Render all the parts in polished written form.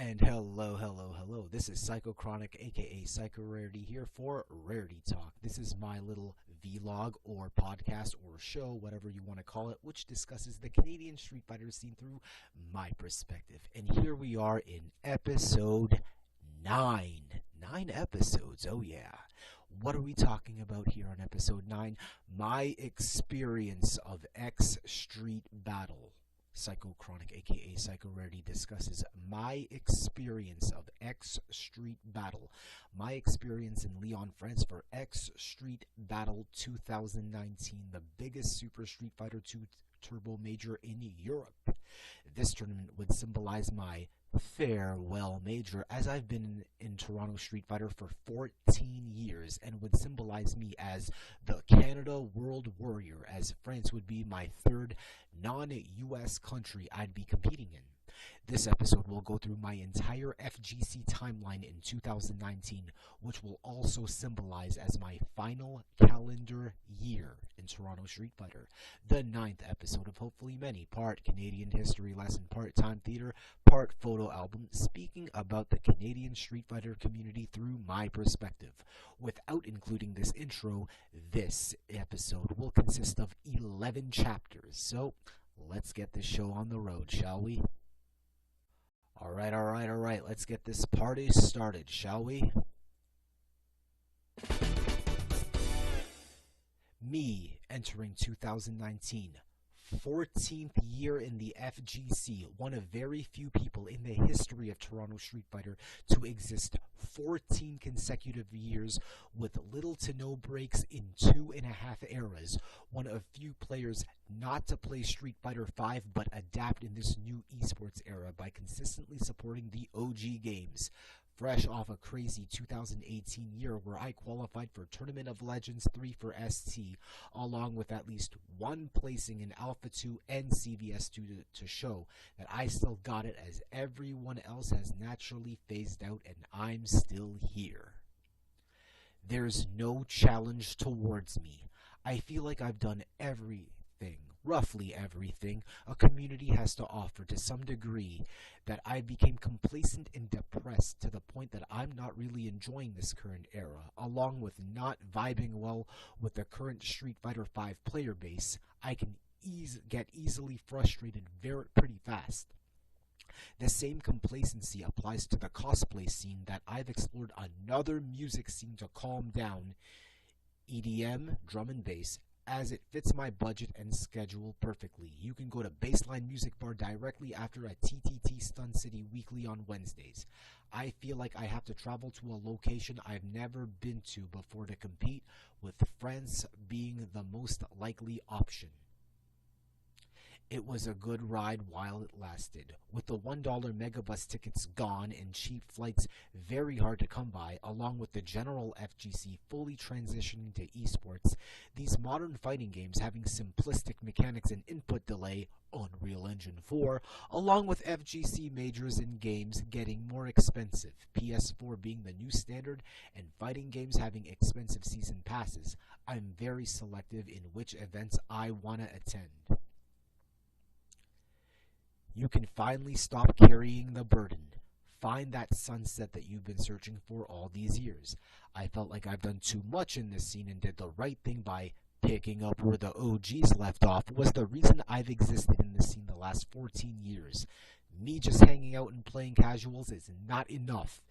And hello. This is Psychochronic, aka Psychorarity, here for Rarity Talk. This is my little vlog or podcast or show, whatever you want to call it, which discusses the Canadian Street Fighter scene through my perspective. And here we are in episode 9. 9 episodes, oh yeah. What are we talking about here on episode 9? My experience of X Street Battle. Psychochronic, aka Psychorarity, discusses my experience of X Street Battle. My experience in Lyon, France for X Street Battle 2019, the biggest Super Street Fighter 2 Turbo Major in Europe. This tournament would symbolize my farewell major, as I've been in Toronto Street Fighter for 14 years, and would symbolize me as the Canada World Warrior, as France would be my third non-US country I'd be competing in. This episode will go through my entire FGC timeline in 2019, which will also symbolize as my final calendar year in Toronto Street Fighter. The 9th episode of hopefully many, part Canadian history lesson, part time theater, part photo album, speaking about the Canadian Street Fighter community through my perspective. Without including this intro, this episode will consist of 11 chapters. So, let's get this show on the road, shall we? Alright, let's get this party started, shall we? Me entering 2019, 14th year in the FGC, one of very few people in the history of Toronto Street Fighter to exist 14 consecutive years with little to no breaks in 2.5 eras, one of few players not to play Street Fighter V but adapt in this new esports era by consistently supporting the OG games. Fresh off a crazy 2018 year where I qualified for Tournament of Legends 3 for ST, along with at least one placing in Alpha 2 and CVS 2 to show that I still got it, as everyone else has naturally phased out and I'm still here. There's no challenge towards me. I feel like I've done roughly everything a community has to offer to some degree, that I became complacent and depressed to the point that I'm not really enjoying this current era, along with not vibing well with the current Street Fighter V player base. I can get easily frustrated pretty fast. The same complacency applies to the cosplay scene that I've explored another music scene to calm down, EDM, drum and bass, as it fits my budget and schedule perfectly. You can go to Baseline Music Bar directly after a TTT Stun City weekly on Wednesdays. I feel like I have to travel to a location I've never been to before to compete, with France being the most likely option. It was a good ride while it lasted. With the $1 megabus tickets gone and cheap flights very hard to come by, along with the general FGC fully transitioning to esports, these modern fighting games having simplistic mechanics and input delay, Unreal Engine 4, along with FGC majors and games getting more expensive, PS4 being the new standard, and fighting games having expensive season passes, I'm very selective in which events I want to attend. You can finally stop carrying the burden. Find that sunset that you've been searching for all these years. I felt like I've done too much in this scene and did the right thing by picking up where the OGs left off. Was the reason I've existed in this scene the last 14 years. Me just hanging out and playing casuals is not enough,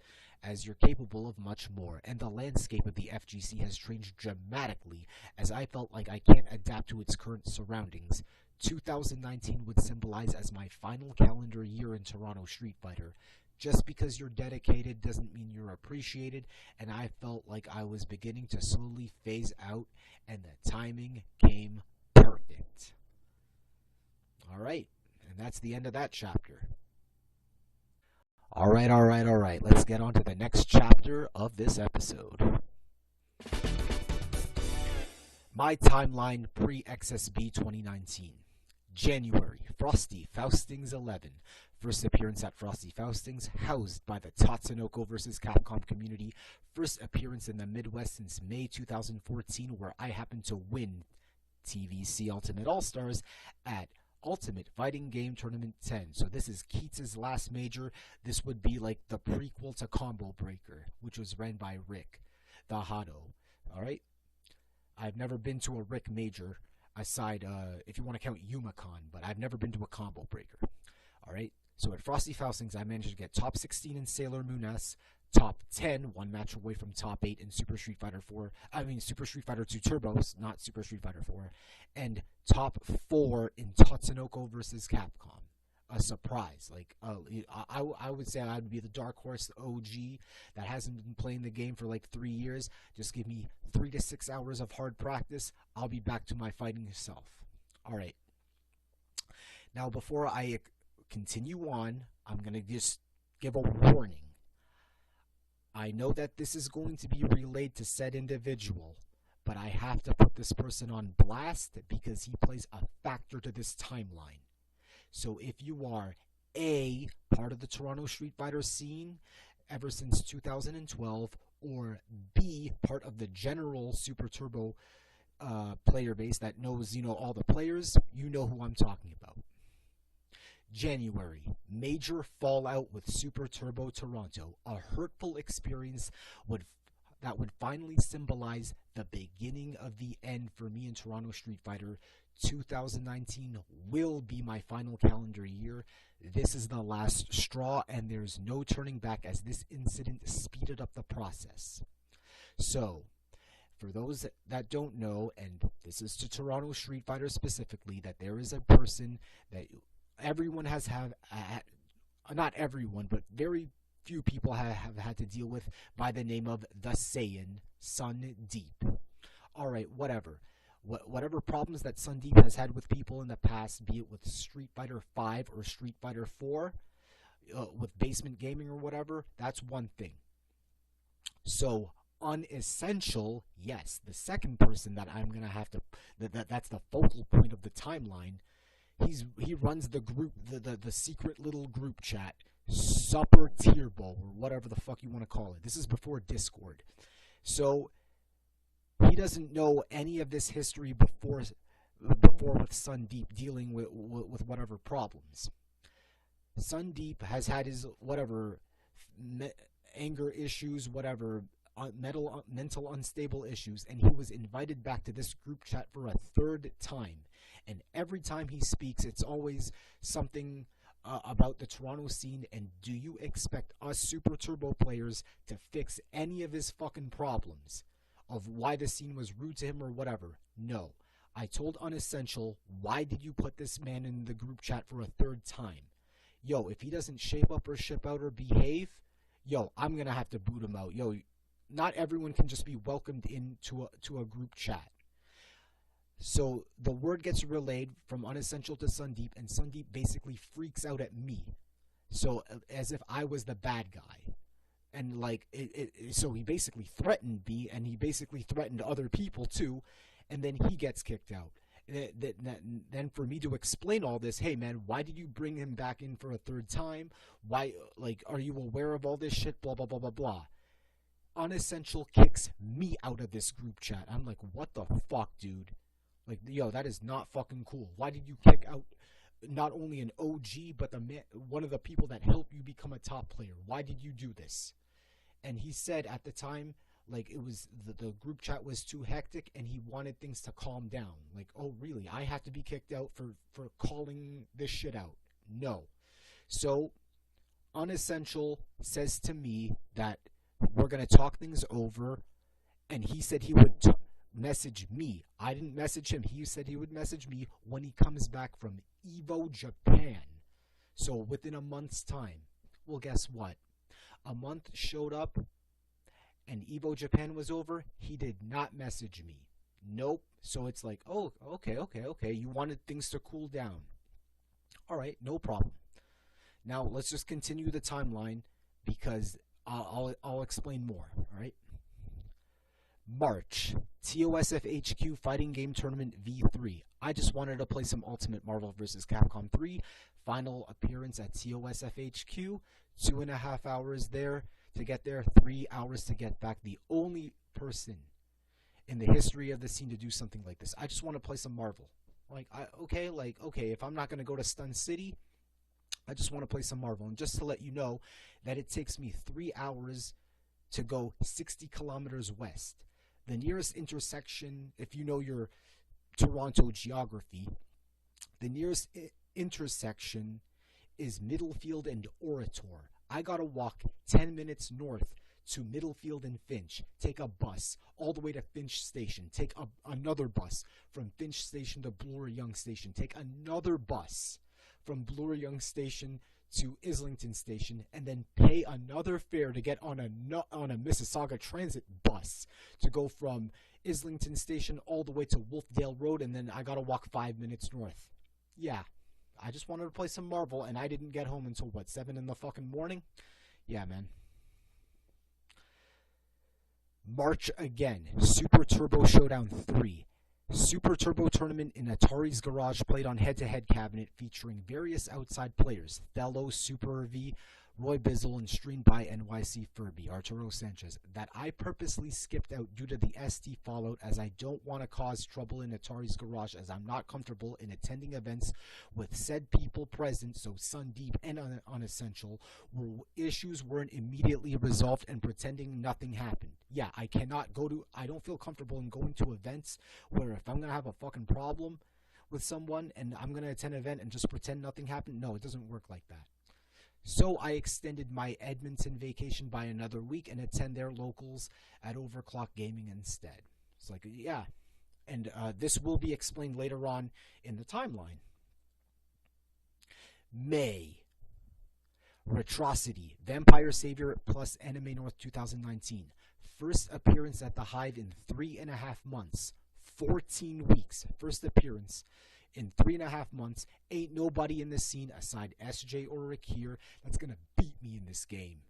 as you're capable of much more, and the landscape of the FGC has changed dramatically, as I felt like I can't adapt to its current surroundings. 2019 would symbolize as my final calendar year in Toronto Street Fighter. Just because you're dedicated doesn't mean you're appreciated, and I felt like I was beginning to slowly phase out, and the timing came perfect. Alright, and that's the end of that chapter. Alright, let's get on to the next chapter of this episode. My Timeline Pre-XSB 2019. January, Frosty Faustings 11. First appearance at Frosty Faustings, housed by the Tatsunoko vs. Capcom community. First appearance in the Midwest since May 2014, where I happened to win TVC Ultimate All-Stars at Ultimate Fighting Game Tournament 10. So this is Keats' last major. This would be like the prequel to Combo Breaker, which was ran by Rick, the Hotto. Alright? I've never been to a Rick major, aside, if you want to count Yumacon, but I've never been to a Combo Breaker. Alright? So at Frosty Faustings, I managed to get top 16 in Sailor Moon S, top 10, one match away from top 8 in Super Street Fighter 4. Super Street Fighter 2 Turbos, not Super Street Fighter 4. And top 4 in Tatsunoko vs. Capcom. A surprise. Like, I would say I would be the Dark Horse OG that hasn't been playing the game for like 3 years. Just give me 3 to 6 hours of hard practice. I'll be back to my fighting self. Alright. Now, before I continue on, I'm going to just give a warning. I know that this is going to be relayed to said individual, but I have to put this person on blast because he plays a factor to this timeline. So if you are A, part of the Toronto Street Fighter scene ever since 2012, or B, part of the general Super Turbo player base that knows, all the players, you know who I'm talking about. January, major fallout with Super Turbo Toronto, a hurtful experience that would finally symbolize the beginning of the end for me in Toronto Street Fighter. 2019 will be my final calendar year. This is the last straw, and there's no turning back as this incident speeded up the process. So, for those that don't know, and this is to Toronto Street Fighter specifically, that there is a person that everyone has not everyone, but very few people have had to deal with by the name of the Saiyan, Samedi. Alright, whatever. Whatever problems that Samedi has had with people in the past, be it with Street Fighter 5 or Street Fighter 4, with basement gaming or whatever, that's one thing. So, unessential, yes, the second person that I'm going to have to, that's the focal point of the timeline. He runs the group, the secret little group chat, Supper Tierbo, or whatever the fuck you want to call it. This is before Discord. So, he doesn't know any of this history before with Sundeep dealing with whatever problems. Sundeep has had his whatever anger issues, whatever mental unstable issues, and he was invited back to this group chat for a third time. And every time he speaks, it's always something about the Toronto scene. And do you expect us Super Turbo players to fix any of his fucking problems of why the scene was rude to him or whatever? No. I told Unessential, why did you put this man in the group chat for a third time? Yo, if he doesn't shape up or ship out or behave, yo, I'm going to have to boot him out. Yo, not everyone can just be welcomed into a group chat. So the word gets relayed from Unessential to Sundeep, and Sundeep basically freaks out at me. So as if I was the bad guy. And so he basically threatened me, and he basically threatened other people too, and then he gets kicked out. Then for me to explain all this, hey man, why did you bring him back in for a third time? Why, are you aware of all this shit? Blah, blah, blah, blah, blah. Unessential kicks me out of this group chat. I'm like, what the fuck, dude? Yo, that is not fucking cool. Why did you kick out not only an OG, but one of the people that helped you become a top player? Why did you do this? And he said at the time, it was the group chat was too hectic, and he wanted things to calm down. Oh, really? I have to be kicked out for calling this shit out? No. So, Unessential says to me that we're going to talk things over, and he said he would message me. I didn't message him. He said he would message me when he comes back from Evo Japan. So within a month's time. Well, guess what? A month showed up and Evo Japan was over. He did not message me. Nope. So it's like, oh, okay. You wanted things to cool down. All right, no problem. Now let's just continue the timeline because I'll explain more. All right. March, TOSF HQ Fighting Game Tournament V3. I just wanted to play some Ultimate Marvel vs. Capcom 3. Final appearance at TOSF HQ. 2.5 hours there to get there. 3 hours to get back. The only person in the history of the scene to do something like this. I just want to play some Marvel. Like, okay, if I'm not going to go to Stun City, I just want to play some Marvel. And just to let you know that it takes me 3 hours to go 60 kilometers west. The nearest intersection, if you know your Toronto geography, the nearest intersection is Middlefield and Orator. I gotta walk 10 minutes north to Middlefield and Finch, take a bus all the way to Finch Station, take another bus from Finch Station to Bloor-Young Station, take another bus from Bloor-Young Station to Islington Station, and then pay another fare to get on a Mississauga Transit bus to go from Islington Station all the way to Wolfdale Road, and then I gotta walk 5 minutes north. Yeah, I just wanted to play some Marvel, and I didn't get home until, what, 7 in the fucking morning? Yeah, man. March again. Super Turbo Showdown 3. Super Turbo Tournament in Atari's garage, played on head-to-head cabinet, featuring various outside players: Thello, Super V, Roy Bizzle, and streamed by NYC Furby, Arturo Sanchez, that I purposely skipped out due to the ST fallout, as I don't want to cause trouble in Atari's garage, as I'm not comfortable in attending events with said people present, so Sundeep and Unessential, where issues weren't immediately resolved and pretending nothing happened. Yeah, I don't feel comfortable in going to events where if I'm going to have a fucking problem with someone and I'm going to attend an event and just pretend nothing happened. No, it doesn't work like that. So I extended my Edmonton vacation by another week and attend their locals at Overclock Gaming instead. It's like, yeah. And this will be explained later on in the timeline. May. Retrocity. Vampire Savior plus Anime North 2019. First appearance at the Hive in 3.5 months. 14 weeks. First appearance in 3.5 months. Ain't nobody in this scene aside SJ or Rick here that's gonna beat me in this game.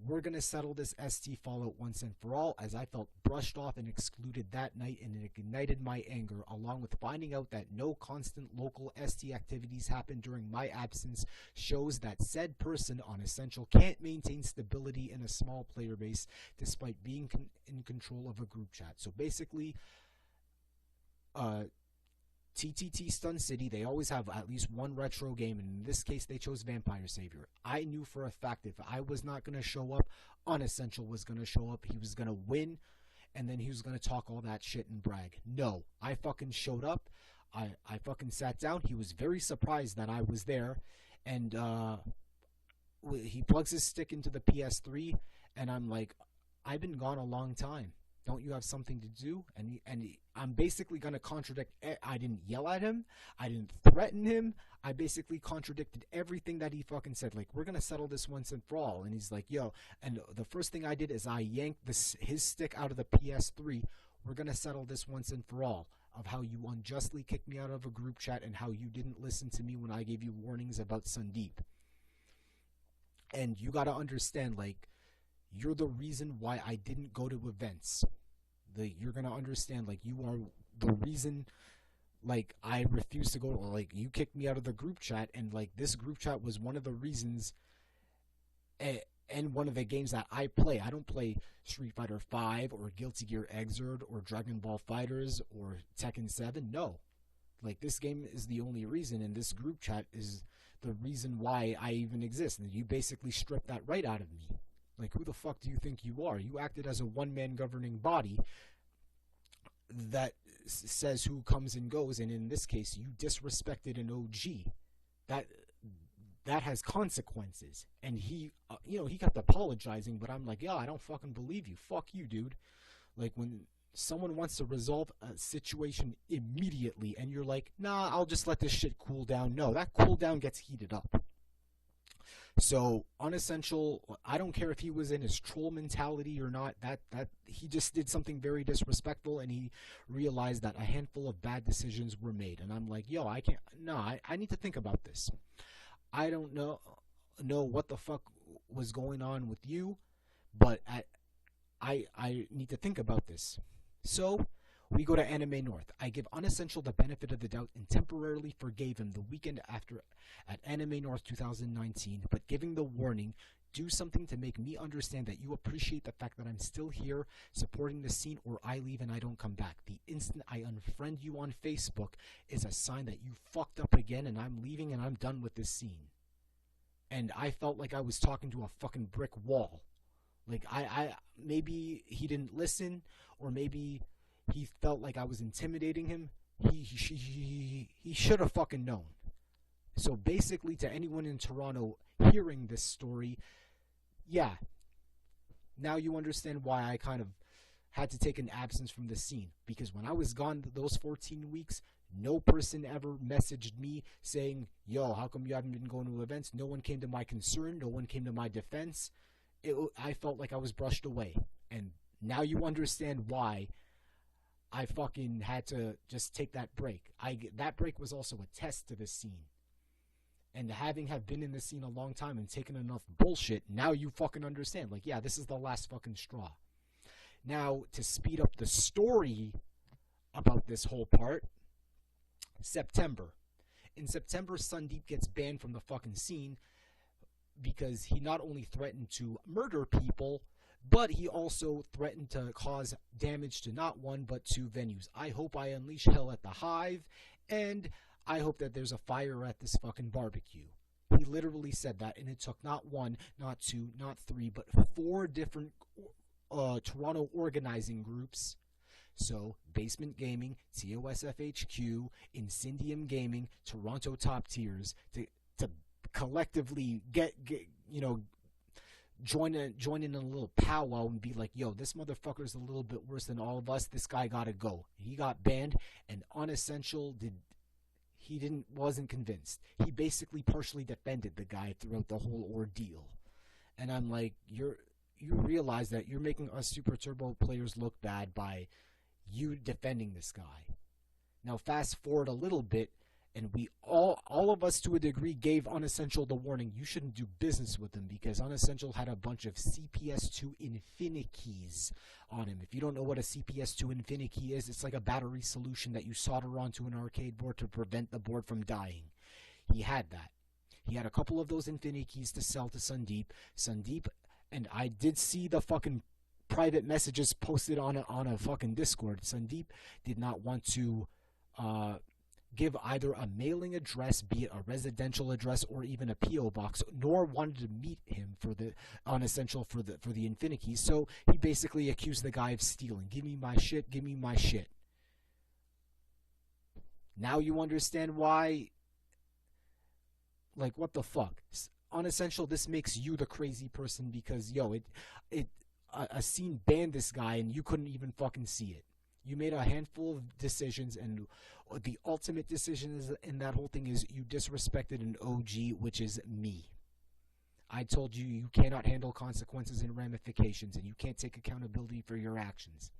We're gonna settle this ST fallout once and for all, as I felt brushed off and excluded that night, and it ignited my anger, along with finding out that no constant local ST activities happened during my absence, shows that said person on Essential can't maintain stability in a small player base despite being in control of a group chat. So basically, TTT Stun City, they always have at least one retro game, and in this case they chose Vampire Savior. I knew for a fact if I was not going to show up, Unessential was going to show up, he was going to win, and then he was going to talk all that shit and brag. No, I fucking showed up, I fucking sat down, he was very surprised that I was there, and he plugs his stick into the PS3, and I'm like, I've been gone a long time. Don't you have something to do? And I'm basically going to contradict. I didn't yell at him. I didn't threaten him. I basically contradicted everything that he fucking said. Like, we're going to settle this once and for all. And he's like, yo. And the first thing I did is I yanked his stick out of the PS3. We're going to settle this once and for all. Of how you unjustly kicked me out of a group chat and how you didn't listen to me when I gave you warnings about Sundeep. And you got to understand, like, you're the reason why I didn't go to events. You're going to understand, like, you are the reason, like, I refused to go. Like, you kicked me out of the group chat, and, like, this group chat was one of the reasons and one of the games that I play. I don't play Street Fighter V or Guilty Gear Xrd or Dragon Ball FighterZ or Tekken 7. No. Like, this game is the only reason, and this group chat is the reason why I even exist. And you basically stripped that right out of me. Like, who the fuck do you think you are? You acted as a one-man governing body that says who comes and goes, and in this case, you disrespected an OG. That has consequences. And he kept apologizing, but I'm like, yeah, I don't fucking believe you. Fuck you, dude. Like, when someone wants to resolve a situation immediately, and you're like, nah, I'll just let this shit cool down. No, that cooldown gets heated up. So, Unessential, I don't care if he was in his troll mentality or not, that he just did something very disrespectful, and he realized that a handful of bad decisions were made. And I'm like, yo, I need to think about this. I don't know what the fuck was going on with you, but I need to think about this. So, we go to Anime North. I give Unessential the benefit of the doubt and temporarily forgave him the weekend after at Anime North 2019, but giving the warning, do something to make me understand that you appreciate the fact that I'm still here supporting the scene, or I leave and I don't come back. The instant I unfriend you on Facebook is a sign that you fucked up again and I'm leaving and I'm done with this scene. And I felt like I was talking to a fucking brick wall. Like, I maybe he didn't listen, or maybe he felt like I was intimidating him. He should have fucking known. So basically, to anyone in Toronto hearing this story, yeah, now you understand why I kind of had to take an absence from the scene. Because when I was gone those 14 weeks, no person ever messaged me saying, yo, how come you haven't been going to events? No one came to my concern. No one came to my defense. I felt like I was brushed away. And now you understand why I fucking had to just take that break. That break was also a test to the scene. And having have been in the scene a long time and taken enough bullshit, now you fucking understand. Like, yeah, this is the last fucking straw. Now, to speed up the story about this whole part, September. In September, Sandeep gets banned from the fucking scene because he not only threatened to murder people, but he also threatened to cause damage to not one, but two venues. I hope I unleash hell at the Hive, and I hope that there's a fire at this fucking barbecue. He literally said that, and it took not one, not two, not three, but 4 different Toronto organizing groups. So, Basement Gaming, TOSFHQ, Incendium Gaming, Toronto Top Tiers, to collectively join in a little powwow and be like, yo, this motherfucker's a little bit worse than all of us. This guy gotta go. He got banned, and Unessential wasn't convinced. He basically partially defended the guy throughout the whole ordeal. And I'm like, you realize that you're making us Super Turbo players look bad by you defending this guy. Now fast forward a little bit, and we all of us to a degree gave Unessential the warning, you shouldn't do business with him, because Unessential had a bunch of CPS2 Infinikis on him. If you don't know what a CPS2 Infiniki is, it's like a battery solution that you solder onto an arcade board to prevent the board from dying. He had that. He had a couple of those Infinikis to sell to Sandeep. Sandeep, and I did see the fucking private messages posted on a fucking Discord. Sandeep did not want to give either a mailing address, be it a residential address or even a PO box, nor wanted to meet him for the Unessential for the Infiniki. So he basically accused the guy of stealing. Give me my shit. Give me my shit. Now you understand why. Like, what the fuck? Unessential, this makes you the crazy person, because yo, a scene banned this guy and you couldn't even fucking see it. You made a handful of decisions, and the ultimate decision in that whole thing is you disrespected an OG, which is me. I told you you cannot handle consequences and ramifications, and you can't take accountability for your actions.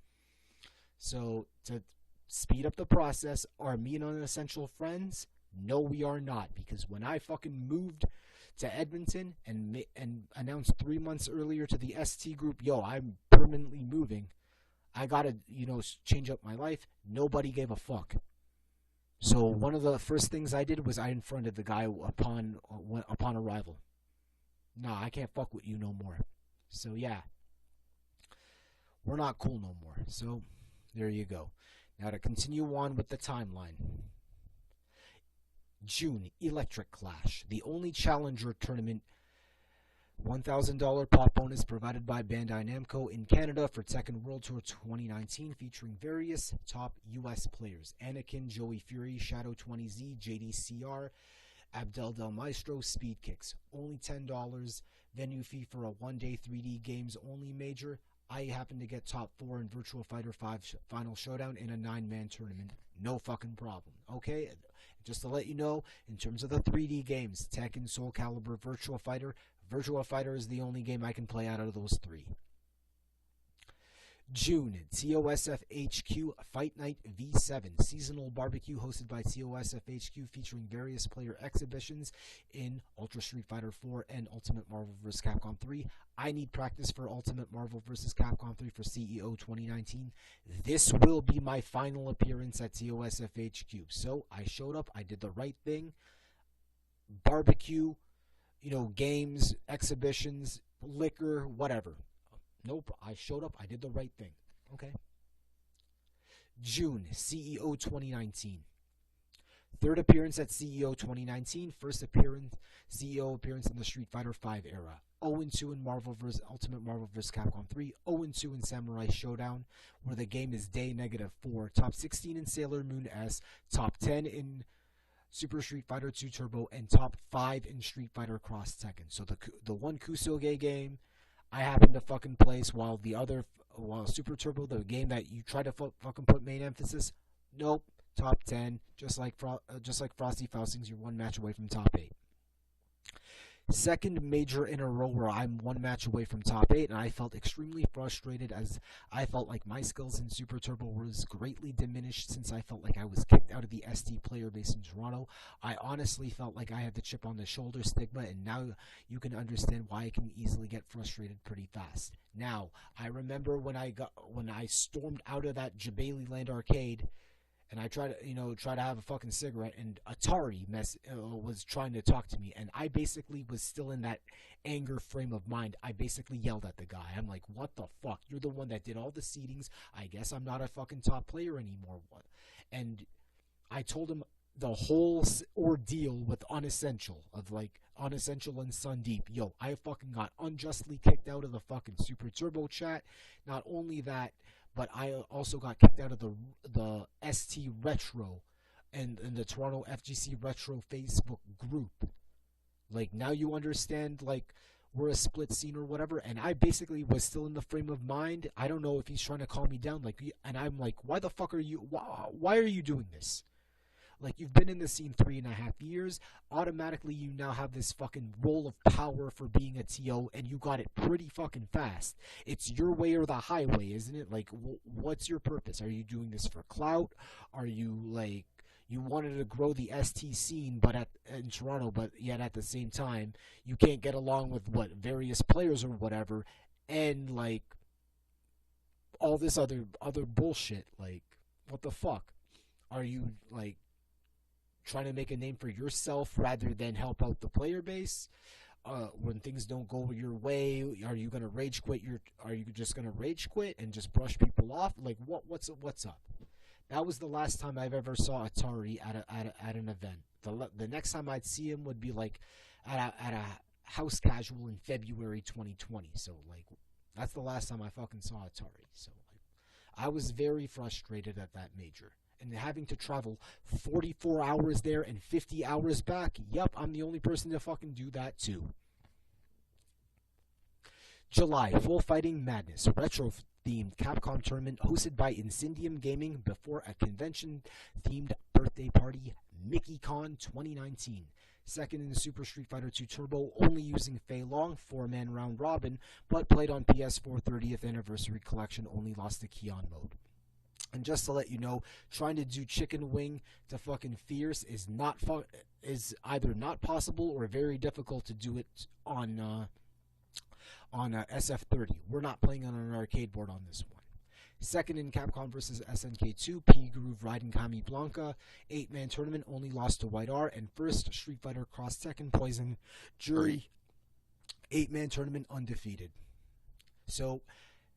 So, to speed up the process, are me and Unessential friends? No, we are not, because when I fucking moved to Edmonton and announced 3 months earlier to the ST group, yo, I'm permanently moving, I gotta, change up my life. Nobody gave a fuck. So one of the first things I did was I unfriended the guy upon arrival. Nah, I can't fuck with you no more. So yeah, we're not cool no more. So there you go. Now to continue on with the timeline. June, Electric Clash, the only challenger tournament. $1,000 pop bonus provided by Bandai Namco in Canada for Tekken World Tour 2019, featuring various top US players: Anakin, Joey Fury, Shadow 20Z, JDCR, Abdel Del Maestro, Speed Kicks. Only $10. Venue fee for a 1-day 3D games only major. I happen to get top 4 in Virtua Fighter 5 Final Showdown in a 9-man tournament. No fucking problem. Okay? Just to let you know, in terms of the 3D games, Tekken, Soul Calibur, Virtua Fighter is the only game I can play out of those 3. June, TOSF HQ Fight Night V7, seasonal barbecue hosted by TOSF HQ, featuring various player exhibitions in Ultra Street Fighter 4 and Ultimate Marvel vs. Capcom 3. I need practice for Ultimate Marvel vs. Capcom 3 for CEO 2019. This will be my final appearance at TOSF HQ. So I showed up, I did the right thing. Barbecue, games, exhibitions, liquor, whatever. Nope, I showed up. I did the right thing. Okay. June, CEO 2019. Third appearance at CEO 2019. First appearance, CEO appearance in the Street Fighter V era. 0-2 in Ultimate Marvel vs. Capcom 3. 0-2 in Samurai Showdown, where the game is day -4. Top 16 in Sailor Moon S. Top 10 in Super Street Fighter 2 Turbo, and top 5 in Street Fighter Cross Tekken. So the one Kusoge game I happened to fucking place, while Super Turbo, the game that you try to fucking put main emphasis, nope, top 10, just like Frosty Faustings, you're one match away from top 8. Second major in a row where I'm one match away from top 8, and I felt extremely frustrated, as I felt like my skills in Super Turbo was greatly diminished since I felt like I was kicked out of the ST player base in Toronto. I honestly felt like I had the chip on the shoulder stigma, and now you can understand why I can easily get frustrated pretty fast. Now, I remember when I stormed out of that Jabali Land arcade, and I tried to have a fucking cigarette, and Atari was trying to talk to me, and I basically was still in that anger frame of mind. I basically yelled at the guy. I'm like, what the fuck? You're the one that did all the seedings. I guess I'm not a fucking top player anymore. And I told him the whole ordeal with Unessential and Sundeep. Yo, I fucking got unjustly kicked out of the fucking Super Turbo chat. Not only that, but I also got kicked out of the ST Retro and the Toronto FGC Retro Facebook group. Like, now you understand, like, we're a split scene or whatever, and I basically was still in the frame of mind. I don't know if he's trying to calm me down, and I'm like, why the fuck are you, why are you doing this? Like, you've been in the scene 3.5 years. Automatically, you now have this fucking role of power for being a TO, and you got it pretty fucking fast. It's your way or the highway, isn't it? Like, what's your purpose? Are you doing this for clout? Are you, like, you wanted to grow the ST scene in Toronto, but yet at the same time, you can't get along with, various players or whatever, and, like, all this other bullshit. Like, what the fuck? Are you, like, trying to make a name for yourself rather than help out the player base? When things don't go your way, are you gonna rage quit? Are you just gonna rage quit and just brush people off? Like, what's up? That was the last time I've ever saw Atari at an event. The next time I'd see him would be like at a house casual in February 2020. So, like, that's the last time I fucking saw Atari. So, like, I was very frustrated at that major. And having to travel 44 hours there and 50 hours back, yep, I'm the only person to fucking do that too. July, Full Fighting Madness, retro-themed Capcom tournament hosted by Incendium Gaming before a convention-themed birthday party, MickeyCon 2019. Second in Super Street Fighter 2 Turbo, only using Fei Long, 4-man round robin, but played on PS4 30th Anniversary Collection, only lost to Kion mode. And just to let you know, trying to do chicken wing to fucking fierce is either not possible or very difficult to do it on SF30. We're not playing on an arcade board on this one. Second in Capcom vs. SNK2, P-Groove Raiden Kami Blanca, 8-man tournament, only lost to White R. And first Street Fighter Cross Tekken Poison Jury, 8-man tournament, undefeated. So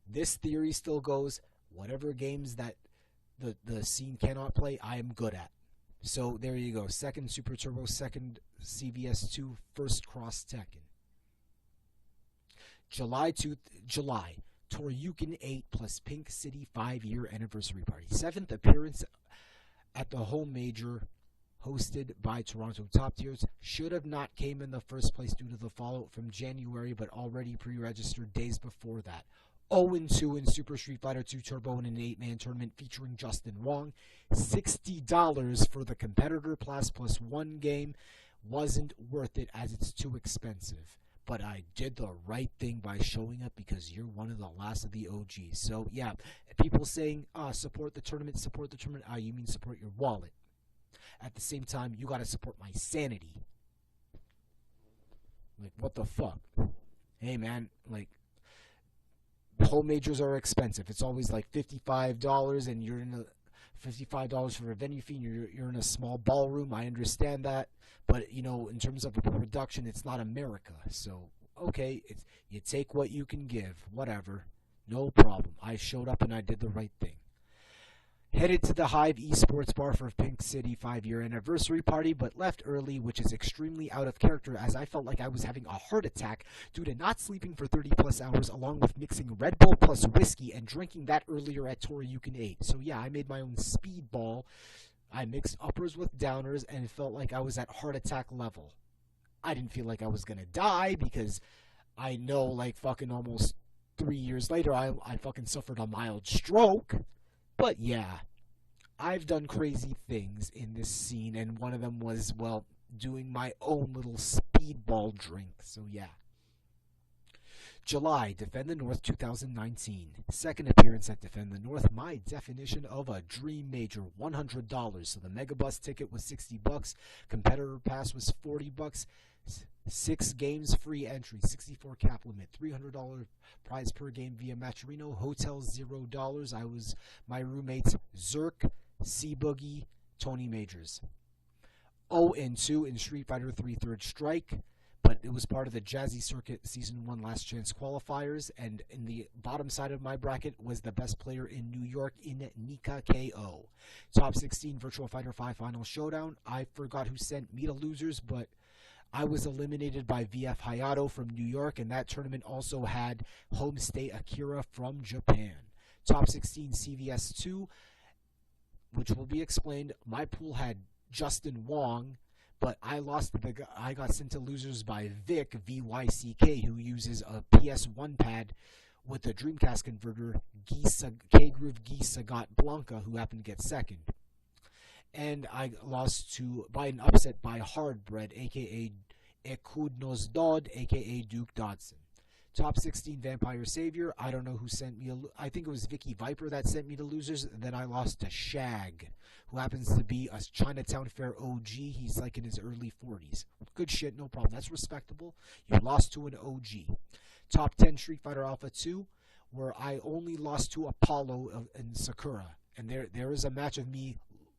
this theory still goes. Whatever games that the scene cannot play, I am good at. So there you go. Second Super Turbo, second CVS2, first Cross Tekken. July, Toryuken 8 plus Pink City 5-year anniversary party. 7th appearance at the home major hosted by Toronto Top Tiers. Should have not came in the first place due to the fallout from January, but already pre-registered days before that. 0-2 in Super Street Fighter 2 Turbo in an 8-man tournament featuring Justin Wong. $60 for the competitor plus one game wasn't worth it as it's too expensive. But I did the right thing by showing up because you're one of the last of the OGs. So, yeah, people saying, support the tournament. You mean support your wallet. At the same time, you got to support my sanity. Like, what the fuck? Hey, man, like, home majors are expensive. It's always like $55, and you're in a $55 for a venue fee. You're in a small ballroom. I understand that, but in terms of a production, it's not America. So okay, you take what you can give. Whatever, no problem. I showed up and I did the right thing. Headed to the Hive Esports Bar for Pink City 5-year anniversary party, but left early, which is extremely out of character as I felt like I was having a heart attack due to not sleeping for 30 plus hours along with mixing Red Bull plus whiskey and drinking that earlier at Toriyukin 8. So yeah, I made my own speedball. I mixed uppers with downers and felt like I was at heart attack level. I didn't feel like I was gonna die because I know like fucking almost 3 years later I fucking suffered a mild stroke. But yeah, I've done crazy things in this scene, and one of them was, well, doing my own little speedball drink. So yeah. July, Defend the North 2019. Second appearance at Defend the North. My definition of a dream major, $100. So the Megabus ticket was $60. Competitor pass was $40. 6 games free entry, 64 cap limit, $300 prize per game via Matcherino, hotel $0. I was my roommates Zerk, C Boogie, Tony Majors. 0-2 in Street Fighter 3 Third Strike, but it was part of the Jazzy Circuit Season 1 Last Chance qualifiers, and in the bottom side of my bracket was the best player in New York in Nika KO. Top 16 Virtual Fighter 5 Final Showdown. I forgot who sent me to losers, but I was eliminated by VF Hayato from New York, and that tournament also had Homestay Akira from Japan. Top 16 CVS 2, which will be explained. My pool had Justin Wong, but I got sent to losers by Vic, VYCK, who uses a PS1 pad with a Dreamcast converter. K-Groove Gisa got Blanca, who happened to get second. And I lost by an upset by Hardbread, a.k.a. Ekudnos Dodd, a.k.a. Duke Dodson. Top 16 Vampire Savior. I don't know who sent me. I think it was Vicky Viper that sent me to losers. And then I lost to Shag, who happens to be a Chinatown Fair OG. He's like in his early 40s. Good shit, no problem. That's respectable. You lost to an OG. Top 10 Street Fighter Alpha 2, where I only lost to Apollo and Sakura. And there is a match of me.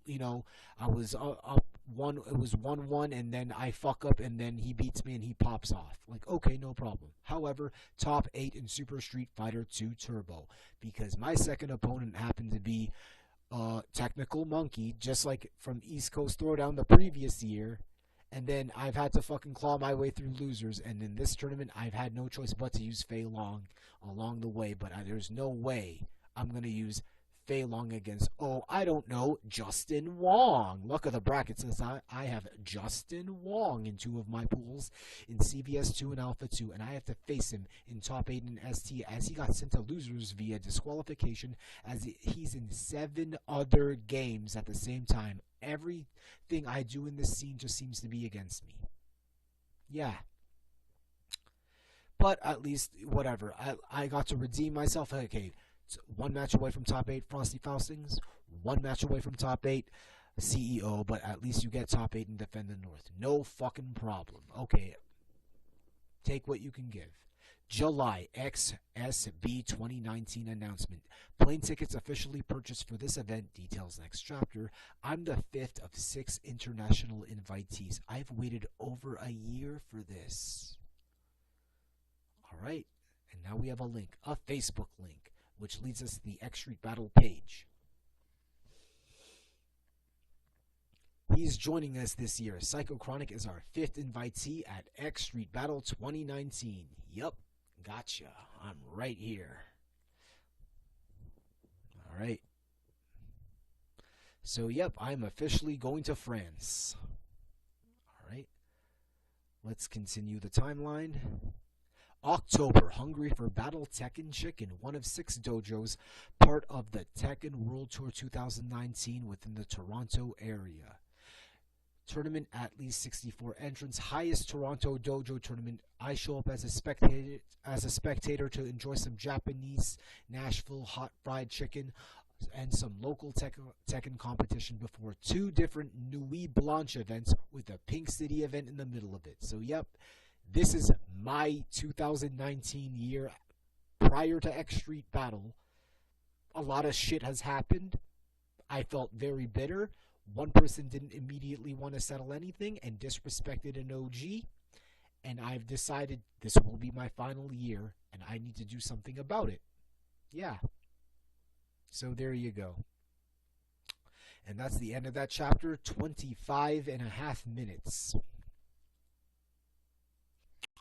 I was up one. It was 1-1, and then I fuck up, and then he beats me, and he pops off. Like, okay, no problem. However, top 8 in Super Street Fighter 2 Turbo, because my second opponent happened to be Technical Monkey, just like from East Coast Throwdown the previous year. And then I've had to fucking claw my way through losers, and in this tournament, I've had no choice but to use Fei Long along the way. But there's no way I'm gonna use Fei Long against, I don't know, Justin Wong. Luck of the bracket says I have Justin Wong in 2 of my pools in CVS 2 and Alpha 2, and I have to face him in top 8 in ST as he got sent to losers via disqualification as he's in 7 other games at the same time. Everything I do in this scene just seems to be against me. Yeah. But at least, whatever. I got to redeem myself. Okay. 1 match away from top 8 Frosty Faustings, 1 match away from top 8 CEO, but at least you get top 8 and Defend the North. No fucking problem. Okay, take what you can give. July XSB 2019 announcement. Plane tickets officially purchased for this event. Details next chapter. I'm the 5th of 6 international invitees. I've waited over a year for this. Alright, and now we have a link, a Facebook link, which leads us to the X Street Battle page. He's joining us this year. Psychochronic is our 5th invitee at X Street Battle 2019. Yup, gotcha. I'm right here. Alright. So, yep, I'm officially going to France. Alright. Let's continue the timeline. October, hungry for Battle Tekken Chicken, one of 6 dojos, part of the Tekken World Tour 2019 within the Toronto area. Tournament at least 64 entrants, highest Toronto dojo tournament. I show up as a spectator to enjoy some Japanese Nashville hot fried chicken and some local Tekken competition before 2 different Nuit Blanche events with a Pink City event in the middle of it. So yep, this is my 2019 year prior to X Street Battle. A lot of shit has happened. I felt very bitter. One person didn't immediately want to settle anything and disrespected an OG. And I've decided this will be my final year and I need to do something about it. Yeah. So there you go. And that's the end of that chapter, 25 and a half minutes.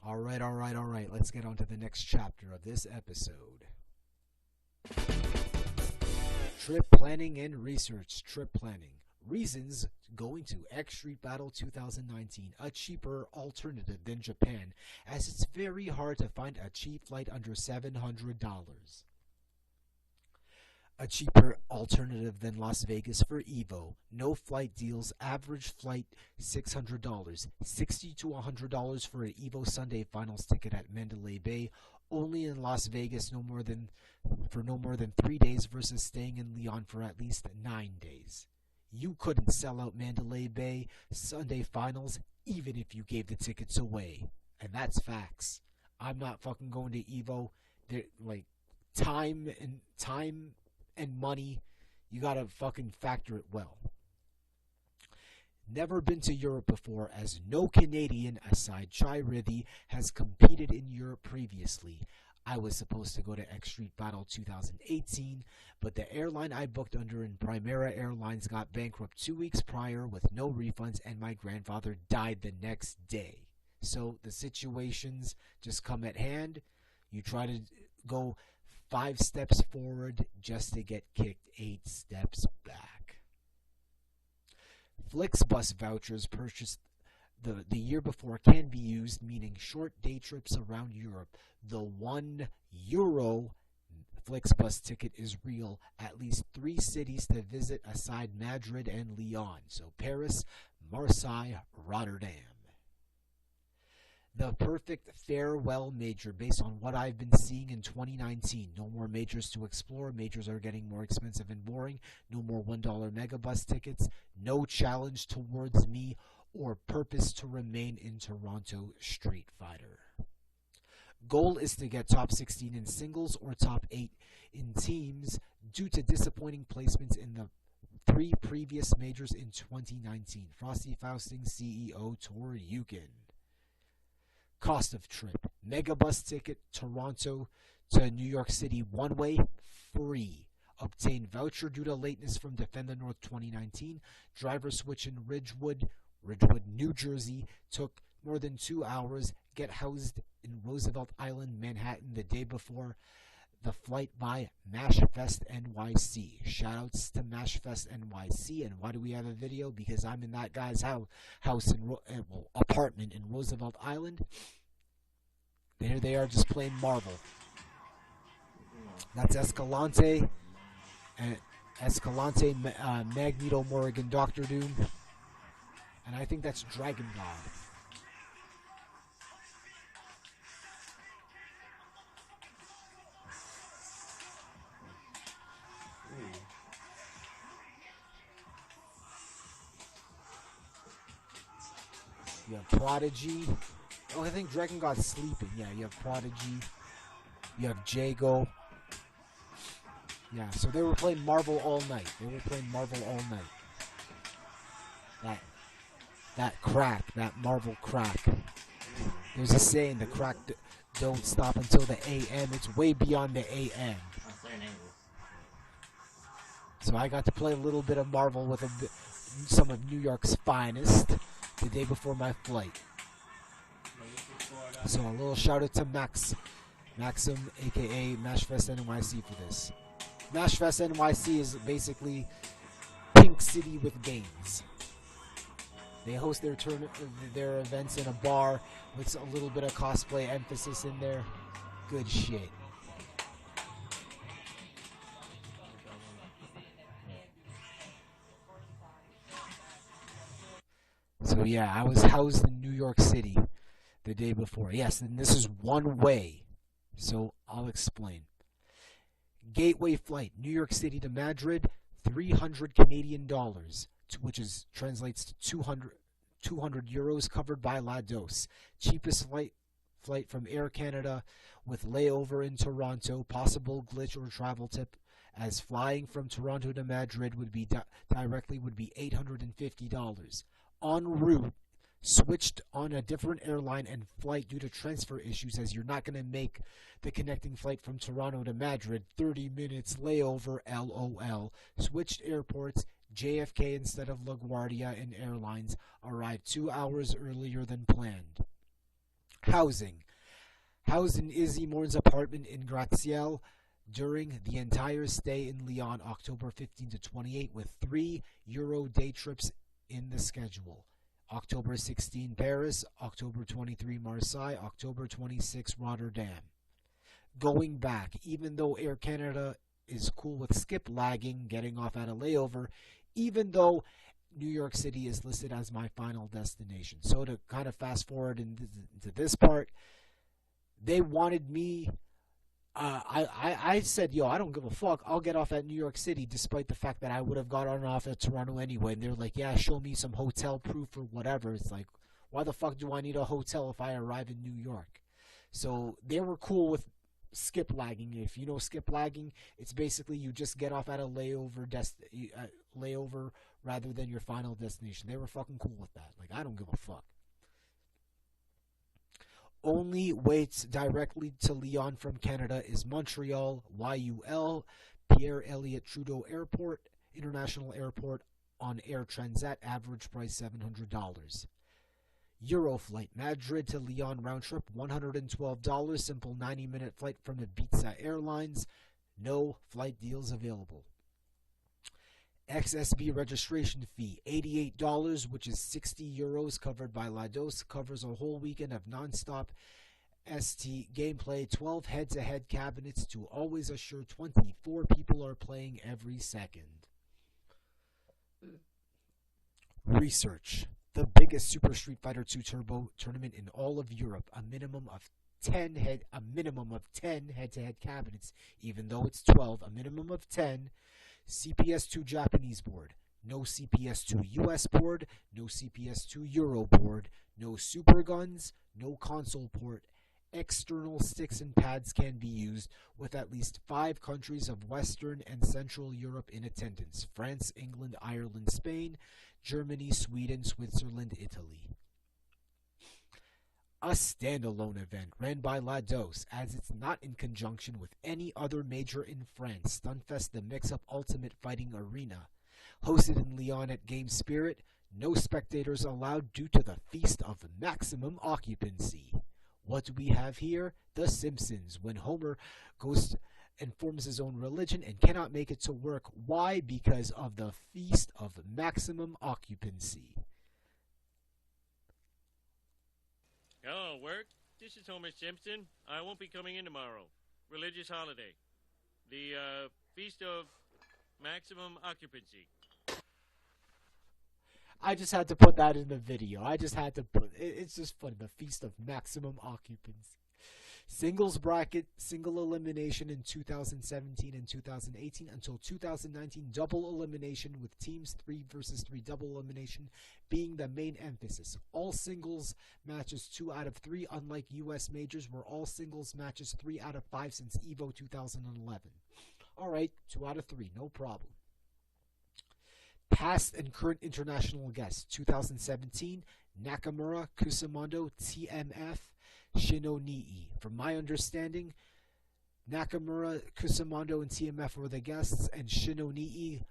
All right. Let's get on to the next chapter of this episode. Trip planning and research. Trip planning. Reasons going to X Street Battle 2019, a cheaper alternative than Japan, as it's very hard to find a cheap flight under $700. A cheaper alternative than Las Vegas for Evo. No flight deals. Average flight $600. $60 to $100 for an Evo Sunday Finals ticket at Mandalay Bay. Only in Las Vegas for no more than 3 days versus staying in Lyon for at least 9 days. You couldn't sell out Mandalay Bay Sunday Finals even if you gave the tickets away. And that's facts. I'm not fucking going to Evo. They're like time and money, you gotta fucking factor it well. Never been to Europe before, as no Canadian, aside Rarity, has competed in Europe previously. I was supposed to go to X Street Battle 2018, but the airline I booked under in Primera Airlines got bankrupt 2 weeks prior with no refunds, and my grandfather died the next day. So the situations just come at hand. You try to go 5 steps forward just to get kicked 8 steps back. Flixbus vouchers purchased the year before can be used, meaning short day trips around Europe. The €1 Flixbus ticket is real. At least 3 cities to visit aside Madrid and Lyon. So Paris, Marseille, Rotterdam. The perfect farewell major based on what I've been seeing in 2019. No more majors to explore. Majors are getting more expensive and boring. No more $1 megabus tickets. No challenge towards me or purpose to remain in Toronto Street Fighter. Goal is to get top 16 in singles or top 8 in teams due to disappointing placements in the 3 previous majors in 2019. Frosty Fausting, CEO, Toryukin. Cost of trip. Megabus ticket, Toronto to New York City one way, free. Obtain voucher due to lateness from Defend the North 2019. Driver switch in Ridgewood, New Jersey. Took more than 2 hours. Get housed in Roosevelt Island, Manhattan the day before the flight by MashFest NYC. Shoutouts to MashFest NYC. And why do we have a video? Because I'm in that guy's apartment in Roosevelt Island. There they are, just playing Marvel. That's Escalante, Magneto, Morrigan, Doctor Doom, and I think that's Dragon God. You have Prodigy. Oh, I think Dragon God's sleeping. Yeah, you have Prodigy. You have Jago. Yeah, so they were playing Marvel all night. That crack, that Marvel crack. There's a saying, the crack don't stop until the AM. It's way beyond the AM. So I got to play a little bit of Marvel with some of New York's finest the day before my flight. So a little shout out to Maxim, aka MashFest NYC, for this. MashFest NYC is basically Pink City with games. They host their events in a bar with a little bit of cosplay emphasis in there. Good shit. So yeah, I was housed in New York City the day before. Yes, and this is one way. So I'll explain. Gateway flight, New York City to Madrid, $300 Canadian, which translates to 200 euros, covered by La Dose. Cheapest flight from Air Canada with layover in Toronto, possible glitch or travel tip as flying from Toronto to Madrid would be directly would be $850. En route, switched on a different airline and flight due to transfer issues, as you're not going to make the connecting flight from Toronto to Madrid. 30 minutes layover, LOL. Switched airports. JFK instead of LaGuardia, and airlines arrived 2 hours earlier than planned. Housing. Housed in Izzy Morn's apartment in Gratte-Ciel during the entire stay in Lyon, October 15 to 28, with 3 Euro day trips in the schedule. October 16, Paris. October 23, Marseille. October 26, Rotterdam. Going back, even though Air Canada is cool with skip lagging, getting off at a layover, even though New York City is listed as my final destination. So to kind of fast forward into this part, they wanted me, I said, yo, I don't give a fuck. I'll get off at New York City, despite the fact that I would have gotten off at Toronto anyway. And they're like, yeah, show me some hotel proof or whatever. It's like, why the fuck do I need a hotel if I arrive in New York? So they were cool with skip lagging. If you know skip lagging, it's basically you just get off at a layover rather than your final destination. They were fucking cool with that. Like, I don't give a fuck. Only waits directly to Lyon from Canada is Montreal, YUL, Pierre Elliott Trudeau Airport, International Airport on Air Transat, average price $700. Euroflight, Madrid to Lyon round trip, $112, simple 90-minute flight from Ibiza Airlines, no flight deals available. XSB registration fee, $88, which is €60, covered by Lados, covers a whole weekend of non-stop ST gameplay, 12 head-to-head cabinets to always assure 24 people are playing every second. Research. The biggest Super Street Fighter 2 Turbo tournament in all of Europe, a minimum of 10 head-to-head cabinets, even though it's 12, a minimum of 10. CPS2 Japanese board, no CPS2 US board, no CPS2 Euro board, no super guns, no console port. External sticks and pads can be used, with at least 5 countries of Western and Central Europe in attendance: France, England, Ireland, Spain, Germany, Sweden, Switzerland, Italy. A standalone event ran by Lados, as it's not in conjunction with any other major in France. Stunfest, the mix-up ultimate fighting arena. Hosted in Lyon at Game Spirit, no spectators allowed due to the feast of maximum occupancy. What do we have here? The Simpsons, when Homer goes and forms his own religion and cannot make it to work. Why? Because of the feast of maximum occupancy. Hello, work. This is Homer Simpson. I won't be coming in tomorrow. Religious holiday. The Feast of Maximum Occupancy. I just had to put that in the video. It's just funny. The Feast of Maximum Occupancy. Singles bracket, single elimination in 2017 and 2018 until 2019, double elimination with teams 3 versus 3 double elimination being the main emphasis. All singles matches 2 out of 3, unlike US majors where all singles matches 3 out of 5 since EVO 2011. Alright, 2 out of 3, no problem. Past and current international guests: 2017, Nakamura, Kusamondo, TMF, Shinonii. From my understanding, Nakamura, Kusamondo, and TMF were the guests, and Shinonii,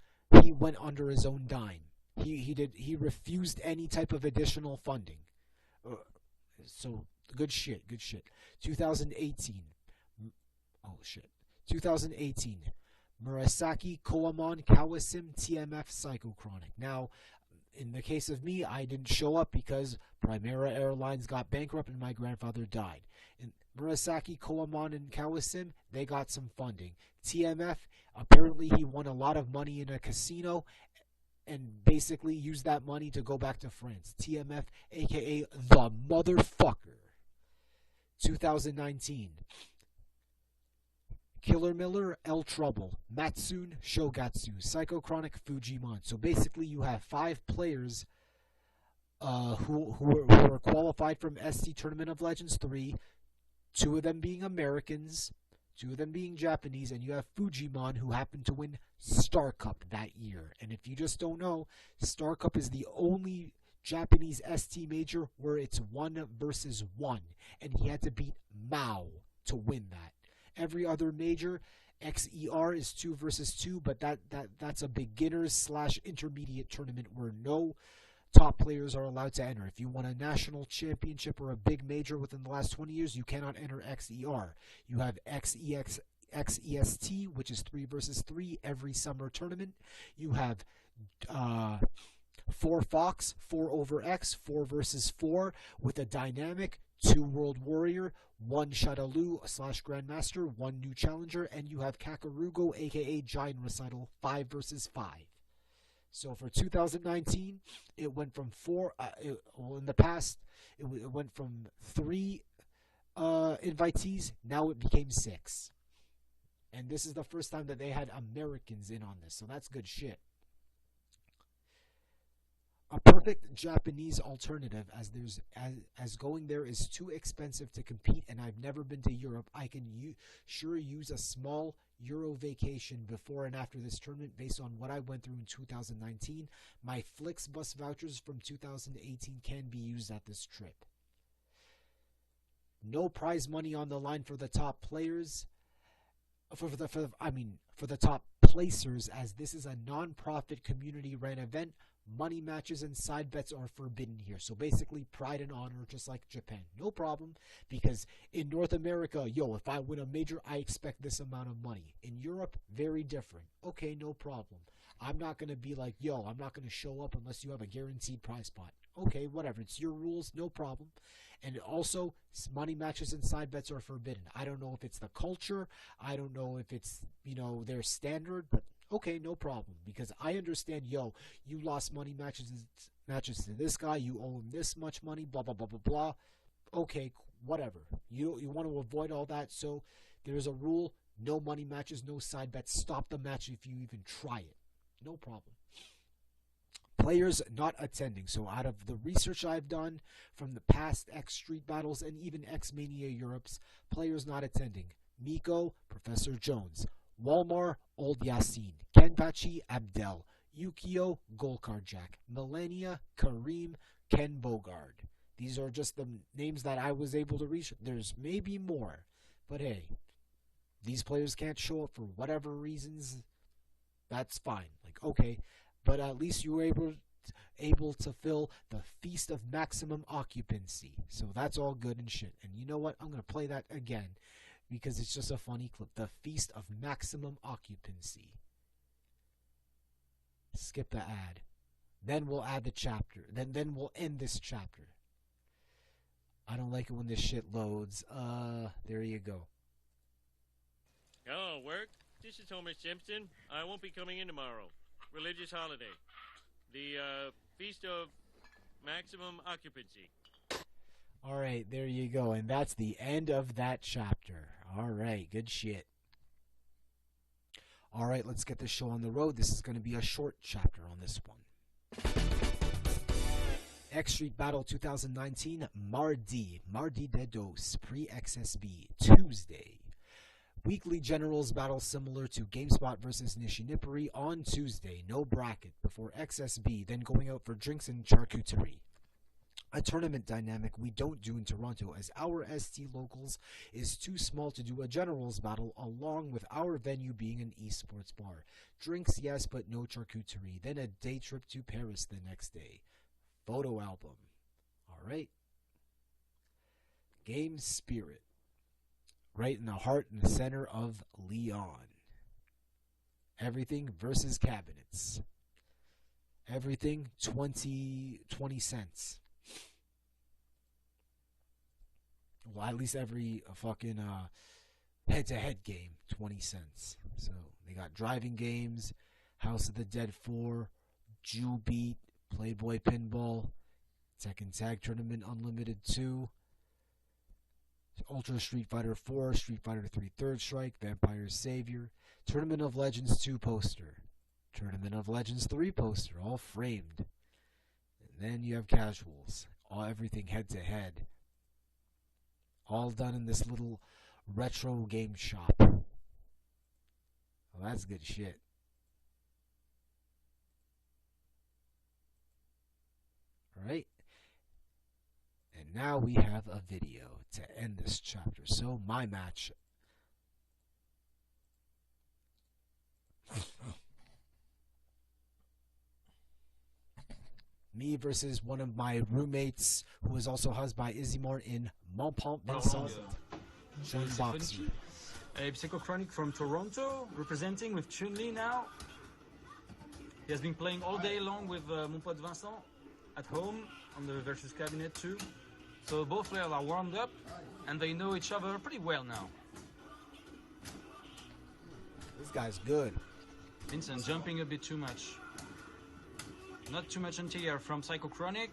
he went under his own dime. He refused any type of additional funding. So good shit. 2018. 2018. Murasaki, Koamon, Kawasim, TMF, Psychochronic. Now, in the case of me, I didn't show up because Primera Airlines got bankrupt and my grandfather died. In Murasaki, Koamon, and Kawasim, they got some funding. TMF, apparently he won a lot of money in a casino and basically used that money to go back to France. TMF, aka the motherfucker. 2019. Killer Miller, El Trouble, Matsun, Shogatsu, Psychochronic, Fujimon. So basically you have 5 players who are qualified from SC Tournament of Legends 3, 2 of them being Americans, 2 of them being Japanese, and you have Fujimon, who happened to win Star Cup that year. And if you just don't know, Star Cup is the only Japanese ST major where it's 1 versus 1, and he had to beat Mao to win that. Every other major, XER is 2 versus 2, but that's a beginners / intermediate tournament where no top players are allowed to enter. If you won a national championship or a big major within the last 20 years, you cannot enter XER. You have XEST, which is 3 versus 3 every summer tournament. You have 4 Fox, 4 over X, 4 versus 4 with a dynamic 2 World Warrior, 1 Shadaloo / Grandmaster, 1 new challenger, and you have Kakarugo, aka Giant Recital, 5 versus 5. So for 2019, it went from 4. In the past, it went from 3 invitees. Now it became 6, and this is the first time that they had Americans in on this. So that's good shit. A perfect Japanese alternative, as going there is too expensive to compete, and I've never been to Europe. I can sure use a small Euro vacation before and after this tournament based on what I went through in 2019. My Flixbus vouchers from 2018 can be used at this trip. No prize money on the line for the top players. For the top placers, as this is a non-profit community-run event. Money matches and side bets are forbidden here. So basically, pride and honor, just like Japan. No problem, because in North America, if I win a major, I expect this amount of money. In Europe, very different. Okay, no problem. I'm not going to be like, I'm not going to show up unless you have a guaranteed prize pot. Okay, whatever. It's your rules, no problem. And also, money matches and side bets are forbidden. I don't know if it's the culture. I don't know if it's, their standard, but okay, no problem, because I understand, you lost money matches to this guy, you owe him this much money, blah, blah, blah, blah, blah. Okay, whatever. You want to avoid all that, so there's a rule, no money matches, no side bets. Stop the match if you even try it. No problem. Players not attending. So out of the research I've done from the past X Street Battles and even X Mania Europes, players not attending. Miko, Professor Jones. Walmar, Old Yasin. Kenpachi, Abdel. Yukio, Golkarjak. Millennia, Kareem, Ken Bogard. These are just the names that I was able to reach. There's maybe more. But hey, these players can't show up for whatever reasons. That's fine. Okay. But at least you were able to fill the Feast of Maximum Occupancy. So that's all good and shit. And you know what? I'm going to play that again, because it's just a funny clip. The Feast of Maximum Occupancy. Skip the ad. Then we'll add the chapter. Then we'll end this chapter. I don't like it when this shit loads. There you go. Hello, work. This is Homer Simpson. I won't be coming in tomorrow. Religious holiday. The Feast of Maximum Occupancy. Alright, there you go. And that's the end of that chapter. Alright, good shit. Alright, let's get this show on the road. This is going to be a short chapter on this one. X Street Battle 2019, Mardi de Dos, Pre-XSB, Tuesday. Weekly Generals battle similar to GameSpot versus Nishinipuri on Tuesday. No bracket before XSB, then going out for drinks and charcuterie. A tournament dynamic we don't do in Toronto, as our ST locals is too small to do a Generals battle, along with our venue being an esports bar. Drinks, yes, but no charcuterie. Then a day trip to Paris the next day. Photo album. Alright. Game Spirit. Right in the heart and the center of Lyon. Everything versus cabinets. Everything 20 cents. Well, at least every fucking head-to-head game, 20 cents. So they got driving games, House of the Dead 4, Jew Beat, Playboy Pinball, Tekken Tag Tournament Unlimited 2, Ultra Street Fighter 4, Street Fighter 3 Third Strike, Vampire Savior, Tournament of Legends 2 poster, Tournament of Legends 3 poster, all framed. And then you have casuals, everything head to head. All done in this little Retro Game Shop. Well, that's good shit. Alright. And now we have a video to end this chapter. So, my match. Me versus one of my roommates, who is also housed by Isimar in Montpont, Vincent. Boxing. Psychochronic from Toronto, representing with Chun-Li now. He has been playing all day long with mon pote Vincent at home on the versus cabinet too. So both players are warmed up and they know each other pretty well now. This guy's good. Vincent jumping a bit too much. Not too much anti-air from Psychochronic,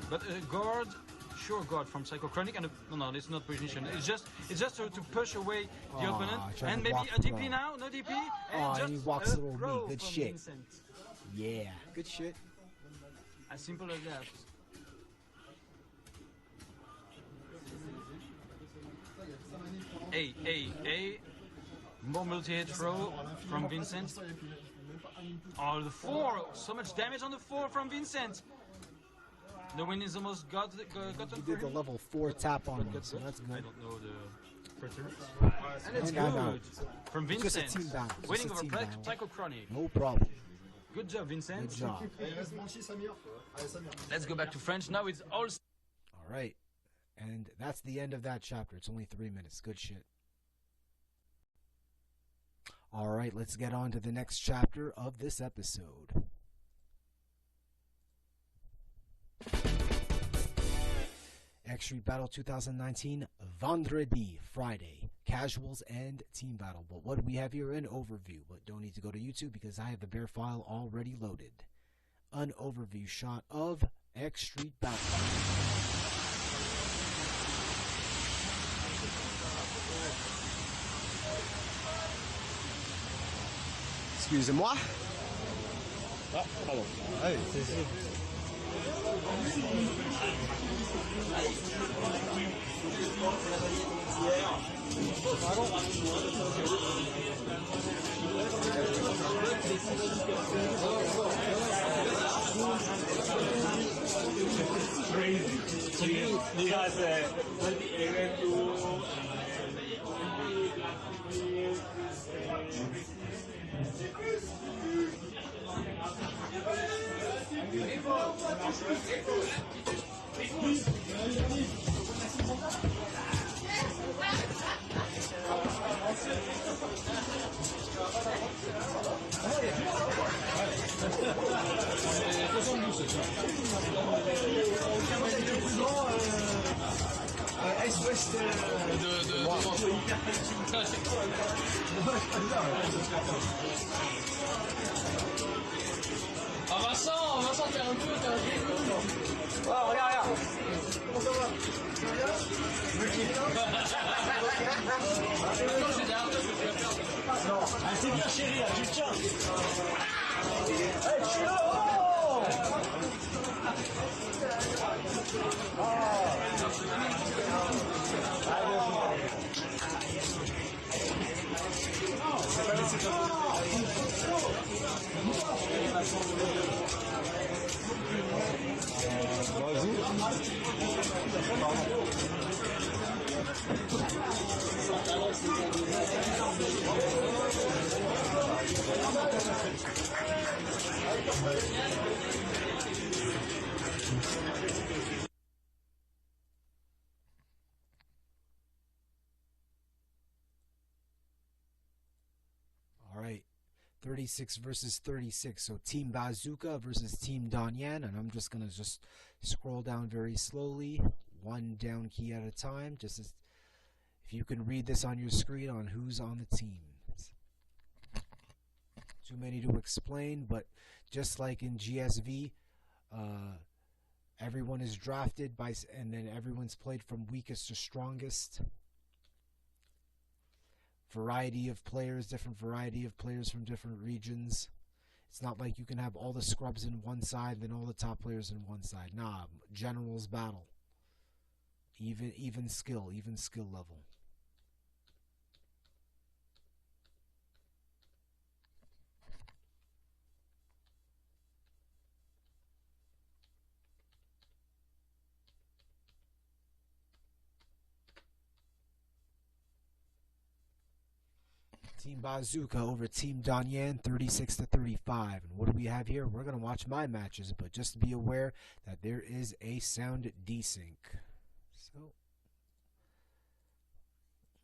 but a guard, sure guard from Psychochronic, and no, it's not position. It's just to push away the opponent, and maybe a DP now, no DP, and just he walks a through me. Good shit. Vincent. Yeah, good shit. As simple as that. More multi-hit throw from Vincent. Oh, the 4! So much damage on the 4 from Vincent. The win is almost gotten You did the level 4 tap on him, so that's good. I don't know the percentage. And it's And good I'm out. from It's just a Vincent. team battle. Winning Just a over team battle. Psychochronic. No problem. Good job, Vincent. Good job. Let's go back to French. Now it's all... Alright. And that's the end of that chapter. It's only 3 minutes. Good shit. Alright, let's get on to the next chapter of this episode. X Street Battle 2019, Vendredi, Friday. Casuals and team battle. But what we have here, an overview. But don't need to go to YouTube because I have the bare file already loaded. An overview shot of X Street Battle. Excusez-moi. Ah, pardon. Allez, c'est You guys Est-ouest Ah Vincent, t'es un peu, Oh, regarde. Comment ça va? Ah, c'est bien chérie, là, tu tiens. Hey, Chilo! All right, 36 versus 36. So Team Bazooka versus Team Donyan, and I'm just gonna scroll down very slowly, one down key at a time. Just as, if you can read this on your screen on who's on the team. Too many to explain, but just like in GSV, everyone is drafted by, and then everyone's played from weakest to strongest. Variety of players, different variety of players from different regions. It's not like you can have all the scrubs in one side, then all the top players in one side. Nah, generals battle. Even skill level. Team Bazooka over Team Danyan, 36-35. And what do we have here? We're going to watch my matches, but just be aware that there is a sound desync. So,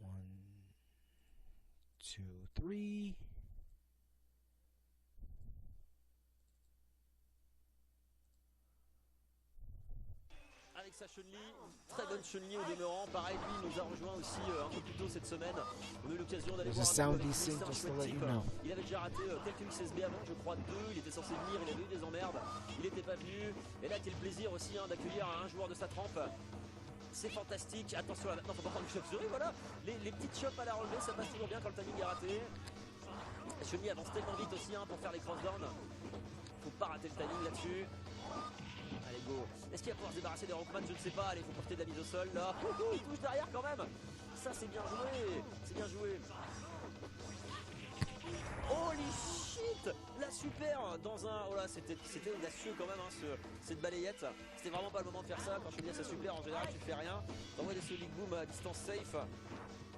1, 2, 3. Avec sa Chun-Li, très bonne Chun-Li au demeurant. Pareil, lui nous a rejoint aussi un peu plus tôt cette semaine. On a eu l'occasion d'aller voir un peu avec lui, c'est un chouette type. Il avait déjà raté quelques XSB avant, je crois 2. Il était censé venir, il avait eu des emmerdes. Il n'était pas venu. Et là, quel plaisir aussi d'accueillir un joueur de sa trempe. C'est fantastique. Attention, là, maintenant, faut pas prendre du chauve-souris. Voilà, les petites chopes à la relevée, ça passe toujours bien quand le timing est raté. Chun-Li avance tellement vite aussi pour faire les cross-downs. Faut pas rater le timing là-dessus. Allez, go. Est-ce qu'il va pouvoir se débarrasser des Rockman? Je ne sais pas. Allez, il faut porter de la mise au sol là. Il touche derrière quand même. Ça, c'est bien joué. C'est bien joué. Holy shit. La super dans un. Oh là, c'était audacieux quand même, cette balayette. C'était vraiment pas le moment de faire ça. Quand je dis ça super, en général, tu fais rien. T'envoies des Sonic Boom à distance safe.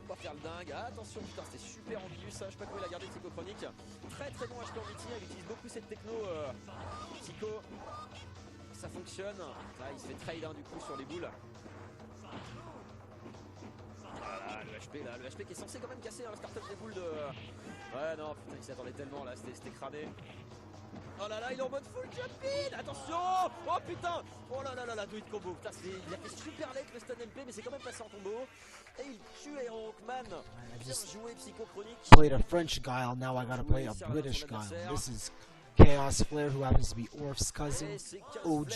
Pas faire le dingue. Ah, attention, putain, c'était super ambigu ça. Je sais pas comment il a gardé Psychochronic. Très très bon HP en meeting. Il utilise beaucoup cette techno Psycho. Ça fonctionne. Là, il se fait trade du coup sur les boules. Voilà, le HP là, le HP qui est censé quand même casser le start-up des boules de. Ouais, non, putain, il s'y attendait tellement là, c'était cramé. Oh là là, il est en mode full jumping. Attention. Oh putain. Oh là là là là, do it combo. Putain, il a fait super late le stun MP, mais c'est quand même passé en tombeau. Et il tue Aero Hawkman. Bien joué Psychochronic. Played a French guile, now I gotta play a British guile. This is Chaos Flair, who happens to be Orf's cousin, OG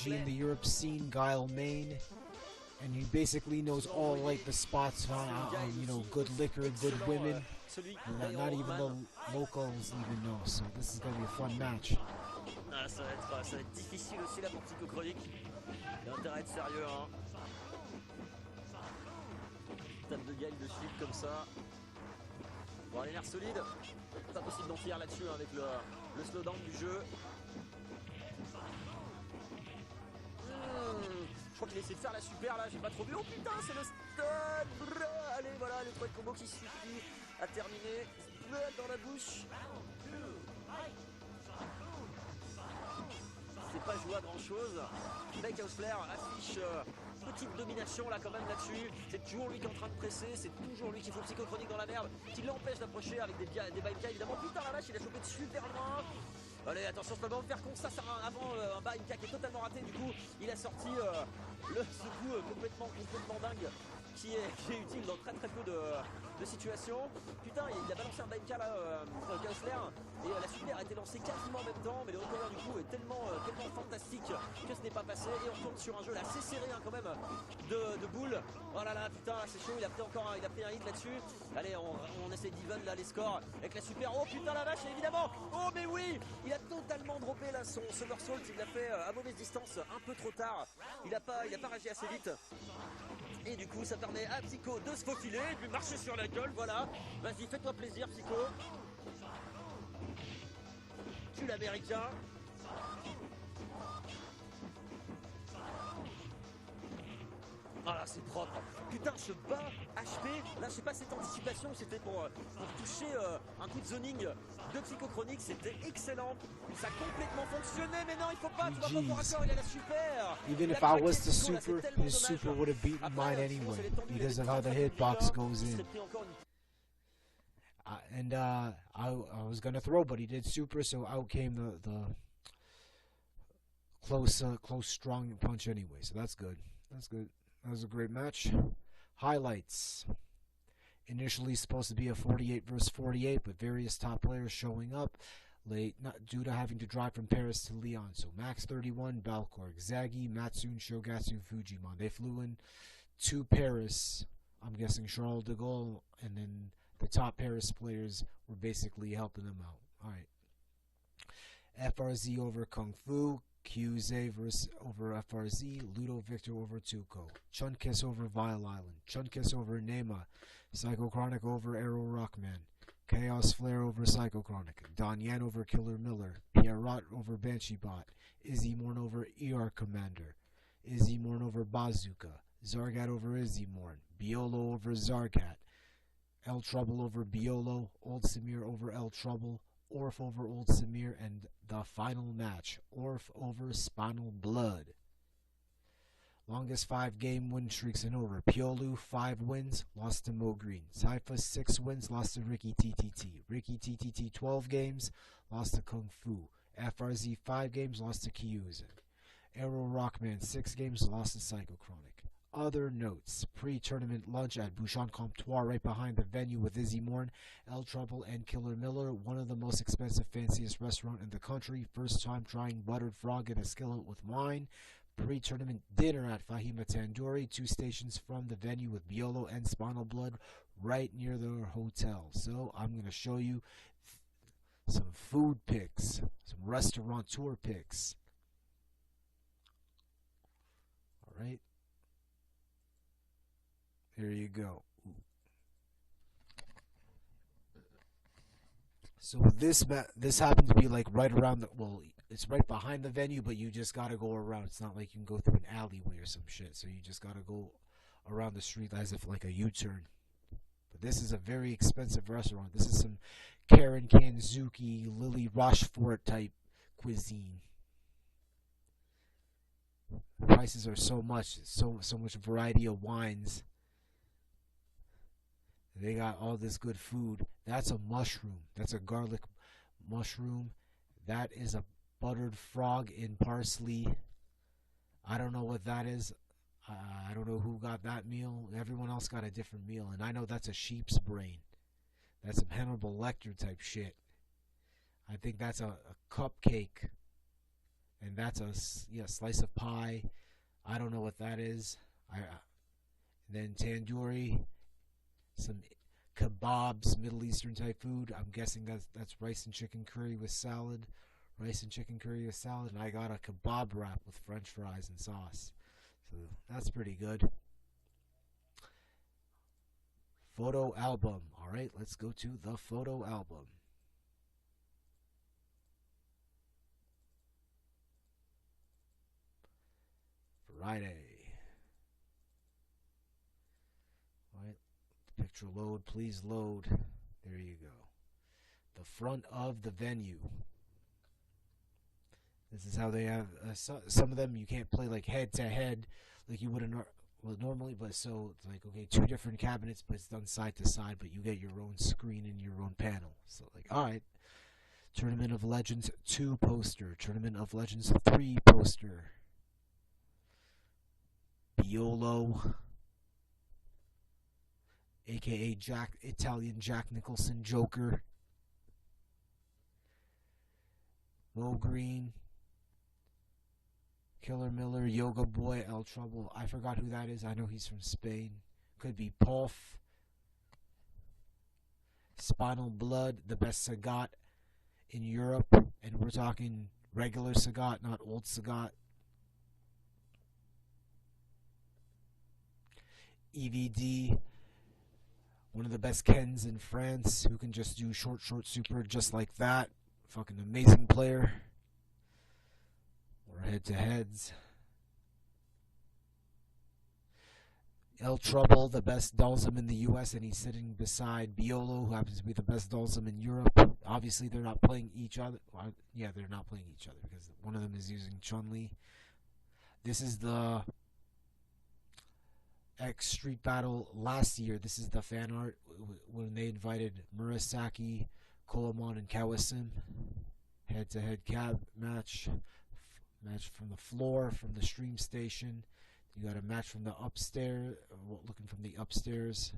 in the Europe scene, Guile main, and he basically knows all like the spots on you know, good liquor, good women, and not even the locals even know. So this is gonna be a fun match. Ah, ça va être difficile aussi là pour Psychochronic. Il a intérêt à être sérieux, hein. Tape de gueule de suite comme ça. Bon, les nerfs solides. Pas possible d'en tirer là-dessus avec le slowdown du jeu. Je crois qu'il a essayé de faire la super là, j'ai pas trop vu. Oh putain, c'est le stun. Allez, voilà, le point de combo qui suffit à terminer. Dans la bouche. C'est pas joué à grand chose. Chaos Flair affiche petite domination là quand même là-dessus. C'est toujours lui qui est en train de presser, c'est toujours lui qui fout Psychochronic dans la merde, qui l'empêche d'approcher avec des BMK évidemment. Putain la vache, il a chopé de super loin. Allez, attention, c'est pas le moment de faire con, ça sert avant un BMK qui est totalement raté. Du coup, il a sorti ce coup complètement dingue qui est utile dans très peu de situations. Putain, il a balancé un BMK là, Chaos Flair, et la super a été lancée quasiment en même temps, mais le recover du coup est tellement fantastique que ce n'est pas passé. Et on retourne sur un jeu là assez serré quand même de boules. Oh là là, putain, c'est chaud, il a pris un hit là-dessus. Allez, on essaie d'even là les scores avec la super. Oh putain la vache, évidemment. Oh mais oui, il a totalement droppé là son somersault, il l'a fait à mauvaise distance, un peu trop tard. Il a pas réagi assez vite. Et du coup ça permet à Psycho de se faufiler et puis marcher sur la gueule, voilà. Vas-y, fais-toi plaisir Psycho. Tue l'américain. Ah là c'est propre. Putain, ce bas HP, là je sais pas, cette anticipation c'était pour toucher un coup de zoning de Psychochronic, c'était excellent. Ça a complètement fonctionné, mais non il faut pas, tu vas pas pour accord, il a la super. Even if I was the super, his super would have beaten mine anyway, because of how the hitbox goes in. I was gonna throw, but he did super, so out came the close strong punch anyway, so that's good. That's good. That was a great match. Highlights. Initially supposed to be a 48 versus 48, but various top players showing up late, not due to having to drive from Paris to Lyon. So Max 31, Balkorg, Zagi, Matsune, Shogatsu, Fujimon. They flew in to Paris. I'm guessing Charles de Gaulle, and then the top Paris players were basically helping them out. All right. FRZ over Kung Fu. QZ over FRZ, Ludo Victor over Tuco, Chunkiss over Vile Island, Chunkiss over Nema, Psychochronic over Arrow Rockman, Chaos Flare over Psychochronic, Don Yan over Killer Miller, Pierrot over Banshee Bot, Izzy Morn over ER Commander, Izzy Morn over Bazooka, Zargat over Izzy Morn, Biolo over Zargat, El Trouble over Biolo, Old Samir over El Trouble, Orf over Old Samir, and the final match, Orf over Spinal Blood. Longest 5-game win streaks in order. Piolu, 5 wins, lost to Mo Green. Cypher, 6 wins, lost to Ricky TTT. Ricky TTT, 12 games, lost to Kung Fu. FRZ, 5 games, lost to Kyuza. Arrow Rockman, 6 games, lost to Psychochronic. Other notes: pre-tournament lunch at Bouchon Comptoir right behind the venue with Izzy Morn, El Trouble, and Killer Miller. One of the most expensive, fanciest restaurant in the country. First time trying buttered frog in a skillet with wine. Pre-tournament dinner at Fahima Tandoori, 2 stations from the venue with Biolo and Spinal Blood right near their hotel. So I'm going to show you some food pics, some restaurateur pics. Alright. There you go. So this happened to be like right around the, well, it's right behind the venue, but you just gotta go around. It's not like you can go through an alleyway or some shit. So you just gotta go around the street as if like a U-turn. But this is a very expensive restaurant. This is some Karen Kanzuki, Lily Rochefort type cuisine. Prices are so much, so much variety of wines. They got all this good food. That's a mushroom. That's a garlic mushroom. That is a buttered frog in parsley. I don't know what that is. I don't know who got that meal. Everyone else got a different meal. And I know that's a sheep's brain. That's some Hannibal Lecter type shit. I think that's a cupcake. And that's a slice of pie. I don't know what that is. Then tandoori. Some kebabs, Middle Eastern type food. I'm guessing that's rice and chicken curry with salad. Rice and chicken curry with salad. And I got a kebab wrap with french fries and sauce. So that's pretty good. Photo album. Alright, let's go to the photo album. Friday. Alright. Picture load, please load. There you go. The front of the venue. This is how they have some of them. You can't play like head to head like you would normally, but so it's like, okay, 2 different cabinets, but it's done side to side, but you get your own screen and your own panel. So like, all right. Tournament of Legends 2 poster. Tournament of Legends 3 poster. Biolo, aka Italian Jack Nicholson Joker. Mo Green, Killer Miller, Yoga Boy, El Trouble. I forgot who that is. I know he's from Spain. Could be Puff. Spinal Blood, the best Sagat in Europe. And we're talking regular Sagat, not old Sagat. EVD, one of the best Kens in France, who can just do short super just like that. Fucking amazing player. Or head-to-heads. El Trouble, the best Dulzum in the US, and he's sitting beside Biolo, who happens to be the best Dulzum in Europe. Obviously, they're not playing each other. Well, yeah, they're not playing each other because one of them is using Chun-Li. This is the X Street Battle last year. This is the fan art when they invited Murasaki, Kolomon, and Kawasim. Head-to-head match from the floor, from the stream station. You got a match from the upstairs, looking from the upstairs.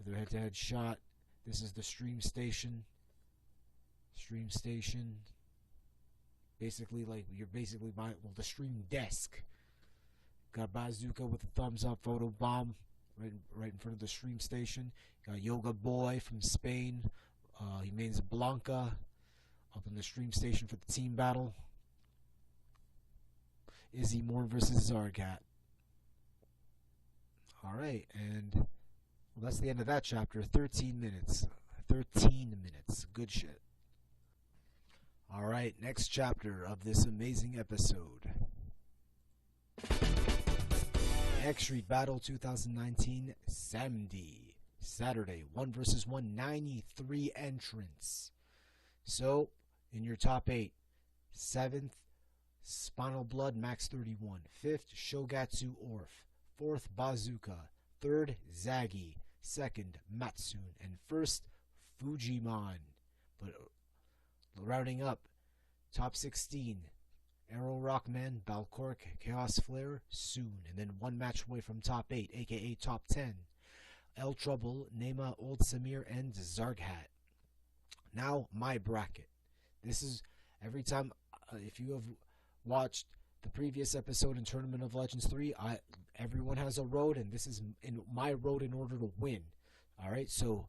Their head-to-head shot. This is the stream station. Stream station. Basically, like, you're basically by, well, the stream desk. Got Bazooka with a thumbs up photo bomb right in front of the stream station. Got Yoga Boy from Spain. He means Blanca up in the stream station for the team battle. Izzy Moore versus Zargat. Alright, and well, that's the end of that chapter. 13 minutes. 13 minutes. Good shit. Alright, next chapter of this amazing episode. X Street Battle 2019 Samedi. Saturday, 1 versus 1, 93 entrants. So, in your top 8, 7th, Spinal Blood, max 31. 5th, Shogatsu Orf. 4th, Bazooka. 3rd, Zagi. 2nd, Matsun. And 1st, Fujimon. But rounding up, top 16, Arrow Rockman, Balcork, Chaos Flare, soon. And then one match away from top 8, aka top 10, El Trouble, Nema, Old Samir, and Zarghat. Now, my bracket. This is every time, if you have watched the previous episode in Tournament of Legends 3, everyone has a road, and this is in my road in order to win. Alright, so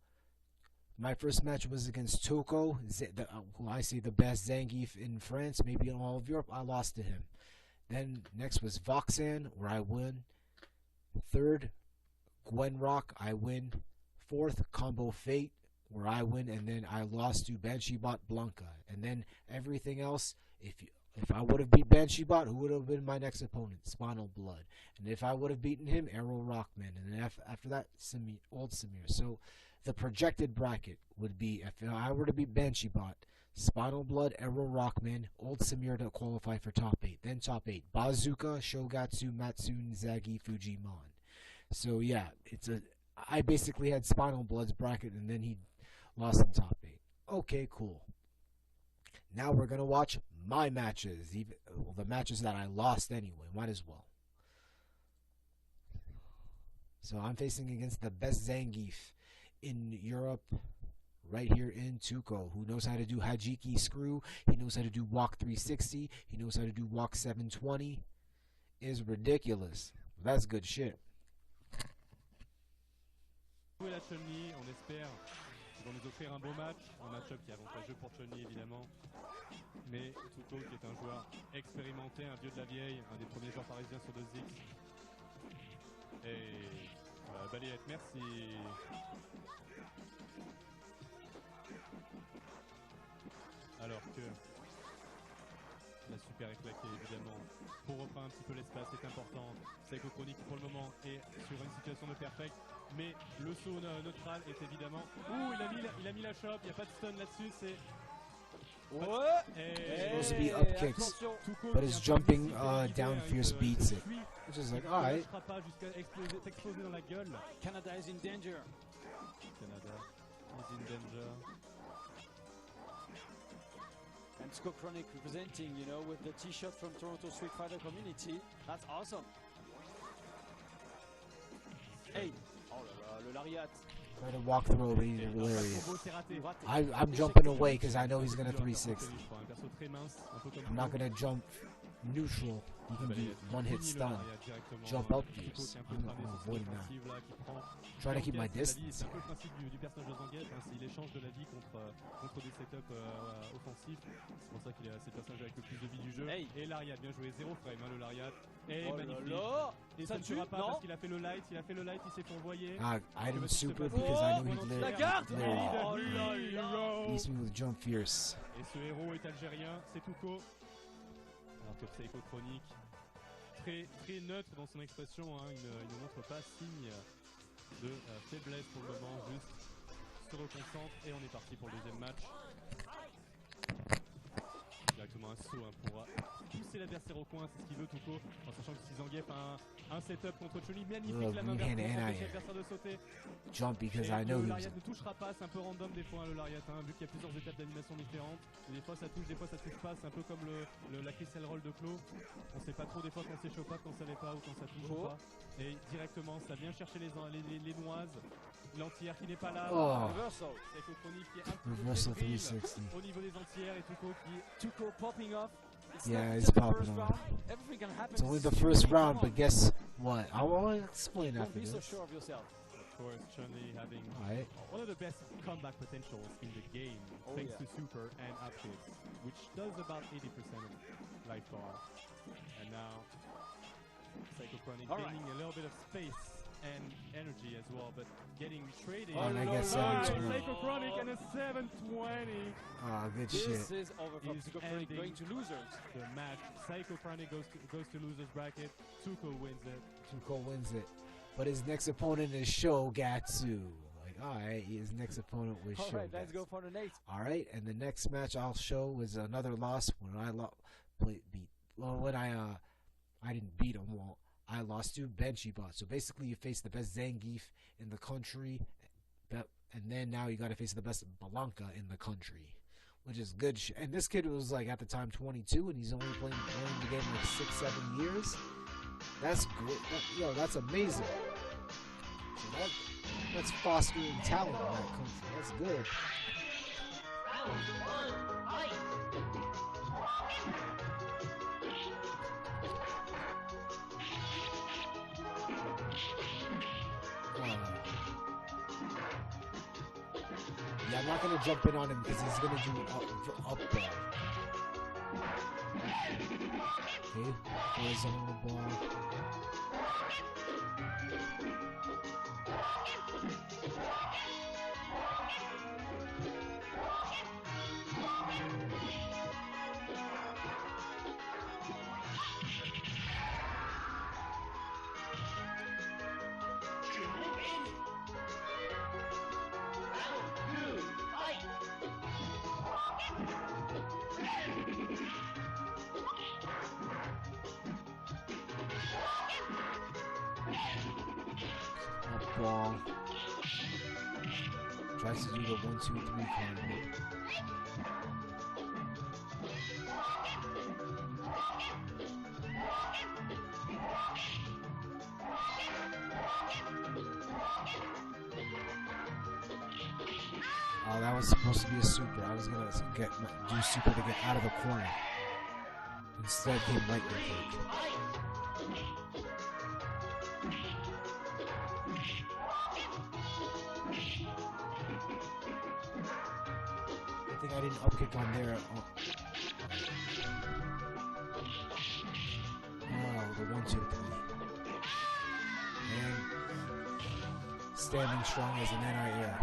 my first match was against Toko, who I say the best Zangief in France, maybe in all of Europe. I lost to him. Then next was Voxan, where I win. 3rd, Gwenrock, I win. 4th, Combo Fate, where I win, and then I lost to Banshee-Bot Blanca. And then everything else, if I would have beat Banshee-Bot, who would have been my next opponent? Spinal Blood. And if I would have beaten him, Arrow Rockman. And then after that, Old Samir. So the projected bracket would be, if I were to beat Banshee-Bot, Spinal Blood, Arrow Rockman, Old Samir to qualify for top 8. Then top 8, Bazooka, Shogatsu, Matsun, Zagi, Fujimon. So yeah, I basically had Spinal Blood's bracket, and then he lost in top 8. Okay, cool. Now we're going to watch my matches, the matches that I lost anyway, might as well. So I'm facing against the best Zangief in Europe, right here in Tuco, who knows how to do Hajiki Screw, he knows how to do Walk 360, he knows how to do Walk 720. Is ridiculous. That's good shit. La Chun-Li, on espère qu'ils vont nous offrir un beau match, un match-up qui est avantageux pour Chun-Li évidemment, mais Tuco qui est un joueur expérimenté, un vieux de la vieille, un des premiers joueurs parisiens sur 2X. Et Balayette, merci. Alors que la super est claquée évidemment. Pour reprendre un petit peu l'espace, c'est important. Psychochronic pour le moment est sur une situation de perfect. Mais le saut neutral est évidemment... Ouh, il a mis la chope, il n'y a pas de stun là-dessus, c'est... Ouais. It's supposed to be up kicks, but his jumping down fierce beats it. Which is like, alright. T'exploser dans la gueule. Canada is in danger. Canada is in danger. And Psychochronic representing, you know, with the t-shirt from Toronto Street Fighter community. That's awesome. Hey. Oh là là, le lariat. Try to walk through, but he's hilarious. I'm jumping away because I know he's going to 360. I'm not going to jump neutral. He can be one-hit stun. Jump up fierce. I'm avoiding that. Trying to keep my distance. C'est un peu le principe du personnage de Zangief, il échange de la vie contre des setups offensifs. C'est pour ça qu'il est le personnage avec le plus de vie du jeu. Et Lariat, bien joué, 0 frame le Lariat. Et magnifique. Et ça ne tuera pas parce qu'il a fait le light, il s'est fait envoyer. Item super because I know he la garde. Beats me with jump fierce. Et ce héros est algérien, c'est Tuco. Alors que Psychochronic, très neutre dans son expression, il ne montre pas signe de faiblesse pour le moment, juste se reconcentre et on est parti pour le deuxième match. Directement un saut pour pousser l'adversaire au coin, c'est ce qu'il veut Tuco, en sachant que si Zangief a un setup contre Chun-Li, magnifique la main vers pour empêcher l'adversaire de sauter. Jump because I know le lariat ne touchera pas, c'est un peu random des fois le lariat, vu qu'il y a plusieurs étapes d'animation différentes. Et des fois ça touche, des fois ça touche pas, c'est un peu comme la crystal roll de Claw. On sait pas trop des fois quand c'est chaud pas, quand ça l'est pas ou quand ça touche pas. Et directement ça vient chercher les noises. L'anti-air qui n'est pas là. Reversal. Psychochronic qui est un petit peu fébrile au niveau des anti-airs et Tuco popping off. Yeah, he's popping off. It's only the first round, but guess what? I want to explain after this. Don't be so sure of yourself. Of course, Chun-Li having one of the best comeback potentials in the game, thanks to super and up kicks, which does about 80% of life bar. And now, Psychochronic gaining a little bit of space and energy as well, but getting traded. And I guess 720. Psychochronic and a 720. Good this shit. This is over from Psychochronic going to losers. The match. Psychochronic goes to losers bracket. Tuco wins it. Tuco wins it. But his next opponent is Shogatsu. Alright, his next opponent was All right, Shogun. let's go for the next. Alright, and the next match I'll show was another loss when I I didn't beat him. Well, I lost to Benchibot. So basically, you face the best Zangief in the country, and then now you got to face the best Blanca in the country, which is good. And this kid was like at the time 22, and he's only playing the game like 6-7 years. That's great. That's amazing. So that's fostering talent in that country. That's good. Yeah, I'm not going to jump in on him because he's going to do up there. Okay, horizontal bar. Ball. Tries to do the 1, 2, 3 combo. Oh, that was supposed to be a super. I was gonna do super to get out of the corner. Instead, came lightning kick. I think I didn't upkick on there. Oh, the 1, 2, 3. And standing strong as an NIL.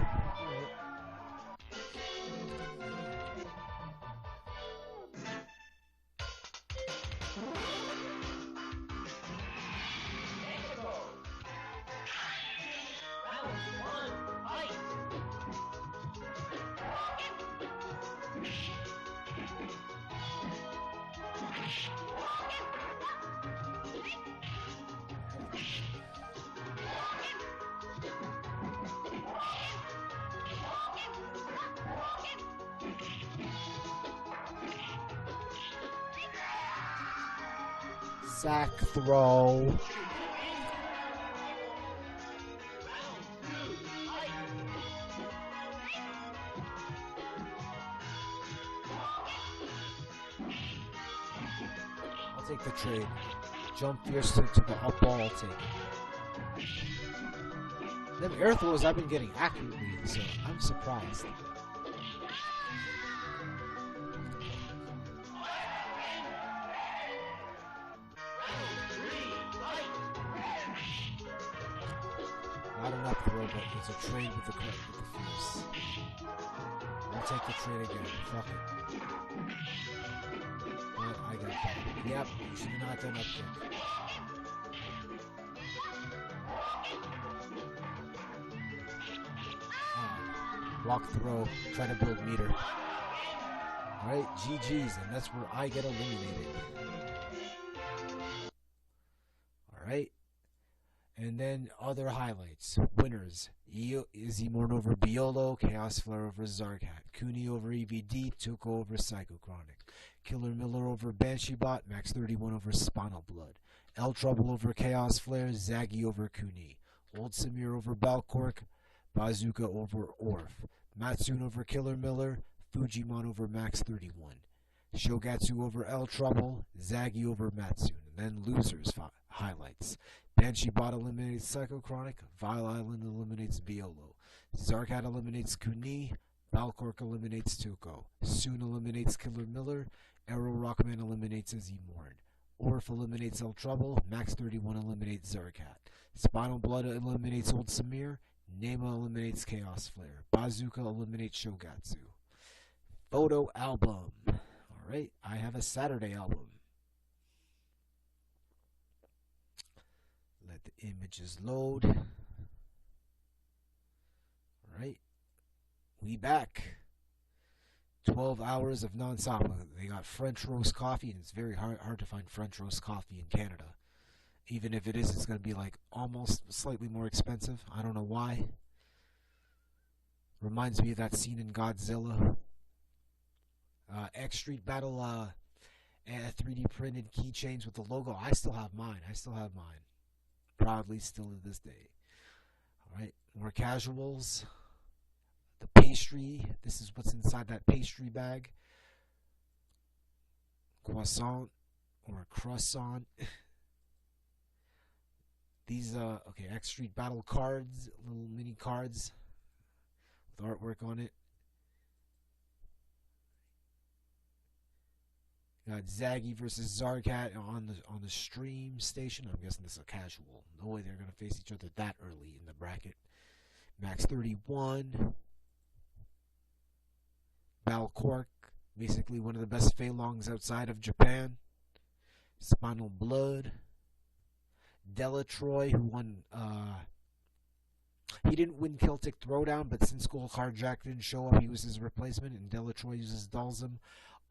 Sack throw. I'll take the trade. Jump fierce to the up ball, I'll take it. Them air throws I've been getting accurately, so I'm surprised. Not an up throw, but it's a trade with the fierce. I'll take the trade again. Fuck it. Well, I got that. Yep, you should have not done up kick. Block throw, try to build meter. Alright, GG's, and that's where I get eliminated. Alright. And then other highlights. Winners. Izimorn over Biolo, Chaos Flare over Zarkat, Kuni over EVD, Tuko over Psychochronic, Killer Miller over Banshee-Bot, Max 31 over Spinal Blood, El Trouble over Chaos Flare, Zaggy over Kuni, Old Samir over Balcork, Bazooka over Orf, Matsun over Killer Miller, Fujimon over Max 31, Shogatsu over El Trouble, Zaggy over Matsun, and then losers highlights. Banshee-Bot eliminates Psychochronic, Vile Island eliminates Biolo, Zarkat eliminates Kuni, Balcork eliminates Tuko, Soon eliminates Killer Miller, Arrow Rockman eliminates Izimorn, Orf eliminates El Trouble, Max 31 eliminates Zarkat, Spinal Blood eliminates Old Samir, Nema eliminates Chaos Flare, Bazooka eliminates Shogatsu. Photo album. Alright, I have a Saturday album. Let the images load. Alright. We back. 12 hours of non-stop. They got French roast coffee, and it's very hard to find French roast coffee in Canada. Even if it is, it's going to be like almost slightly more expensive. I don't know why. Reminds me of that scene in Godzilla. X Street Battle 3D printed keychains with the logo. I still have mine. Proudly still to this day. Alright, more casuals. The pastry. This is what's inside that pastry bag. Croissant or croissant. These okay, X Street Battle cards, little mini cards with artwork on it. Got Zaggy versus Zarkat on the stream station. I'm guessing this is a casual. No way they're gonna face each other that early in the bracket. Max 31. Balcork, basically one of the best Feilongs outside of Japan. Spinal Blood. Delatroy, who won, he didn't win Celtic Throwdown, but since Gold Carjack didn't show up, he was his replacement, and Delatroy uses Dalsum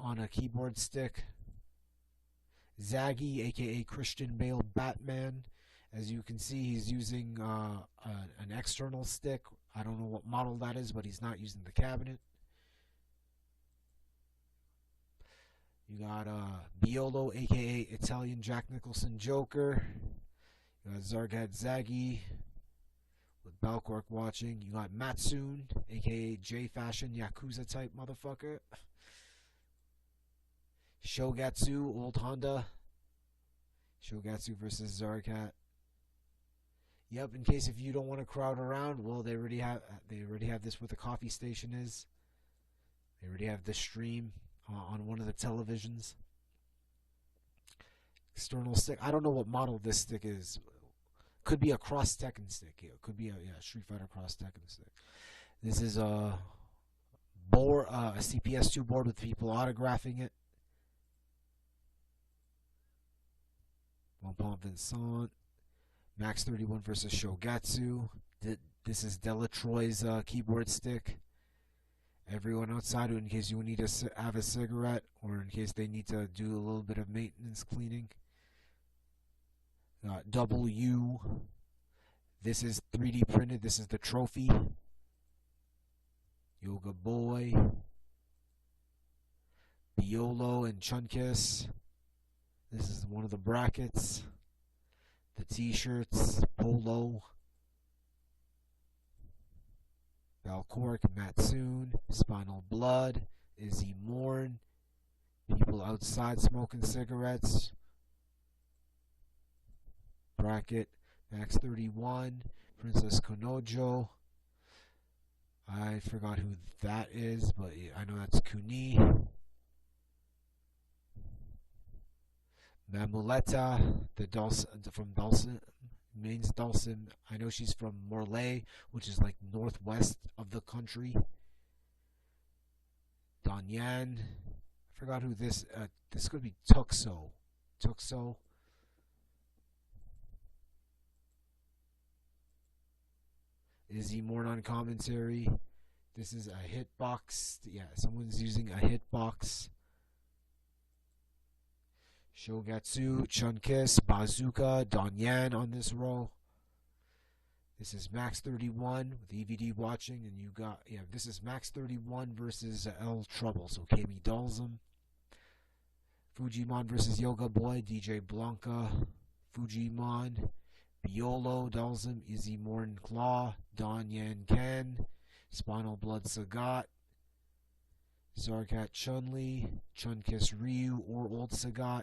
on a keyboard stick. Zaggy, aka Christian Bale Batman. As you can see, he's using an external stick. I don't know what model that is, but he's not using the cabinet. You got Biolo, aka Italian Jack Nicholson Joker. You got Zargat Zaggy with Balcork watching. You got Matsoon, aka J Fashion Yakuza type motherfucker. Shogatsu, Old Honda. Shogatsu versus Zarkat. Yep, in case if you don't want to crowd around, well, they already have this where the coffee station is. They already have the stream on one of the televisions. External stick. I don't know what model this stick is. Could be a cross Tekken stick. It could be a Street Fighter cross Tekken stick. This is a board, a CPS2 board with people autographing it. Bonpom Vincent. Max 31 versus Shogatsu. This is Delatroy's keyboard stick. Everyone outside, in case you need to have a cigarette, or in case they need to do a little bit of maintenance cleaning. W. This is 3D printed. This is the trophy. Yoga Boy. Biolo and Chunkiss. This is one of the brackets. The t-shirts. Polo. Balcork, Matsoon, Spinal Blood, Izzy Morn, people outside smoking cigarettes, bracket, Max 31, Princess Konojo, I forgot who that is, but I know that's Kuni, Mamuleta, from Dawson. Mains Dalsum. I know she's from Morlaix, which is like northwest of the country. Danyan. I forgot who this. This could be Tuxo. Tuxo. Izzy Morn on commentary. This is a hitbox. Yeah, someone's using a hitbox. Shogatsu, Chunkiss, Bazooka, Danyan on this row. This is Max 31 with EVD watching, and you got, this is Max 31 versus L Trouble, so Kami Dalsum. Fujimon versus Yoga Boy, DJ Blanca, Fujimon, Biolo, Dalsum, Izzy Morn Claw, Danyan Ken, Spinal Blood Sagat, Zarkat Chun-Li, Chunkiss Ryu or Old Sagat.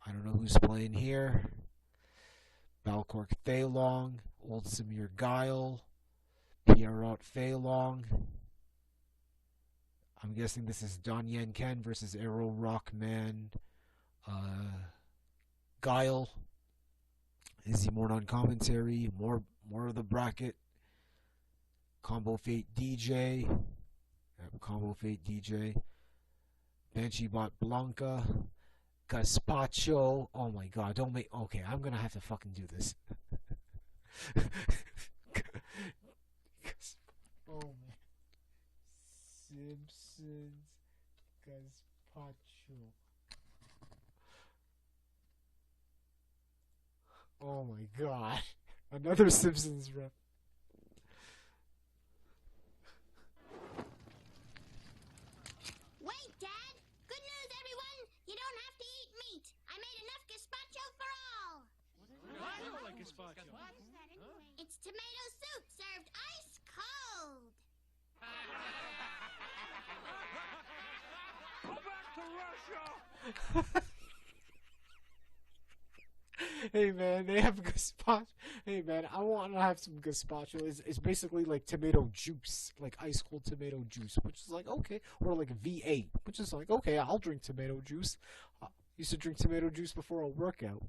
I don't know who's playing here. Balcork Feilong, Old Samir Guile, Pierrot Feilong. I'm guessing this is Danyan Ken versus Arrow Rockman Guile. Izzy Morn on commentary. More of the bracket. Combo Fate DJ. Combo Fate DJ. Banshee Bot Blanca. Gazpacho. Oh my god, don't make. Okay, I'm gonna have to fucking do this. Simpsons gazpacho. Oh my god. Another Simpsons rep. Wait, Dad! Good news, everyone! You don't have to eat meat. I made enough gazpacho for all. I don't like gazpacho. It's tomato soup served ice cold. Go back to Russia! Hey man, they have gazpacho. Hey man, I want to have some gazpacho. It's basically like tomato juice, like ice cold tomato juice, which is like okay, or like V8, which is like okay, I'll drink tomato juice. Used to drink tomato juice before a workout.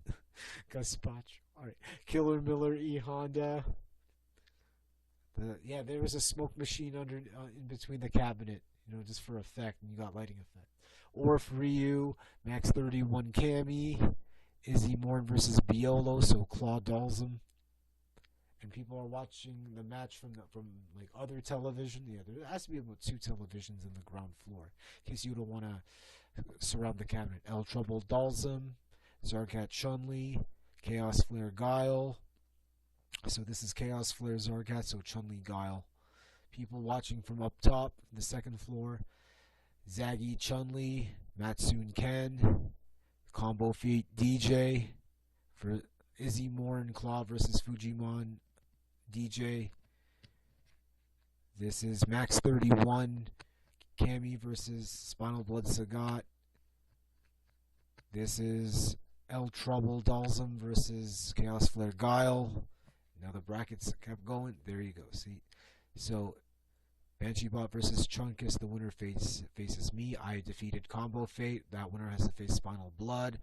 Gazpacho. All right, Killer Miller E Honda. Yeah, there was a smoke machine under in between the cabinet, you know, just for effect, and you got lighting effect. Orf Ryu, Max 31 Cammy. Izzy Morn versus Biolo, so Claw Dalsum. And people are watching the match from like other television. Yeah, there has to be about 2 televisions in the ground floor in case you don't want to surround the cabinet. El Trouble Dalsum, Zargat Chun-Li, Chaos Flare Guile. So this is Chaos Flare Zargat, so Chun-Li Guile. People watching from up top, the second floor. Zaggy Chun-Li, Matsun Ken. Combo Feet DJ for Izzy Morn Claw versus Fujimon DJ. This is Max 31 Cammy versus Spinal Blood Sagat. This is El Trouble Dalsum versus Chaos Flare Guile. Now the brackets kept going. There you go. See, so Banshee Bot versus Chunkus. The winner faces me. I defeated Combo Fate. That winner has to face Spinal Blood.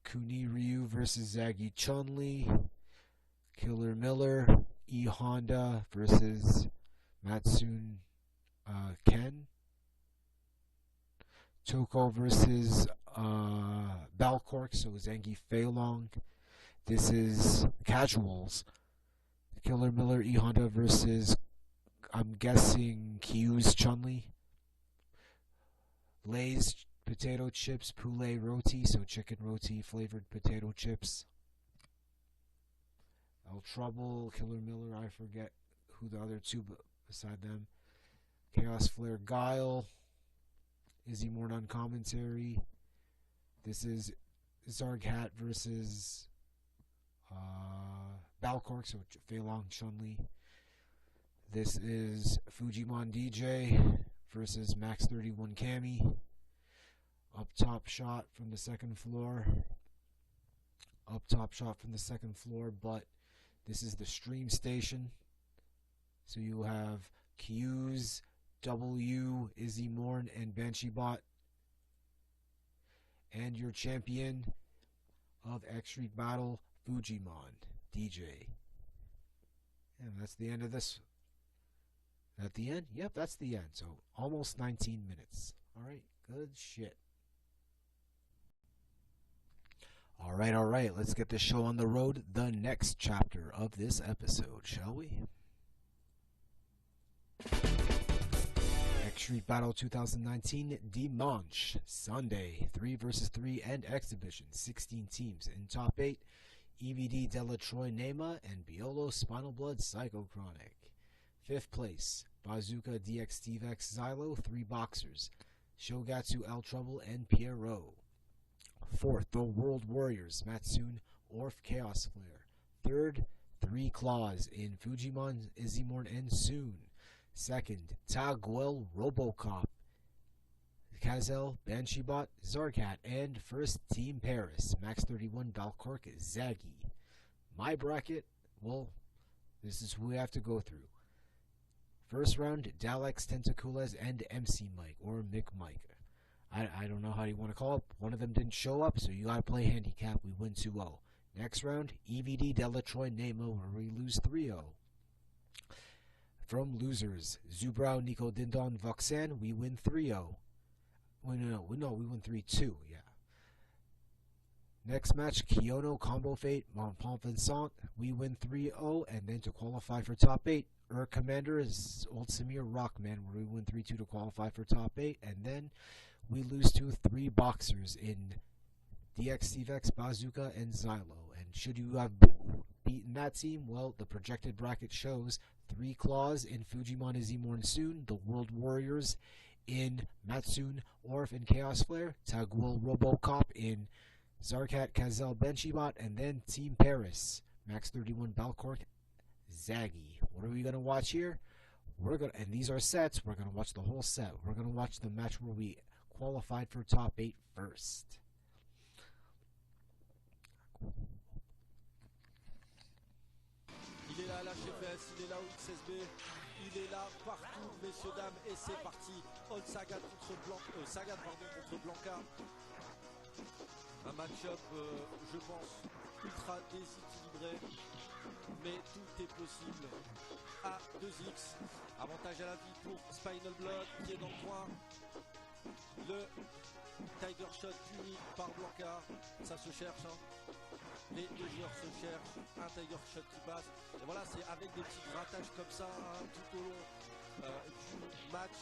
Kuni Ryu versus Zaggy Chun-Li. Killer Miller. E Honda versus Matsun Ken. Toko versus Balcork. So Zengi Feilong. This is Casuals. Killer Miller E Honda versus, I'm guessing, Kyu's Chun-Li. Lay's potato chips, poulet roti, so chicken roti flavored potato chips. El Trouble, Killer Miller, I forget who the other 2 beside them. Chaos Flare Guile. Izzy Morn on commentary. This is Zargat versus Balcork, so Fei Long Chun-Li. This is Fujimon DJ versus Max 31 Cammy. Up top shot from the second floor. Up top shot from the second floor, but this is the stream station. So you have Q's, W, Izzy Morn, and Banshee Bot. And your champion of X Street Battle, Fujimon DJ. And that's the end of this. Is that the end? Yep, that's the end. So almost 19 minutes. Alright, good shit. Alright, let's get this show on the road. The next chapter of this episode, shall we? X Street Battle 2019 Dimanche, Sunday, 3 vs 3 and exhibition, 16 teams in top 8. EVD Della Troy Nema and Biolo Spinal Blood Psychochronic. 5th place, Bazooka DX Steve X Xylo, 3 boxers, Shogatsu El Trouble and Pierrot. 4th, The World Warriors, Matsun, Orf Chaos Flare. 3rd, 3 Claws in Fujimon, Izzymorn, and Soon. 2nd, Taguel Robocop, Kazel, Banshee-Bot, Zarkat, and 1st Team Paris, Max 31, Balcork, Zaggy. My bracket, well, this is who we have to go through. First round, Dalex, Tentacules, and MC Mike, or Mick Mike. I don't know how you want to call it. One of them didn't show up, so you got to play handicap. We win 2-0. Next round, EVD Delatroy Nemo, where we lose 3-0. From losers, Zubrao, Nico Dindon, Voxan, we win 3-0. We win 3-2, yeah. Next match, Kyono Combo Fate, Mont Vincent. We win 3-0, and then to qualify for top 8, Commander is Old Samir Rockman, where we win 3-2 to qualify for top 8, and then we lose to 3 boxers in DX Vex, Bazooka, and Xylo. And should you have beaten that team, well, the projected bracket shows 3 Claws in Fujimon Izzy Monsoon, the World Warriors in Matsun, Orf, and Chaos Flare, Tagwil Robocop in Zarkat, Kazel, Benchibot, and then Team Paris, Max 31, Balcork, Zaggy. What are we going to watch here? And these are sets. We're going to watch the whole set. We're going to watch the match where we qualified for top 8 first. Il est là, l'HFS, il est là au XSB, il est là partout, messieurs, dames, et c'est parti. On Saga contre Blanca. Un match-up, je pense, ultra déséquilibré, mais tout est possible. À 2x, avantage à la vie pour Spinal Blood qui est dans le coin. Le Tiger Shot puni par Blanca, ça se cherche, hein. Les 2 joueurs se cherchent, un Tiger Shot qui passe. Et voilà, c'est avec des petits grattages comme ça, hein, tout au long du match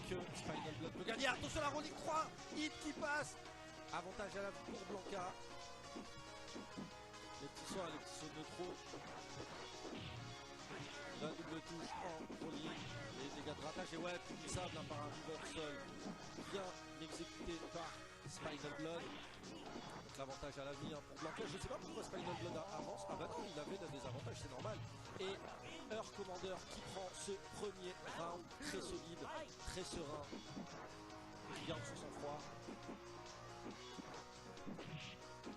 que Spinal Blood peut gagner. Attention, la rolling 3, hit qui passe. Avantage à la vie pour Blanca. Les petits sauts neutraux. La double touche en rolling. Les dégâts de ratage. Et ouais, punissable hein, par un river seul. Bien exécuté par Spinal Blood. Donc l'avantage à la vie hein, pour Blanca. Je ne sais pas pourquoi Spinal Blood avance. Ah bah non, il avait des avantages, c'est normal. Et Commander qui prend ce premier round très solide, très serein. Qui garde son sang-froid.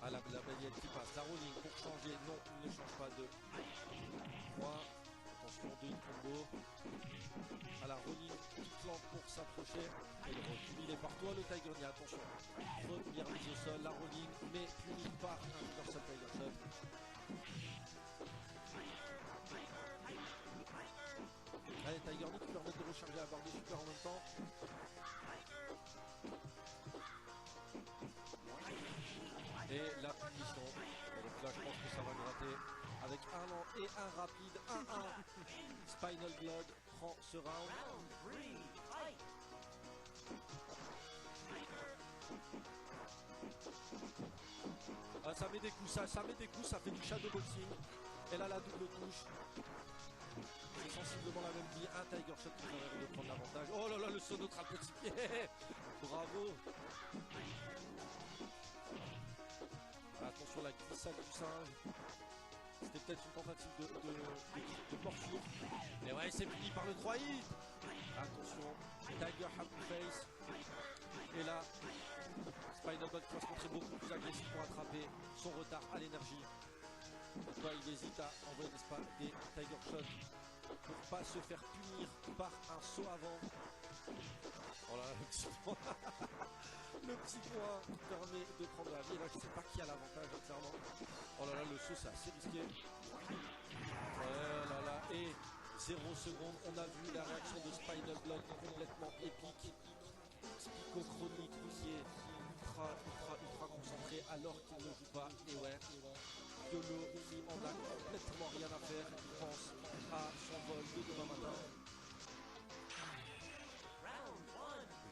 Ah, la baguette qui passe, la rolling pour changer, non, il ne change pas de 3, attention, 2 combo, à la rolling, qui plante pour s'approcher, et le recul, il est par toi, le Tiger Nia, attention, première mise au sol, la rolling, mais puni par un Universal Tiger Shot. Allez, Tiger Nia qui permet de recharger la barre de super en même temps. Et la punition, donc là je pense que ça va gratter avec un lent et un rapide, 1-1. Spinal Blood prend ce round. Ah, ça met des coups, ça met des coups, ça fait du shadowboxing. Et là la double touche. C'est sensiblement la même vie, un Tiger Shot qui va de prendre l'avantage. Oh là là, le saut notre petit pied. Bravo. Attention la glissade du singe. C'était peut-être une tentative de morsure. Et ouais, c'est fini par le 3 hit. Attention, Tiger Happy Face. Et là, Spinal Blood qui va se montrer beaucoup plus agressif pour attraper son retard à l'énergie. Pourquoi il hésite à envoyer des Tiger Shots pour pas se faire punir par un saut avant. Oh là là, le petit point. Le petit point qui permet de prendre la vie. Et là, je sais pas qui a l'avantage, clairement. Oh là là, le saut, c'est assez risqué. Oh là là, et 0 secondes. On a vu la réaction de Spinal Blood complètement épique. Psychochronic qui est ultra concentré alors qu'il ne joue pas. Et ouais, YOLO qui en a complètement rien à faire. Il pense à son vol de demain matin.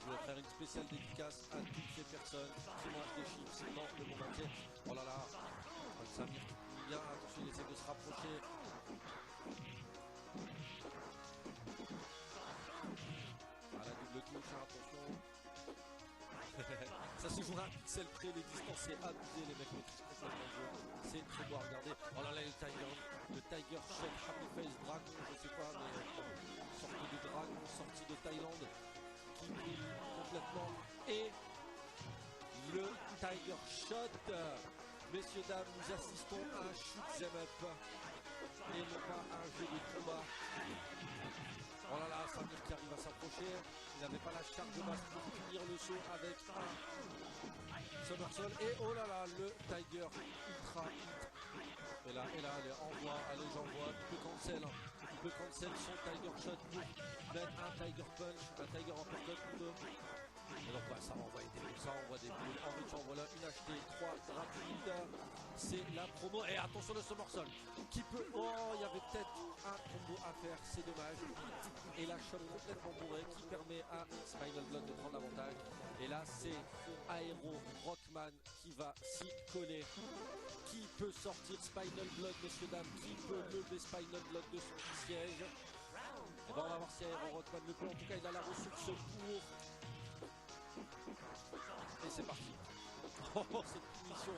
Je vais faire une spéciale dédicace à toutes ces personnes qui mangent des chips dans le monde entier. Oh là là, Samir qui punit bien, attention, il essaie de se rapprocher. Ah, la double touche, attention. Ça se joue à un pixel près, les distances, c'est abusé, les mecs maîtrisent complètement le jeu. C'est très beau à regarder. Oh là là, le Tiger Shot Happy Face Dragon, je sais pas, mais une sorte de dragon sorti de Thaïlande. Qui brille complètement. Et le Tiger Shot. Messieurs, dames, nous assistons à un shoot 'em up. Et non pas à un jeu de combat. Oh là là, Samir qui arrive à s'approcher. Il n'avait pas la charge de base pour finir le saut avec un somersault. Et oh là là, le Tiger ultra hit. Et là, allez, envoie, allez, j'envoie. Il peut cancel. Il peut cancel son Tiger Shot pour mettre un Tiger Punch, un Tiger Uppercut plutôt. Et donc ça va envoyer des boules, ça envoie des boules. En retour, voilà une HD 3 rapide. C'est la promo. Et attention le somersault qui peut. Oh, il y avait peut-être un combo à faire, c'est dommage. Et la shot complètement bourrée qui permet à Spinal Blood de prendre l'avantage. Et là, c'est Aero Rockman qui va s'y coller. Qui peut sortir Spinal Blood, messieurs, dames? Qui peut lever Spinal Blood de son siège? Et ben on va voir si Aero Rockman le peut. En tout cas, il a la ressource pour. Et c'est parti. Oh, cette punition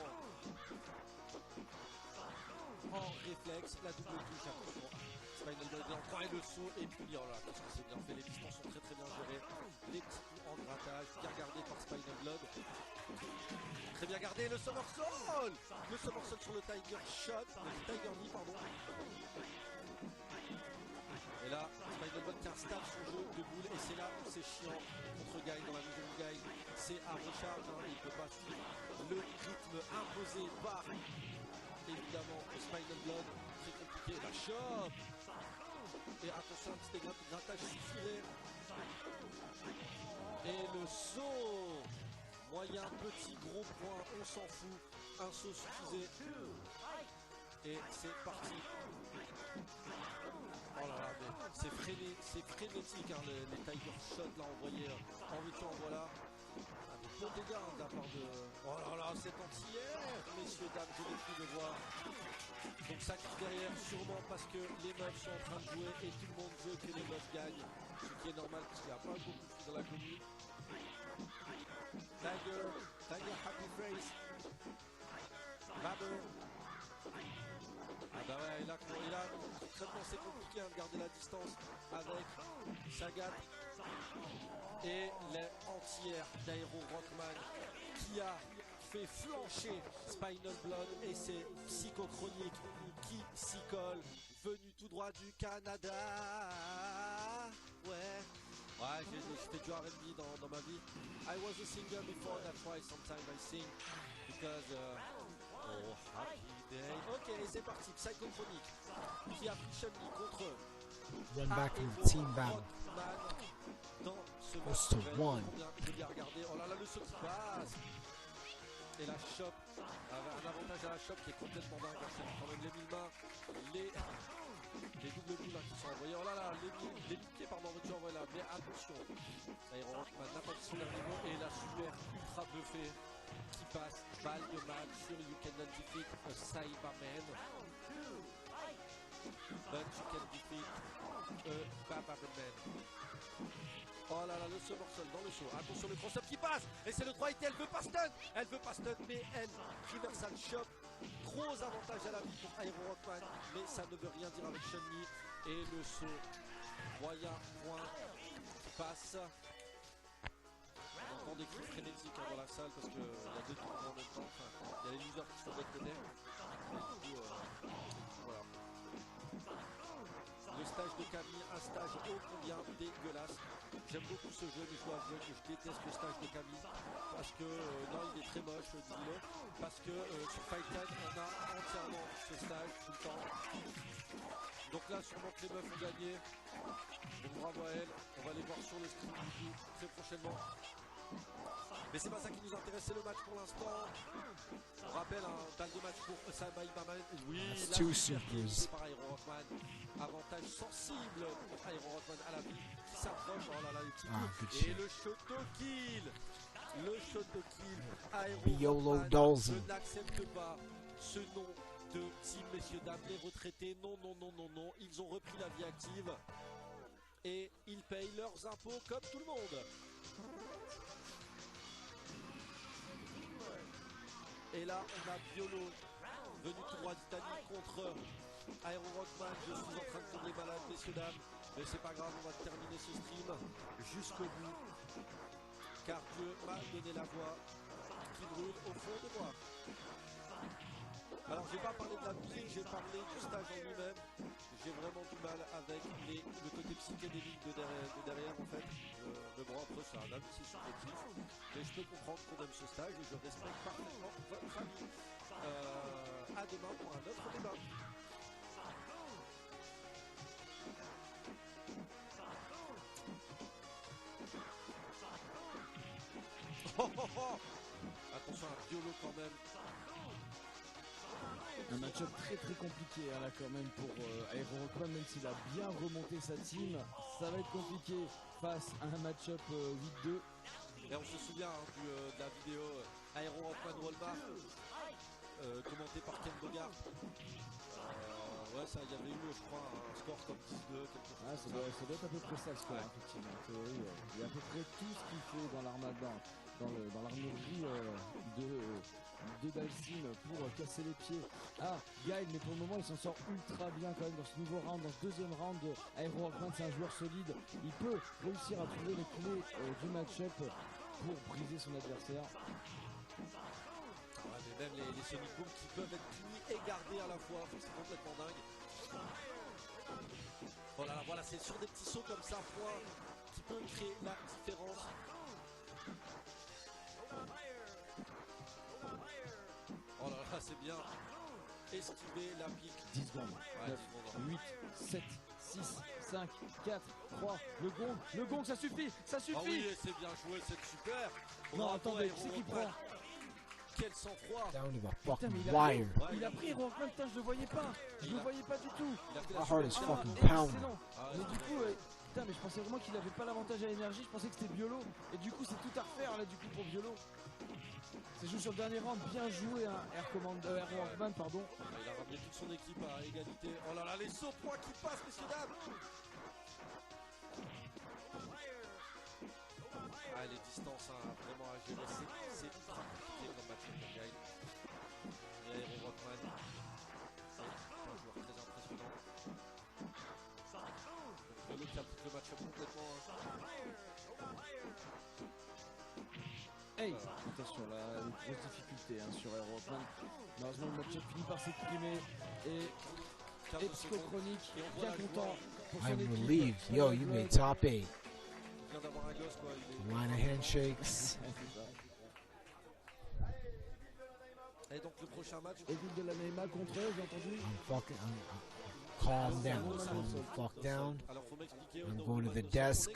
en réflexe, la double touche, attention. Spinal Blood est en 3 et le saut, et puis oh là, qu'est-ce que c'est bien fait, les distances sont très bien gérées, les petits coups en grattage, bien gardé par Spinal Blood. Très bien gardé, le somersault sur le Tiger Shot, le Tiger Knee, pardon. Et là, Spinal Blood qui installe son jeu de boule, et c'est là où c'est chiant contre Guy dans la mise de Guy. C'est à recharge, hein, il ne peut pas suivre le rythme imposé par évidemment Spinal Blood. Très compliqué, la chope. Et attention, un petit grattage suffiré. Et le saut. Moyen, petit, gros point, on s'en fout. Un saut suffisait. Et c'est parti. Oh là là, c'est frénétique, hein, les Tiger Shots là envoyés en retour, voilà. Des bons dégâts hein, de la part de. Oh là là, c'est anti-air, messieurs, dames, je n'ai plus de voir. Donc ça crie derrière, sûrement parce que les meufs sont en train de jouer et tout le monde veut que les meufs gagnent. Ce qui est normal parce qu'il n'y a pas beaucoup de filles dans la commune. Tiger Happy Face. Babber. Ah bah ouais, et là concrètement c'est compliqué hein, de garder la distance avec Sagat et les anti-air d'Aero Rockman qui a fait flancher Spinal Blood, et c'est Psychochronic qui s'y colle, venu tout droit du Canada. Ouais, j'ai fait du R&B dans ma vie. I was a singer before, that's why sometimes I sing, because oh, happy day. Ok, et c'est parti, Psychochronic qui a pris Samedi contre Run back Aero routine battle. Rockman dans ce Close to match. one. J'ai bien regardé, oh là là, le saut qui passe. Et la shop, un avantage à la shop qui est complètement dingue, c'est quand même les mille mains, les doubles boules qui sont envoyés, oh là là, les pieds pardon, retour, voilà, mais attention, Aero Rockman n'a pas de son dernier mot, et la super ultra buffée qui passe, balle de match sur You Cannot Defeat a Cyberman, but you can defeat a Babaman. Oh là là, le somersault dans le saut. Attention, le cross-up qui passe. Et c'est le 3 IT. Elle veut pas stun, mais elle reversal shop. Gros avantage à la vie pour Aero Rockman, mais ça ne veut rien dire avec Chun-Li. Et le saut moyen point qui passe. On entend des cris frénétiques hein, dans la salle parce qu'il y a deux tours en même temps. Enfin, il y a les losers qui sont de l'autre côté. Et du coup, voilà. Le stage de Camille, un stage ô combien dégueulasse. J'aime beaucoup ce jeu, mais je dois avouer que je déteste le stage de Camille. Parce que, non, il est très moche, dis-le. Parce que sur Fight Time, on a entièrement ce stage tout le temps. Donc là, sûrement que les meufs ont gagné. Donc bravo à elles. On va les voir sur le stream du coup très prochainement. Mais c'est pas ça qui nous intéresse, c'est le match pour l'instant. On rappelle un balle de match pour Samedi. Oui, la super par Aero Rockman. Avantage sensible pour Aero Rockman à la vie qui s'approche. Oh là là, les petits coups. Et le shoto kill. Le shoto kill. Aero Rockman. Je n'accepte pas ce nom de team, messieurs, dames, les retraités. Non, non, non, non, non. Ils ont repris la vie active. Et ils payent leurs impôts comme tout le monde. Et là, on a Biolo, venu tout droit d'Italie contre Aero Rockman. Je suis en train de tomber malade, messieurs, dames. Mais c'est pas grave, on va terminer ce stream jusqu'au bout. Car Dieu m'a donné la voix qui brûle au fond de moi. Alors, j'ai pas parlé de la musique, j'ai parlé du stage en lui-même. J'ai vraiment du mal avec le côté psychédélique de derrière en fait. Mais bon, après c'est un avis, c'est subjectif. Mais je peux comprendre qu'on aime ce stage et je respecte parfaitement votre avis. À demain pour un autre débat. 3. Attention à Biolo quand même. Un match-up très très compliqué là quand même pour Aero Rockman, même s'il a bien remonté sa team. Ça va être compliqué face à un match-up 8-2. Et on se souvient de la vidéo Aero Rockman Walmart commentée par Ken Bogart. Ouais, ça, il y avait eu, je crois, un score comme 10-2, quelque chose ça doit être à peu près ça le score, effectivement. En théorie, il y a à peu près tout ce qu'il faut dans l'armadan, dans l'armurerie de Dalsim pour casser les pieds à Gaël, mais pour le moment il s'en sort ultra bien quand même dans ce nouveau round, dans ce deuxième round. Aero Rockman, c'est un joueur solide, il peut réussir à trouver les clés du match-up pour briser son adversaire. Ouais, mais même les Sonic Boom qui peuvent être punis et gardés à la fois, c'est complètement dingue. Oh là là, voilà, c'est sur des petits sauts comme ça, point, qui peut créer la différence. Oh là là, c'est bien. Esquiver la pique. 10 secondes. Ouais, 9, 8, 7, 6, 5, 4, 3. Le gong, ça suffit. Ah oui, c'est bien joué, c'est super. Non, attendez, qui c'est qui prend? Quel sang-froid. Down to the fucking Putain, wire. Il a pris Aero Rockman, putain, je le voyais pas. Je le voyais pas du tout. My heart is fucking Excellent. pounding. Mais du coup, putain, mais je pensais vraiment qu'il avait pas l'avantage à l'énergie. Je pensais que c'était Biolo. Et du coup, c'est tout à refaire là, du coup, pour Biolo. C'est juste sur le dernier round, bien joué, hein, Aero Rockman, pardon. Il a ramené toute son équipe à égalité. Oh là là, les sauts points qui passent, messieurs dames. Ah, les distances, hein, vraiment à gérer, c'est ultra compliqué comme match pour Gaël. Et Aero Rockman, c'est un joueur très impressionnant. Donc le qui a pris le match complètement. Hey, attention là, une grosse difficulté sur Aero Rockman. Malheureusement le match finit par s'exprimer et Psychochronic bien content pour son I'm équipe. relieved. Yo, you made top 8. Il vient d'avoir un gosse quoi. Line of handshakes. Et donc le prochain match. Évite de la Neymar contre eux, j'ai entendu. Calm down. Calm the fuck down. I'm going to the desk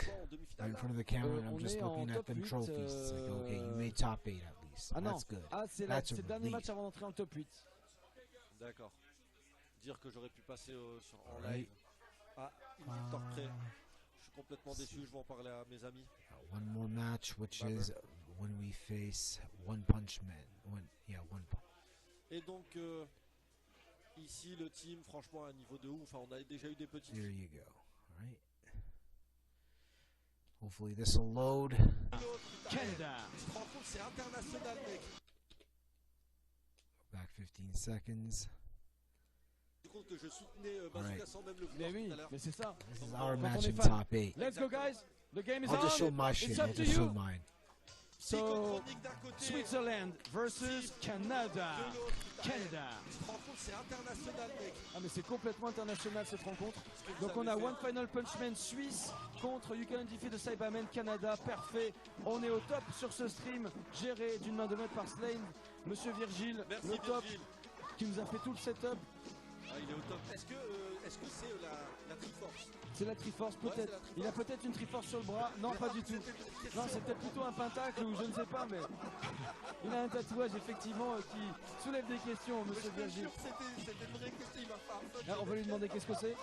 right in front of the camera and I'm just looking at them trophies. It's like, okay, you made top 8 at least. Ah non, That's good. c'est le dernier match avant d'entrer en top 8. D'accord. Dire que j'aurais pu passer en live à une victoire près. Je suis complètement déçu, je vais en parler à mes amis. One more match, which is when we face One Punch Man. One Punch. Et donc, ici, le team, franchement, à un niveau de ouf. Enfin, on a déjà eu des petits. There you go. All right. Hopefully this will load. Canada. Tu te rends compte, c'est international, mec. Back 15 seconds. Du compte que je soutenais Bazooka sans même le vouloir tout à l'heure. Mais c'est ça. This is our match in top 8. Let's go, guys. The game is I'll just show on. my shit. It's I'll up to just show you. mine. So, Switzerland versus Canada. Canada. Tu te rends compte, c'est international, mec. Ah mais c'est complètement international cette rencontre. Donc on a One Final Punchman Suisse contre You Can Defeat the Cyberman Canada. Parfait. On est au top sur ce stream géré d'une main de maître par Slane. Monsieur Virgile, merci le top, Virgile. qui nous a fait tout le setup. Ah, il est au top. Est-ce que c'est la Triforce? C'est la Triforce peut-être. Ouais, Il a peut-être une Triforce sur le bras. Non, pas du tout. Non, c'est peut-être plutôt un pentacle ou je ne sais pas, mais il a un tatouage effectivement qui soulève des questions, monsieur Virgile. C'était une vraie question, il va faire un On va lui demander qu'est-ce que c'est.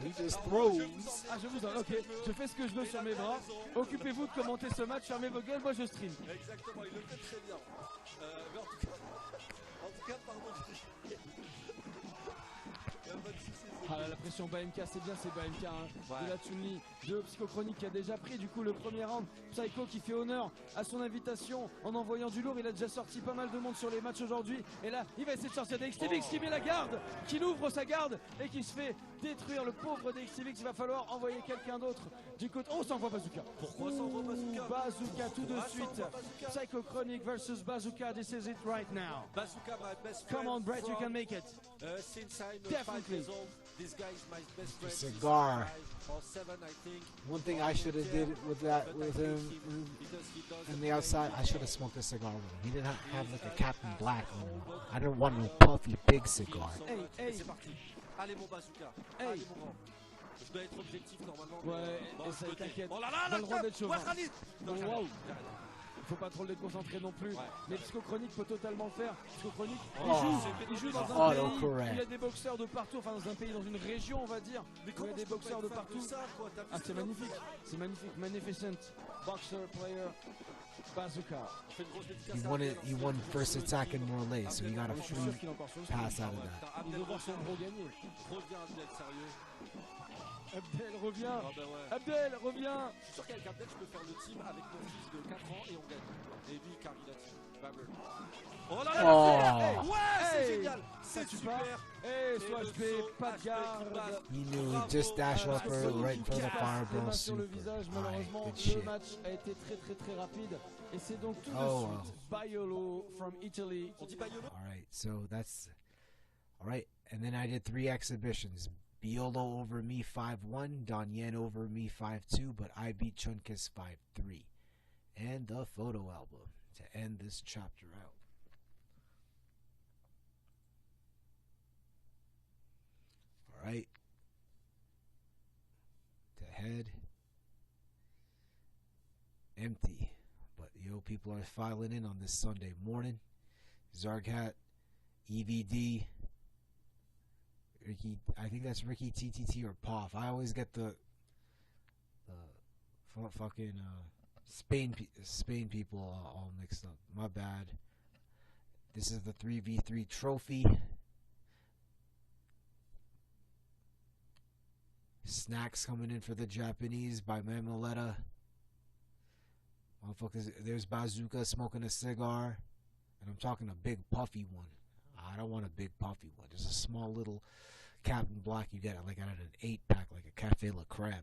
He just throws. Ah, je vous donne, ok. Je fais ce que je veux sur mes bras. Occupez-vous de commenter ce match, fermez vos gueules, moi je stream. Exactement, il le fait très bien. Mais en tout cas, pardon. Ah, la pression BMK, c'est bien, c'est BMK de la Chun-Li, de Psychochronic qui a déjà pris du coup le premier round. Psycho qui fait honneur à son invitation en envoyant du lourd. Il a déjà sorti pas mal de monde sur les matchs aujourd'hui. Et là, il va essayer de sortir DXTVX qui met la garde, qui ouvre sa garde et qui se fait détruire. Le pauvre DXTVX, il va falloir envoyer quelqu'un d'autre du côté. Oh, ça envoie Bazooka. Pourquoi ça envoie Bazooka? Bazooka tout de suite. Psychochronic versus Bazooka. This is it right now. Bazooka, my best friend. Come on, Brett, you can make it. Since I'm 5 Definitely. years old, this guy is my best friend. Cigar. 5 or 7, I think. One thing I should have did with that, with him in the outside, I should have smoked a cigar with him. He didn't have like a Captain Black on him. I didn't want no puffy big cigar. Hey, hey. C'est parti. Allez mon Bazooka. Hey. Allez mon grand. Je dois être objectif normalement. Ouais, Bon, et ça t'inquiète. Oh là là, T'as le droit d'être chauvin. Rarity. Bon, waouh. Faut pas trop le déconcentrer non plus. Mais Psychochronic peut totalement le faire. Psychochronic, il joue dans un pays où il y a des boxeurs de partout, enfin dans un pays, dans une région on va dire, où il y a des boxeurs de partout. Ah c'est magnifique, c'est magnifique, magnificent boxer player bazooka. He won first attack in Morlaix, so he got a free pass out of that. Il veut voir son bro gagner. Reviens Abdel, sérieux. Abdel revient. Ah bah ouais. Abdel revient. Je suis sûr qu'avec Abdel je peux faire le team avec mon fils de 4 ans et on gagne. Et lui il carry la team. Babel. Oh là là, ouais, c'est génial. C'est super. Et soit HP, pas de garde. He knew he'd just dash up right in front of the fireball. Sur le visage, malheureusement, le match a été très rapide. Et c'est donc tout de suite Baiolo from Italy. On dit Baiolo? Alright, so that's alright. And then I did 3 exhibitions. Biolo over me 5-1, Donyen over me 5-2, but I beat Chunkus 5-3. And the photo album to end this chapter out. Alright. To head. Empty. But people are filing in on this Sunday morning. Zargat, EVD, Ricky, I think that's Ricky TTT or Poff. I always get the fucking Spain people all mixed up. My bad. This is the 3v3 trophy. Snacks coming in for the Japanese by Mamoletta. Motherfuckers, there's Bazooka smoking a cigar. And I'm talking a big puffy one. I don't want a big puffy one. Just a small little Captain Black you get it like out of an 8-pack, like a Cafe La Creme.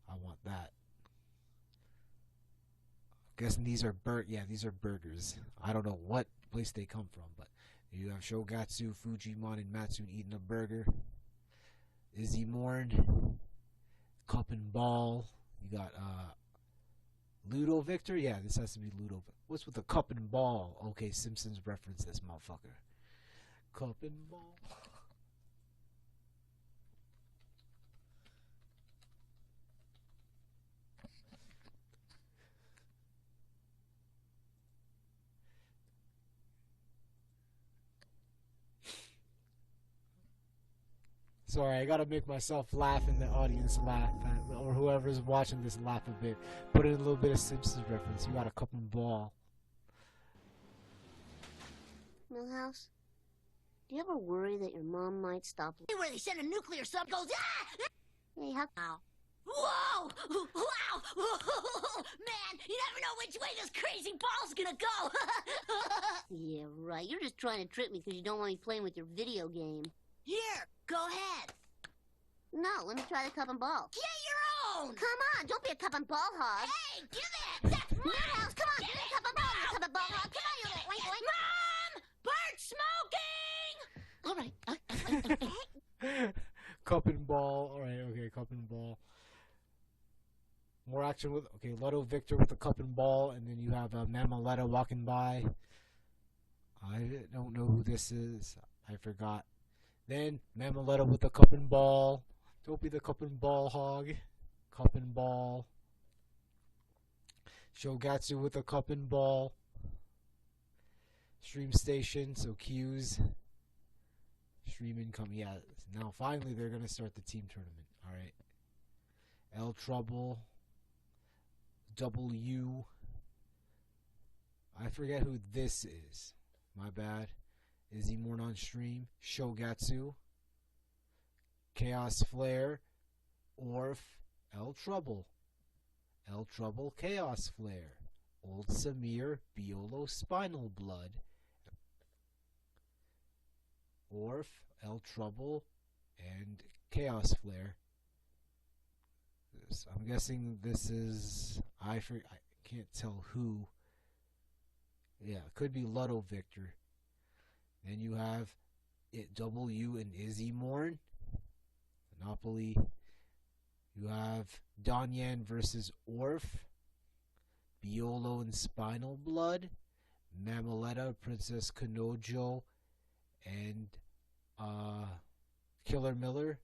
I want that. I'm guessing these are these are burgers. I don't know what place they come from, but you have Shogatsu, Fujimon, and Matsun eating a burger. Izzy Morn, Cup and Ball. You got Ludo Victor? Yeah, this has to be Ludo. What's with the cup and ball? Okay, Simpsons reference this motherfucker. Cup and ball. Sorry, I gotta make myself laugh and the audience laugh, or whoever's watching this laugh a bit. Put in a little bit of Simpsons reference. You got a cup and ball. Millhouse, do you ever worry that your mom might stop? Where they send a nuclear sub goes, ah! Hey, how? Whoa! Wow! Man, you never know which way this crazy ball's gonna go! Yeah, right. You're just trying to trip me because you don't want me playing with your video game. Here, go ahead. No, let me try the cup and ball. Get your own! Come on, don't be a cup and ball hog. Hey, give it! That's my house! Come on, give me a cup and ball, you cup and ball hog. Come on, you little oink oink. Mom! Bert smoking! Alright. Cup and ball. Alright, okay, cup and ball. More action with, okay, Lotto Victor with the cup and ball, and then you have Mamoletta walking by. I don't know who this is. I forgot. Then Mamoletta with the cup and ball. Don't be the cup and ball hog. Cup and ball. Shogatsu with the cup and ball. Stream station, so cues. Stream income, yeah. Now finally they're gonna start the team tournament. Alright. L Trouble. W. I forget who this is. My bad. Izzy Morn on stream. Shogatsu. Chaos Flare. Orf. L Trouble. L Trouble. Chaos Flare. Old Samir. Biolo Spinal Blood. Orf. L Trouble. And Chaos Flare. I'm guessing this is... I can't tell who. Yeah, it could be Lotto Victor. Then you have W and Izzy Morn. Monopoly. You have Donyan versus Orf. Biolo and Spinal Blood. Mamoletta, Princess Kanojo, and Killer Miller.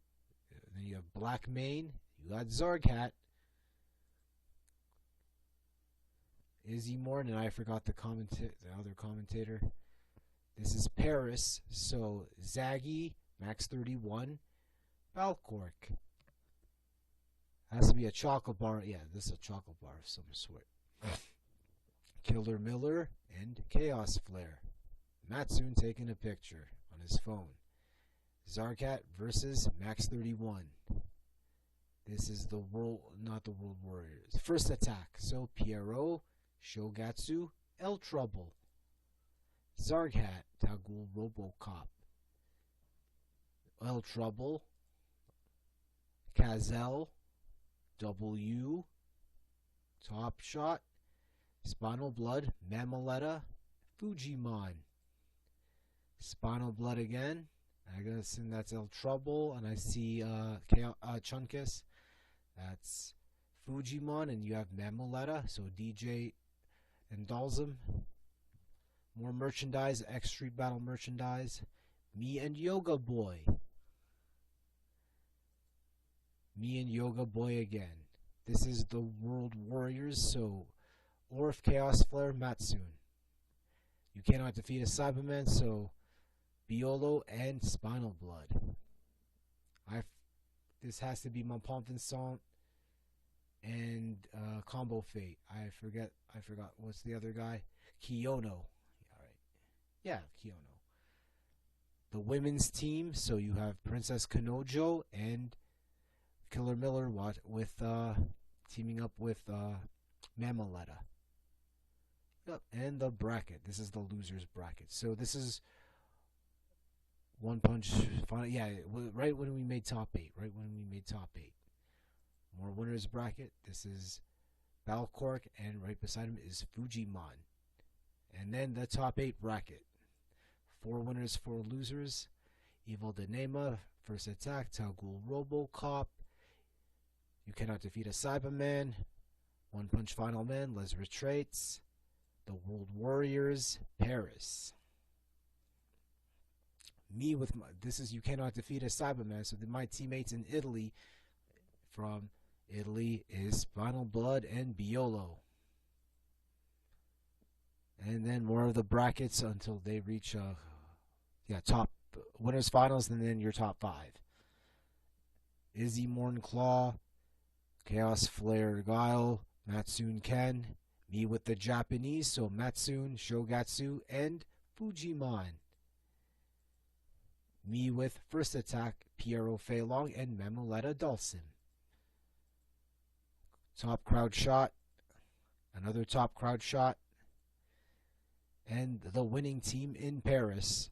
then you have Black Mane. You got Zarkat. Izzy Morn, and I forgot the other commentator. This is Paris. So Zaggy, Max 31, Valcork. Has to be a chocolate bar. Yeah, this is a chocolate bar of some sort. Killer Miller and Chaos Flare. Matsoon taking a picture on his phone. Zarkat versus Max 31. This is the world, not the World Warriors. First attack. So Pierrot, Shogatsu, El Trouble. Zarkat, Tagul Robocop. El Trouble, Kazel, W, Top Shot, Spinal Blood, Mamaletta, Fujimon. Spinal Blood again. I guess that's El Trouble, and I see Chunkus. That's Fujimon, and you have Mamaletta, so DJ and Dalzum. More merchandise, X Street Battle merchandise. Me and Yoga Boy. Me and Yoga Boy again. This is the World Warriors, so Orf, Chaos Flare, Matsoon. You cannot defeat a Cyberman, so Biolo and Spinal Blood. This has to be Mon Vincent and Combo Fate. I forgot what's the other guy? Kiyono. Alright. Yeah, Kiyono. The women's team, so you have Princess Kanojo and Killer Miller with teaming up with Mamaletta. Yep, and the bracket. This is the losers bracket. So this is One Punch final. Yeah, right when we made top 8. Right when we made top 8. More winners bracket. This is Balcork, and right beside him is Fujimon. And then the top 8 bracket. 4 winners, 4 losers. Evil Denema, first attack. Tagul Robocop. You cannot defeat a Cyberman. One Punch Final Man. Les Retraits. The World Warriors. Paris. Me with my, this is You Cannot Defeat a Cyberman. So my teammates in Italy, from Italy, is Spinal Blood and Biolo. And then more of the brackets until they reach top winners finals, and then your top 5. Izzy Mornclaw, Chaos Flare Guile, Matsoon Ken, me with the Japanese, so Matsoon, Shogatsu, and Fujimon. Me with first attack, Piero Feilong and Mamaletta Dulcin. Top crowd shot, another top crowd shot, and the winning team in Paris,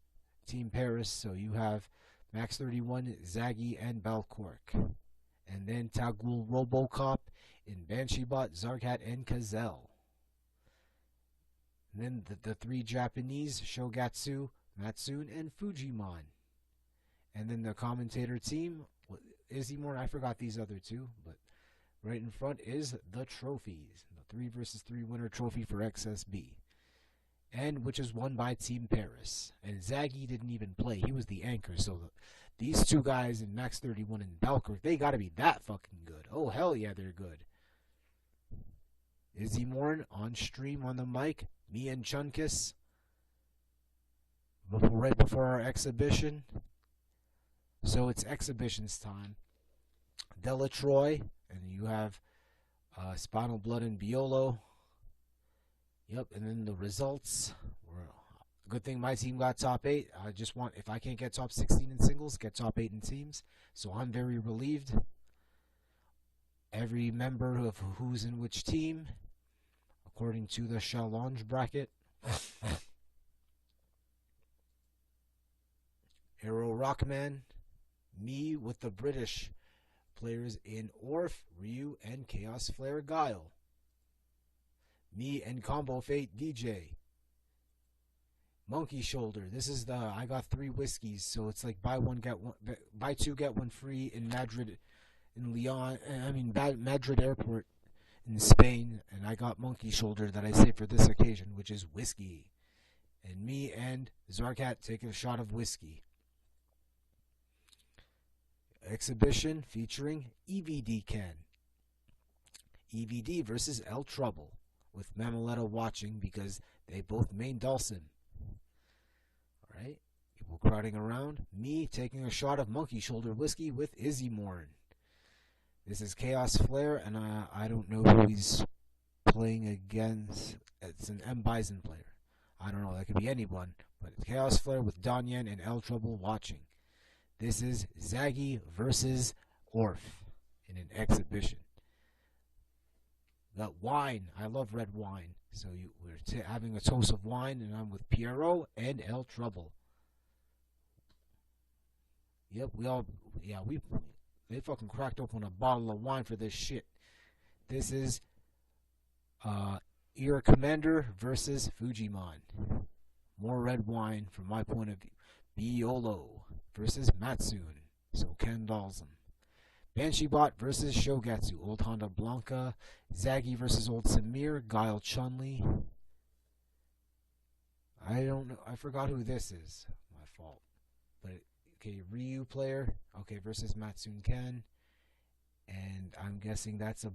Team Paris, so you have Max 31, Zaggy, and Balcork. And then Tagul Robocop in Banshee-Bot, Zarkat, and Kazel. And then the 3 Japanese, Shogatsu, Matsoon, and Fujimon. And then the commentator team, Izzy Moore, I forgot these other 2, but right in front is the trophies. The 3 versus 3 winner trophy for XSB. And which is won by Team Paris. And Zaggy didn't even play. He was the anchor. So these 2 guys in Max 31 and Balcork, they gotta be that fucking good. Oh, hell yeah, they're good. Izzy Morn on stream on the mic. Me and Chunkus. Right before our exhibition. So it's exhibitions time. Delatroy. And you have Spinal Blood and Biolo. Yep, and then the results were good thing my team got top 8. I just want, if I can't get top 16 in singles, get top 8 in teams. So I'm very relieved. Every member of who's in which team, according to the challenge bracket. Arrow Rockman, me with the British players in Orf, Ryu, and Chaos Flare Guile. Me and Combo Fate DJ. Monkey Shoulder. This is I got 3 whiskeys, so it's like buy 2 get 1 free in Madrid, in Lyon. Madrid Airport in Spain, and I got Monkey Shoulder that I saved for this occasion, which is whiskey. And me and Zarkat taking a shot of whiskey. exhibition featuring EVD Ken. EVD versus El Trouble, with Mamaletta watching because they both main Dawson. Alright, people crowding around. Me taking a shot of monkey shoulder whiskey with Izzy Morn. This is Chaos Flare, and I don't know who he's playing against. It's an M. Bison player. I don't know, that could be anyone, but it's Chaos Flare with Don Yen and El Trouble watching. This is Zaggy versus Orf in an exhibition. Got wine. I love red wine. So we're having a toast of wine, and I'm with Pierrot and El Trouble. Yep, they fucking cracked open a bottle of wine for this shit. This is Ear Commander versus Fujimon. More red wine from my point of view. Biolo versus Matsun. So Ken Dalsum. Banshee Bot versus Shogatsu. Old Honda Blanca. Zaggy versus Old Samir. Guile Chun-Li. I don't know. I forgot who this is. My fault. But, okay, Ryu player. Okay, versus Matsun Ken. And I'm guessing that's a...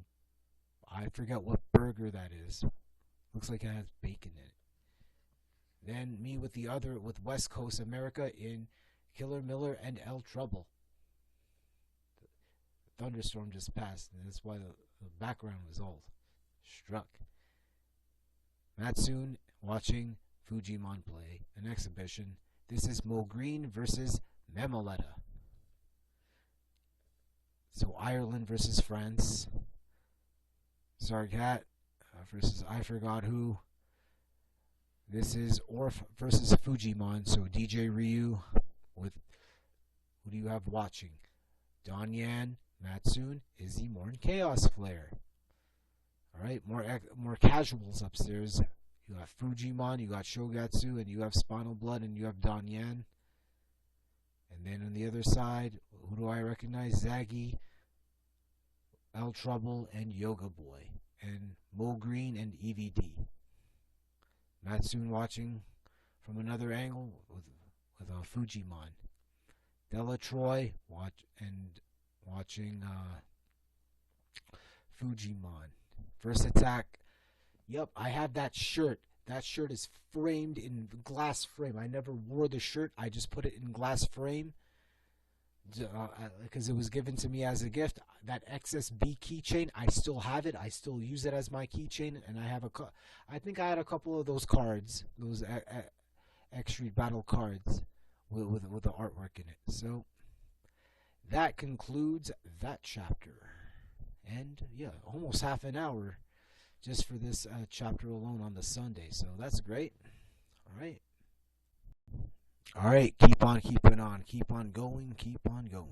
I forget what burger that is. Looks like it has bacon in it. Then me with the other, with West Coast America in Killer Miller and El Trouble. The thunderstorm just passed, and that's why the background was old. Struck. Matsun watching Fujimon play an exhibition. This is Mo Green versus Mamaletta. So Ireland versus France. Zargat versus I forgot who. This is Orf versus Fujimon. So DJ Ryu with, who do you have watching? Don Yan, Matsun, Izzy Morn, Chaos Flare. Alright, more casuals upstairs. You have Fujimon, you got Shogatsu, and you have Spinal Blood, and you have Don Yan. And then on the other side, who do I recognize? Zaggy, El Trouble, and Yoga Boy. And Mo Green and EVD. Matsun watching from another angle with Fujimon. Della Troy watching Fujimon. First attack. Yep, I have that shirt. That shirt is framed in glass frame. I never wore the shirt. I just put it in glass frame because it was given to me as a gift. That XSB keychain, I still have it. I still use it as my keychain, and I think I had a couple of those cards, those X Street Battle cards with the artwork in it. So that concludes that chapter, and yeah, almost half an hour just for this chapter alone on the Sunday. So that's great. All right, keep on keeping on, keep on going, keep on going.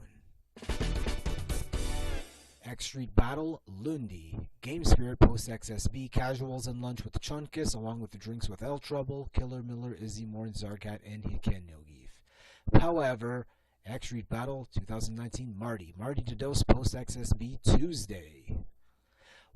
X Street Battle, Lundi. Game Spirit Post-XSB, Casuals and Lunch with Chunkus, along with the drinks with El Trouble, Killer Miller, Izzy Morn, Zargat, and Hiken Nogif. However, X Street Battle 2019 Mardi. Mardi to Dose Post-XSB Tuesday.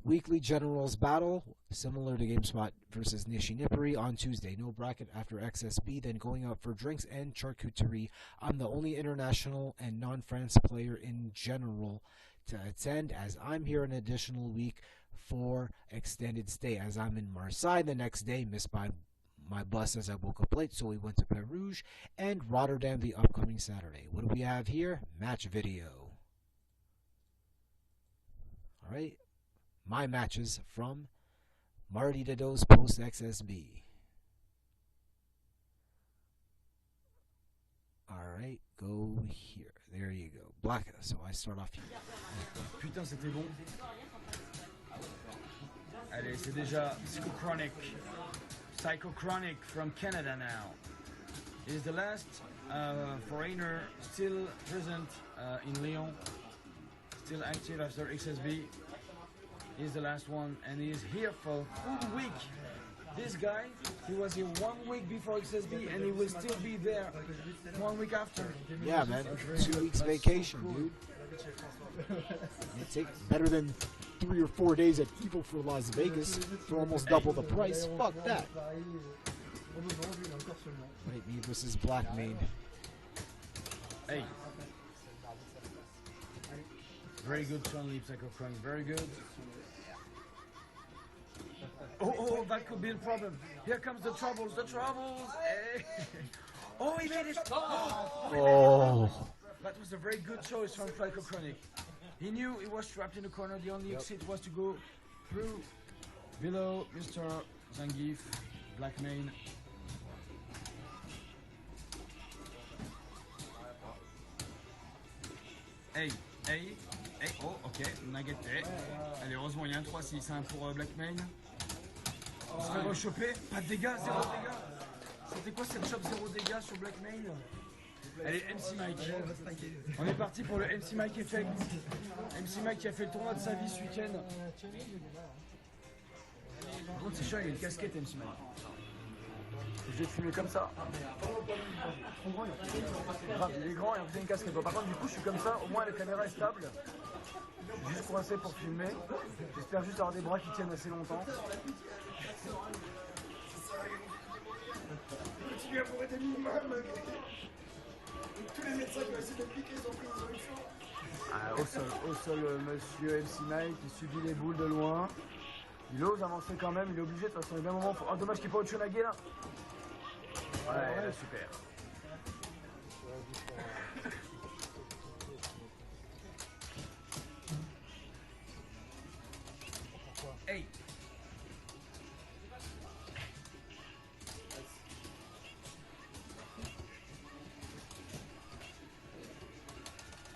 Weekly Generals Battle, similar to GameSpot versus Nishinipuri on Tuesday. No bracket after XSB, then going out for drinks and charcuterie. I'm the only international and non-France player in general to attend, as I'm here an additional week for extended stay, as I'm in Marseille the next day, missed by my bus as I woke up late, so we went to Perouge, and Rotterdam the upcoming Saturday. What do we have here? Match video. Alright. My matches from Mardi Dido's Post-XSB. Alright, go here. There you go. Black, so I start off here. Putain, c'était bon. Allez, c'est déjà Psychochronic. Psychochronic from Canada now. He's the last foreigner still present in Lyon. Still active after XSB. He's the last one, and he's here for a full week. This guy, he was here 1 week before XSB, and he will still be there 1 week after. Yeah, man. 2 weeks vacation, dude. It's better than 3 or 4 days at Evil for Las Vegas for almost double the price. Fuck that. Right, me versus Black Main. Hey. Very good, Chun-Li, Psychochronic, very good. Oh, that could be a problem. Here comes the troubles, Hey. Oh, he made it! Oh. That was a very good choice from Psychochronic. He knew he was trapped in the corner. The only exit was to go through below Mr. Zangief, Black Mane. Hey, oh, ok, Nugget. Allez, heureusement, il y a un 3-6 hein, pour Black Mane. Il se fait rechoper, pas de dégâts, 0 dégâts. C'était quoi cette chope 0 dégâts sur Black Mane? Allez, MC Mike. On est parti pour le MC Mike Effect. MC Mike qui a fait le tournoi de sa vie ce week-end. Par contre, c'est chiant, il a une casquette MC Mike. Je vais te filmer comme ça. Grave, il est grand et en plus il a une casquette. Bon, par contre, du coup, je suis comme ça. Au moins, la caméra est stable. Je suis juste coincé pour filmer. J'espère juste avoir des bras qui tiennent assez longtemps. Continue à bourrer des minimums. Tous les médecins qui ont essayé de piquer, ils ont eu chaud. Ah, au sol, monsieur MC Mike, il subit les boules de loin. Il ose avancer quand même, il est obligé de toute façon. Il y a un moment. Oh, dommage qu'il n'y ait pas Ochonage là. Ouais, super. Hey.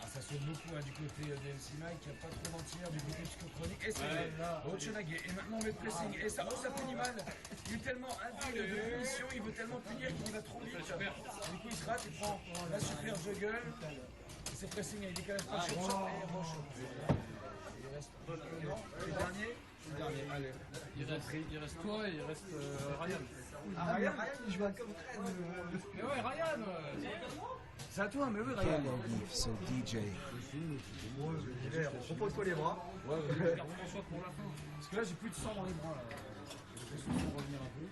Ça saute beaucoup hein, du côté de MC Mike, il n'y a pas trop d'entières du côté Psychochronic. Et c'est Ochonage. Et maintenant le pressing. Et ça punit mal. Il est tellement avide de punition, il veut tellement punir qu'il va trop vite. Du coup il se rate, il prend la super juggle. Et c'est pressing, il décalage pas sur champ et rechauffe. Il reste le dernier. Allez. Il reste toi et il reste Ryan. Ah, Ryan, il joue à comme traîne. Mais ouais, Ryan. C'est à toi, mais oui, Ryan. So DJ. Repose-toi les bras. Ouais, François pour la fin. Parce que là, j'ai plus de sang dans les bras. Là. J'ai l'impression de revenir un peu.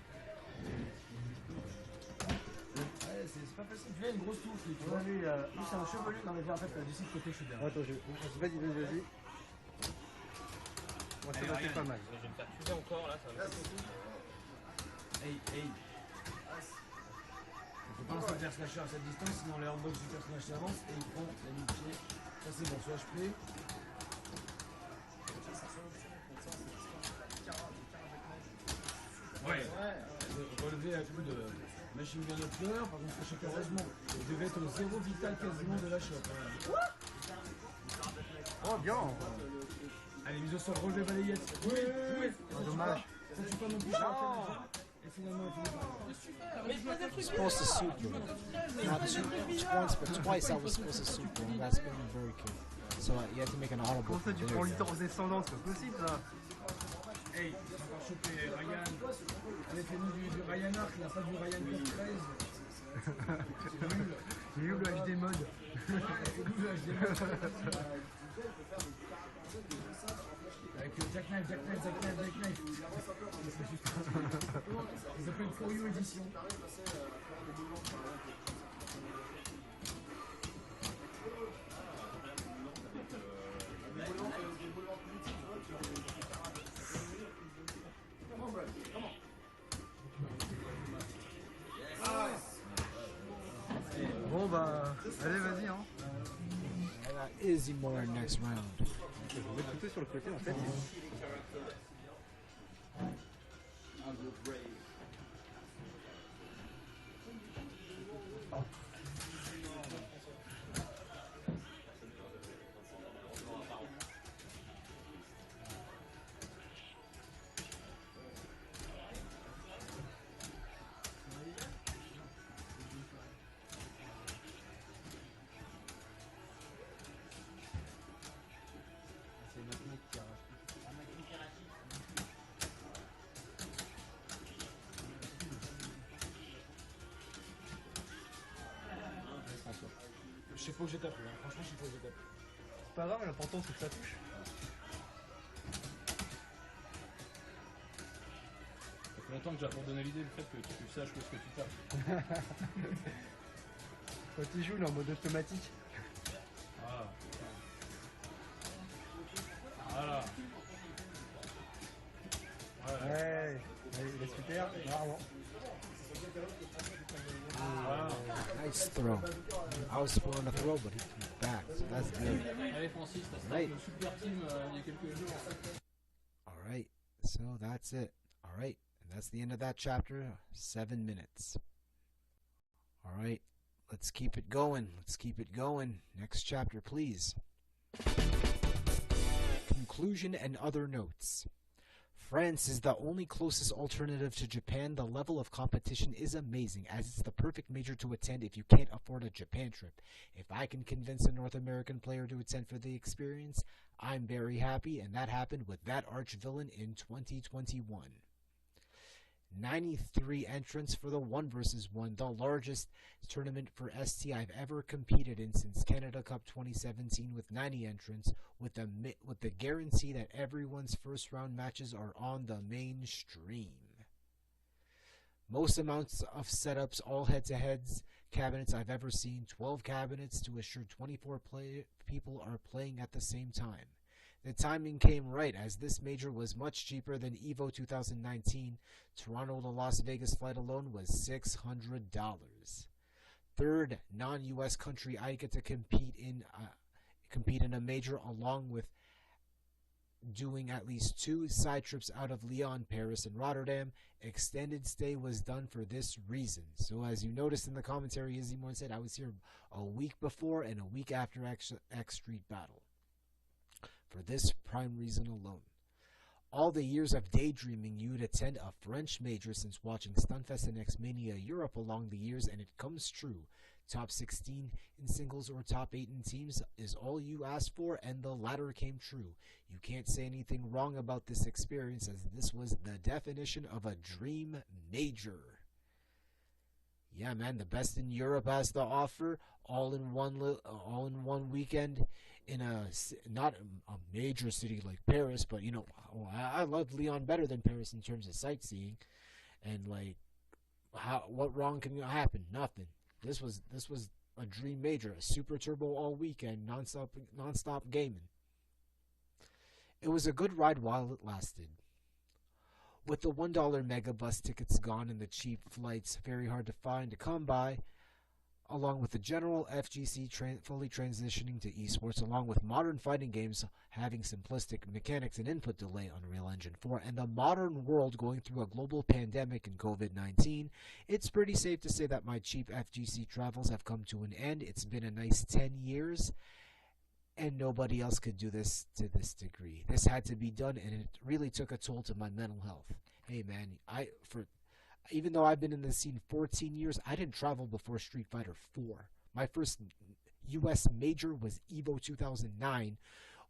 Ouais, c'est pas facile. Tu vois, une grosse touffe. Tu vois, lui, c'est un chevelu. Non, mais viens, en fait, du site côté, je suis bien. Attends, vas-y. Moi, ça va, c'est pas mal. Je vais me faire tuer encore là, ça va. Hey. On peut pas lancer le slasher à cette distance, sinon les handbox du personnage s'avance et il prend la ligne pied. Ça c'est bon, soit HP. Ouais. Relevé à coup de machine gun upper, par contre sachez qu'heureusement, il devait être au 0 vital quasiment de la shot. Oh bien. Allez, mise au sol, relevé balayette. Oui. Dommage. Ça tue pas non plus. Et finalement, I'm supposed to super. Not once, but twice I was supposed to super, and that's been very good. So you have to make an audible. Pour ça, tu prends licence descendante, c'est pas possible ça. Hey, on va encore choper Ryan. Allez, fais-nous du Ryan Arc, il n'a pas du Ryan Top 13. C'est nul. J'ai eu le HD mode. C'est nul le HD mode. Avec Jackknife. Ils appellent For You Edition. Bon bah, allez vas-y hein. I got Izzy Moore next round. Je vais mettre plutôt sur le côté en fait. Je sais pas où j'ai tapé, hein. Franchement je sais pas où j'ai tapé. C'est pas grave, l'important c'est que ça touche. Ça fait longtemps que j'ai pour donner l'idée du fait que tu saches où est-ce que tu tapes. Quand tu joues, il est en mode automatique. Ah. Voilà. Ouais, il est super, bravo. Nice throw. I was supposed to throw, but he threw back, so that's good. Allez Francis, t'as starté le super team il y a quelques jours. Alright, so that's it. Alright, and that's the end of that chapter. 7 minutes. Alright, let's keep it going. Let's keep it going. Next chapter, please. Conclusion and other notes. France is the only closest alternative to Japan. The level of competition is amazing, as it's the perfect major to attend if you can't afford a Japan trip. If I can convince a North American player to attend for the experience, I'm very happy, and that happened with that arch-villain in 2021. 93 entrants for the 1 vs. 1, the largest tournament for ST I've ever competed in since Canada Cup 2017, with 90 entrants, with the guarantee that everyone's first round matches are on the main stream. Most amounts of setups, all head-to-heads cabinets I've ever seen, 12 cabinets to assure 24 people are playing at the same time. The timing came right, as this major was much cheaper than EVO 2019. Toronto to Las Vegas flight alone was $600. Third non-US country I get to compete in a major, along with doing at least 2 side trips out of Lyon, Paris, and Rotterdam. Extended stay was done for this reason. So as you noticed in the commentary, Izzy Moore said I was here a week before and a week after X Street Battle. For this prime reason alone. All the years of daydreaming you'd attend a French major since watching Stunfest and X-Mania Europe along the years, and it comes true. Top 16 in singles or top 8 in teams is all you asked for, and the latter came true. You can't say anything wrong about this experience, as this was the definition of a dream major. Yeah, man, the best in Europe has to offer, all in one weekend, in not a major city like Paris, but you know, I love Lyon better than Paris in terms of sightseeing, and like, what wrong can happen? Nothing. This was a dream major, a super turbo all weekend, nonstop gaming. It was a good ride while it lasted. With the $1 megabus tickets gone and the cheap flights very hard to find to come by, along with the general FGC fully transitioning to esports, along with modern fighting games having simplistic mechanics and input delay on Unreal Engine 4, and the modern world going through a global pandemic and COVID-19, it's pretty safe to say that my cheap FGC travels have come to an end. It's been a nice 10 years, and nobody else could do this to this degree. This had to be done, and it really took a toll to my mental health. Hey man, even though I've been in the scene 14 years, I didn't travel before Street Fighter 4. My first U.S. major was EVO 2009,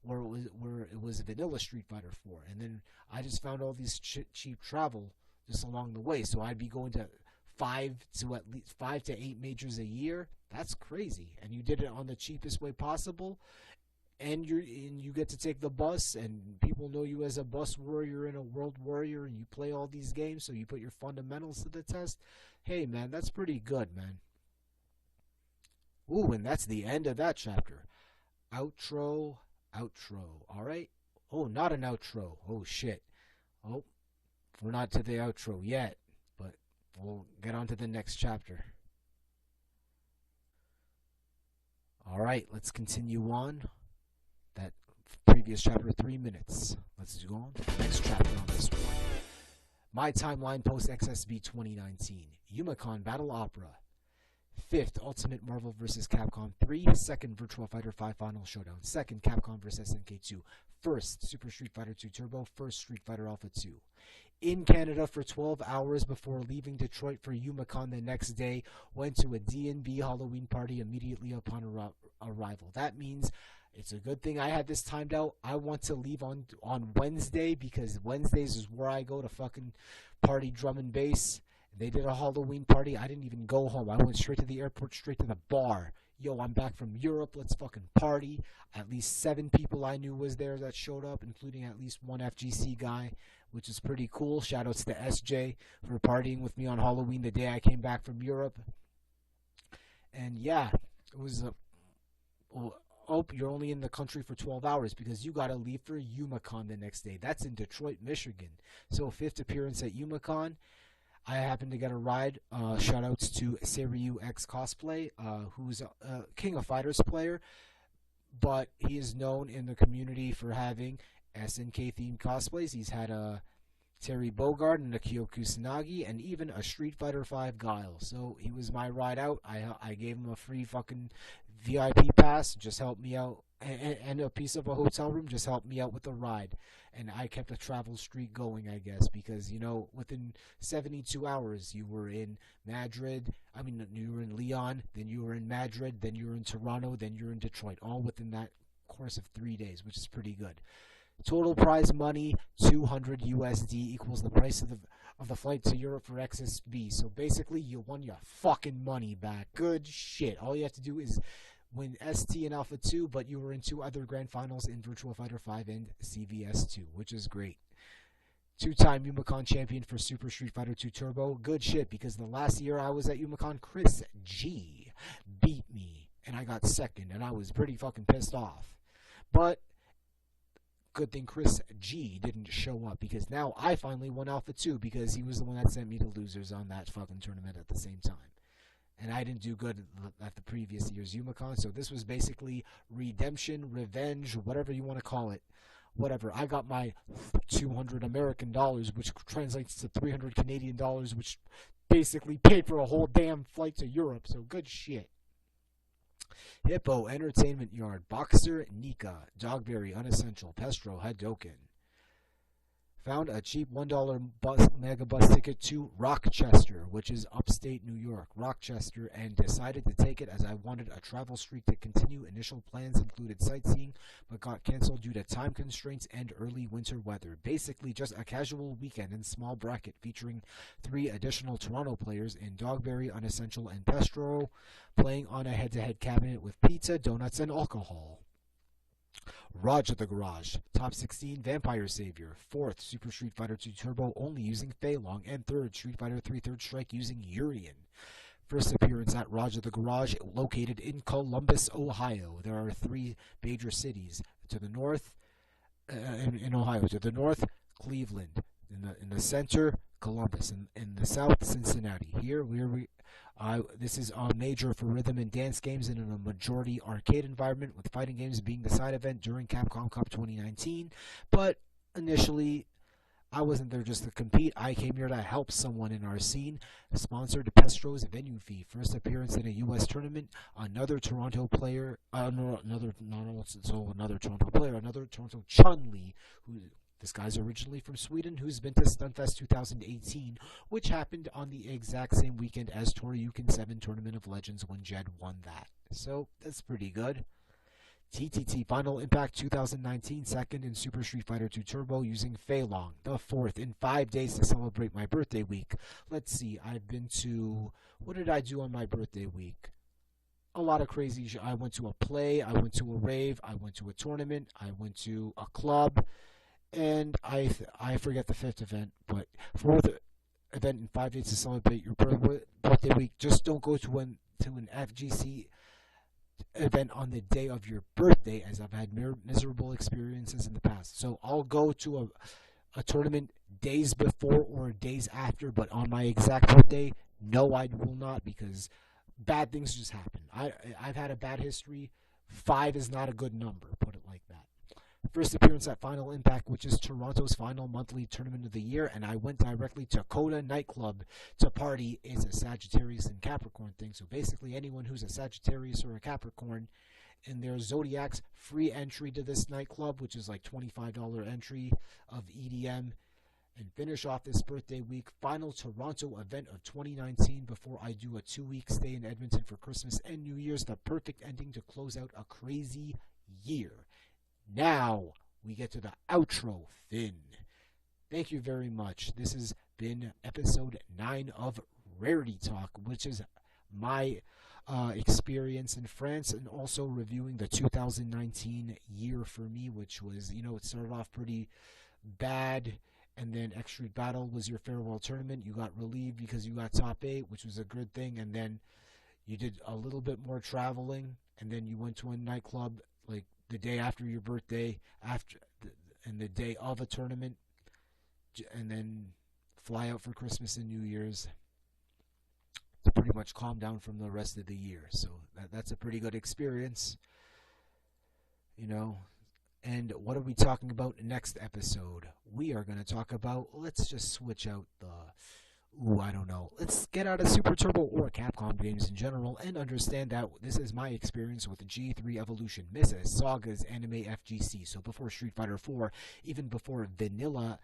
where it was vanilla Street Fighter 4, and then I just found all these cheap travel just along the way. So I'd be going to 5 to 8 majors a year. That's crazy, and you did it on the cheapest way possible. And you get to take the bus, and people know you as a bus warrior and a world warrior, and you play all these games, so you put your fundamentals to the test. Hey, man, that's pretty good, man. Ooh, and that's the end of that chapter. Outro. All right? Oh, not an outro. Oh, shit. Oh, we're not to the outro yet, but we'll get on to the next chapter. All right, let's continue on. That previous chapter, 3 minutes. Let's go on to the next chapter on this one. My Timeline Post-XSB 2019. Yumacon Battle Opera. 5th Ultimate Marvel vs. Capcom 3. 2nd Virtua Fighter 5 Final Showdown. 2nd Capcom vs. SNK2. 1st Super Street Fighter 2 Turbo. 1st Street Fighter Alpha 2. In Canada for 12 hours before leaving Detroit for Yumacon the next day. Went to a D&B Halloween party immediately upon arrival. That means it's a good thing I had this timed out. I want to leave on Wednesday, because Wednesdays is where I go to fucking party drum and bass. They did a Halloween party. I didn't even go home. I went straight to the airport, straight to the bar. Yo, I'm back from Europe. Let's fucking party. At least 7 people I knew was there that showed up, including at least one FGC guy, which is pretty cool. Shoutouts to SJ for partying with me on Halloween the day I came back from Europe. And yeah, it was oh, you're only in the country for 12 hours because you got to leave for YumaCon the next day. That's in Detroit, Michigan. So 5th appearance at YumaCon. I happened to get a ride. Shoutouts to Seiryu X Cosplay, who's a King of Fighters player, but he is known in the community for having SNK themed cosplays. He's had a Terry Bogard and a Kyoku Tsunagi, and even a Street Fighter V Guile. So he was my ride out. I gave him a free fucking VIP pass, just helped me out, and a piece of a hotel room, just helped me out with the ride. And I kept a travel streak going, I guess, because, you know, within 72 hours, you were in Madrid, you were in Lyon, then you were in Madrid, then you were in Toronto, then you're in Detroit, all within that course of 3 days, which is pretty good. Total prize money, 200 USD equals the price of the flight to Europe for XSB. So basically, you won your fucking money back. Good shit. All you have to do is win ST and Alpha 2, but you were in 2 other grand finals in Virtua Fighter 5 and CVS 2, which is great. 2-time YumaCon champion for Super Street Fighter 2 Turbo. Good shit, because the last year I was at YumaCon, Chris G beat me, and I got second, and I was pretty fucking pissed off. But good thing Chris G didn't show up, because now I finally won Alpha 2, because he was the one that sent me to losers on that fucking tournament at the same time. And I didn't do good at the previous year's YumaCon, so this was basically redemption, revenge, whatever you want to call it. Whatever. I got my 200 American dollars, which translates to 300 Canadian dollars, which basically paid for a whole damn flight to Europe, so good shit. Hippo Entertainment Yard, Boxer Nika, Dogberry Unessential, Pestro Hadoken. Found a cheap $1 mega bus ticket to Rochester, which is upstate New York, Rochester, and decided to take it as I wanted a travel streak to continue. Initial plans included sightseeing, but got canceled due to time constraints and early winter weather. Basically just a casual weekend in small bracket featuring 3 additional Toronto players in Dogberry, Unessential, and Pestro, playing on a head-to-head cabinet with pizza, donuts, and alcohol. Raj at the Garage, Top 16 Vampire Savior, 4th Super Street Fighter 2 Turbo only using Fei Long, and 3rd Street Fighter 3 Third Strike using Urian. First appearance at Raj at the Garage, located in Columbus, Ohio. There are 3 major cities to the north, in Ohio. To the north, Cleveland. In the center, Columbus. In the south, Cincinnati. Here, this is a major for rhythm and dance games and in a majority arcade environment, with fighting games being the side event during Capcom Cup 2019. But initially, I wasn't there just to compete. I came here to help someone in our scene. Sponsored Pestro's venue fee. First appearance in a U.S. tournament. Another Toronto player. Another Toronto Chun-Li, who. This guy's originally from Sweden, who's been to Stunfest 2018, which happened on the exact same weekend as Toryuken 7 Tournament of Legends when Jed won that. So, that's pretty good. TTT Final Impact 2019, 2nd in Super Street Fighter 2 Turbo using Fei Long. The 4th in 5 days to celebrate my birthday week. Let's see, I've been to... What did I do on my birthday week? A lot of crazy shit. I went to a play, I went to a rave, I went to a tournament, I went to a club... And I forget the 5th event, but 4th event in 5 days to celebrate your birthday week. Just don't go to an FGC event on the day of your birthday, as I've had miserable experiences in the past. So I'll go to a tournament days before or days after, but on my exact birthday, no, I will not, because bad things just happen. I've had a bad history. 5 is not a good number, put it like that. First appearance at Final Impact, which is Toronto's final monthly tournament of the year, and I went directly to Coda nightclub to party. It's a Sagittarius and Capricorn thing, so basically anyone who's a Sagittarius or a Capricorn in their zodiacs, free entry to this nightclub, which is like $25 entry of EDM, and finish off this birthday week. Final Toronto event of 2019 before I do a 2-week stay in Edmonton for Christmas and New Year's, the perfect ending to close out a crazy year. Now, we get to the outro, Finn. Thank you very much. This has been episode 9 of Rarity Talk, which is my experience in France, and also reviewing the 2019 year for me, which was, it started off pretty bad, and then X Street Battle was your farewell tournament. You got relieved because you got top 8, which was a good thing, and then you did a little bit more traveling, and then you went to a nightclub like the day after your birthday, and the day of a tournament, and then fly out for Christmas and New Year's to pretty much calm down from the rest of the year. So that's a pretty good experience, you know. And what are we talking about next episode? We are going to talk about, let's just switch out I don't know. Let's get out of Super Turbo or Capcom games in general and understand that this is my experience with G3 Evolution, Mississauga's Anime FGC. So before Street Fighter 4, even before vanilla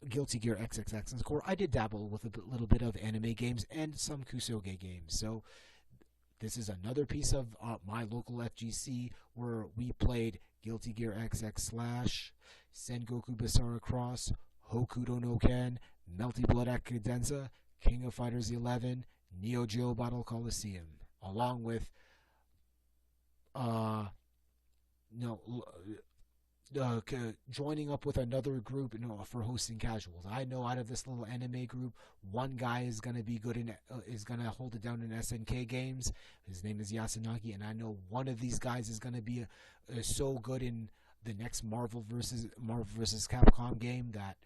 Guilty Gear XXX and Core, I did dabble with a little bit of anime games and some Kusoge games. So this is another piece of my local FGC where we played Guilty Gear XX / Sengoku Basara Cross, Hokuto no Ken, Melty Blood at Cadenza, King of Fighters 11, Neo Geo Battle Coliseum, along with joining up with another group for hosting casuals. I know out of this little anime group, one guy is gonna be good in is gonna hold it down in SNK games. His name is Yasunagi, and I know one of these guys is gonna be so good in the next Marvel versus Capcom game that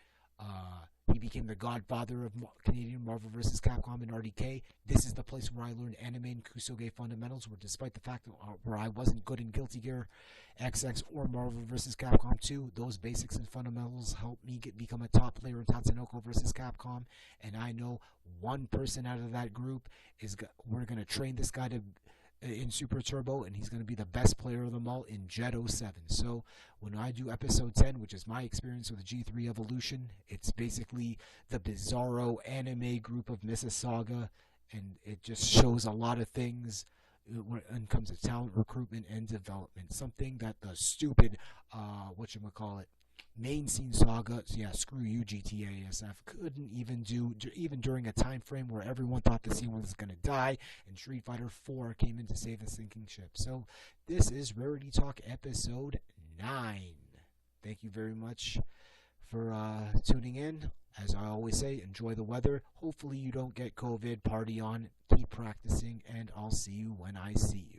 he became the godfather of Canadian Marvel vs. Capcom in RDK. This is the place where I learned anime and Kusoge fundamentals, where despite the fact that where I wasn't good in Guilty Gear XX or Marvel vs. Capcom 2, those basics and fundamentals helped me become a top player in Tatsunoko vs. Capcom. And I know one person out of that group we're going to train this guy in Super Turbo, and he's going to be the best player of them all in Jet 07. So when I do episode 10, which is my experience with G3 Evolution, it's basically the bizarro anime group of Mississauga, and it just shows a lot of things when it comes to talent recruitment and development. Something that the stupid main scene saga, screw you GTA SF, couldn't even do, even during a time frame where everyone thought the scene was going to die, and Street Fighter 4 came in to save the sinking ship. So this is Rarity Talk episode 9. Thank you very much for tuning in. As I always say, enjoy the weather. Hopefully you don't get COVID. Party on, keep practicing, and I'll see you when I see you.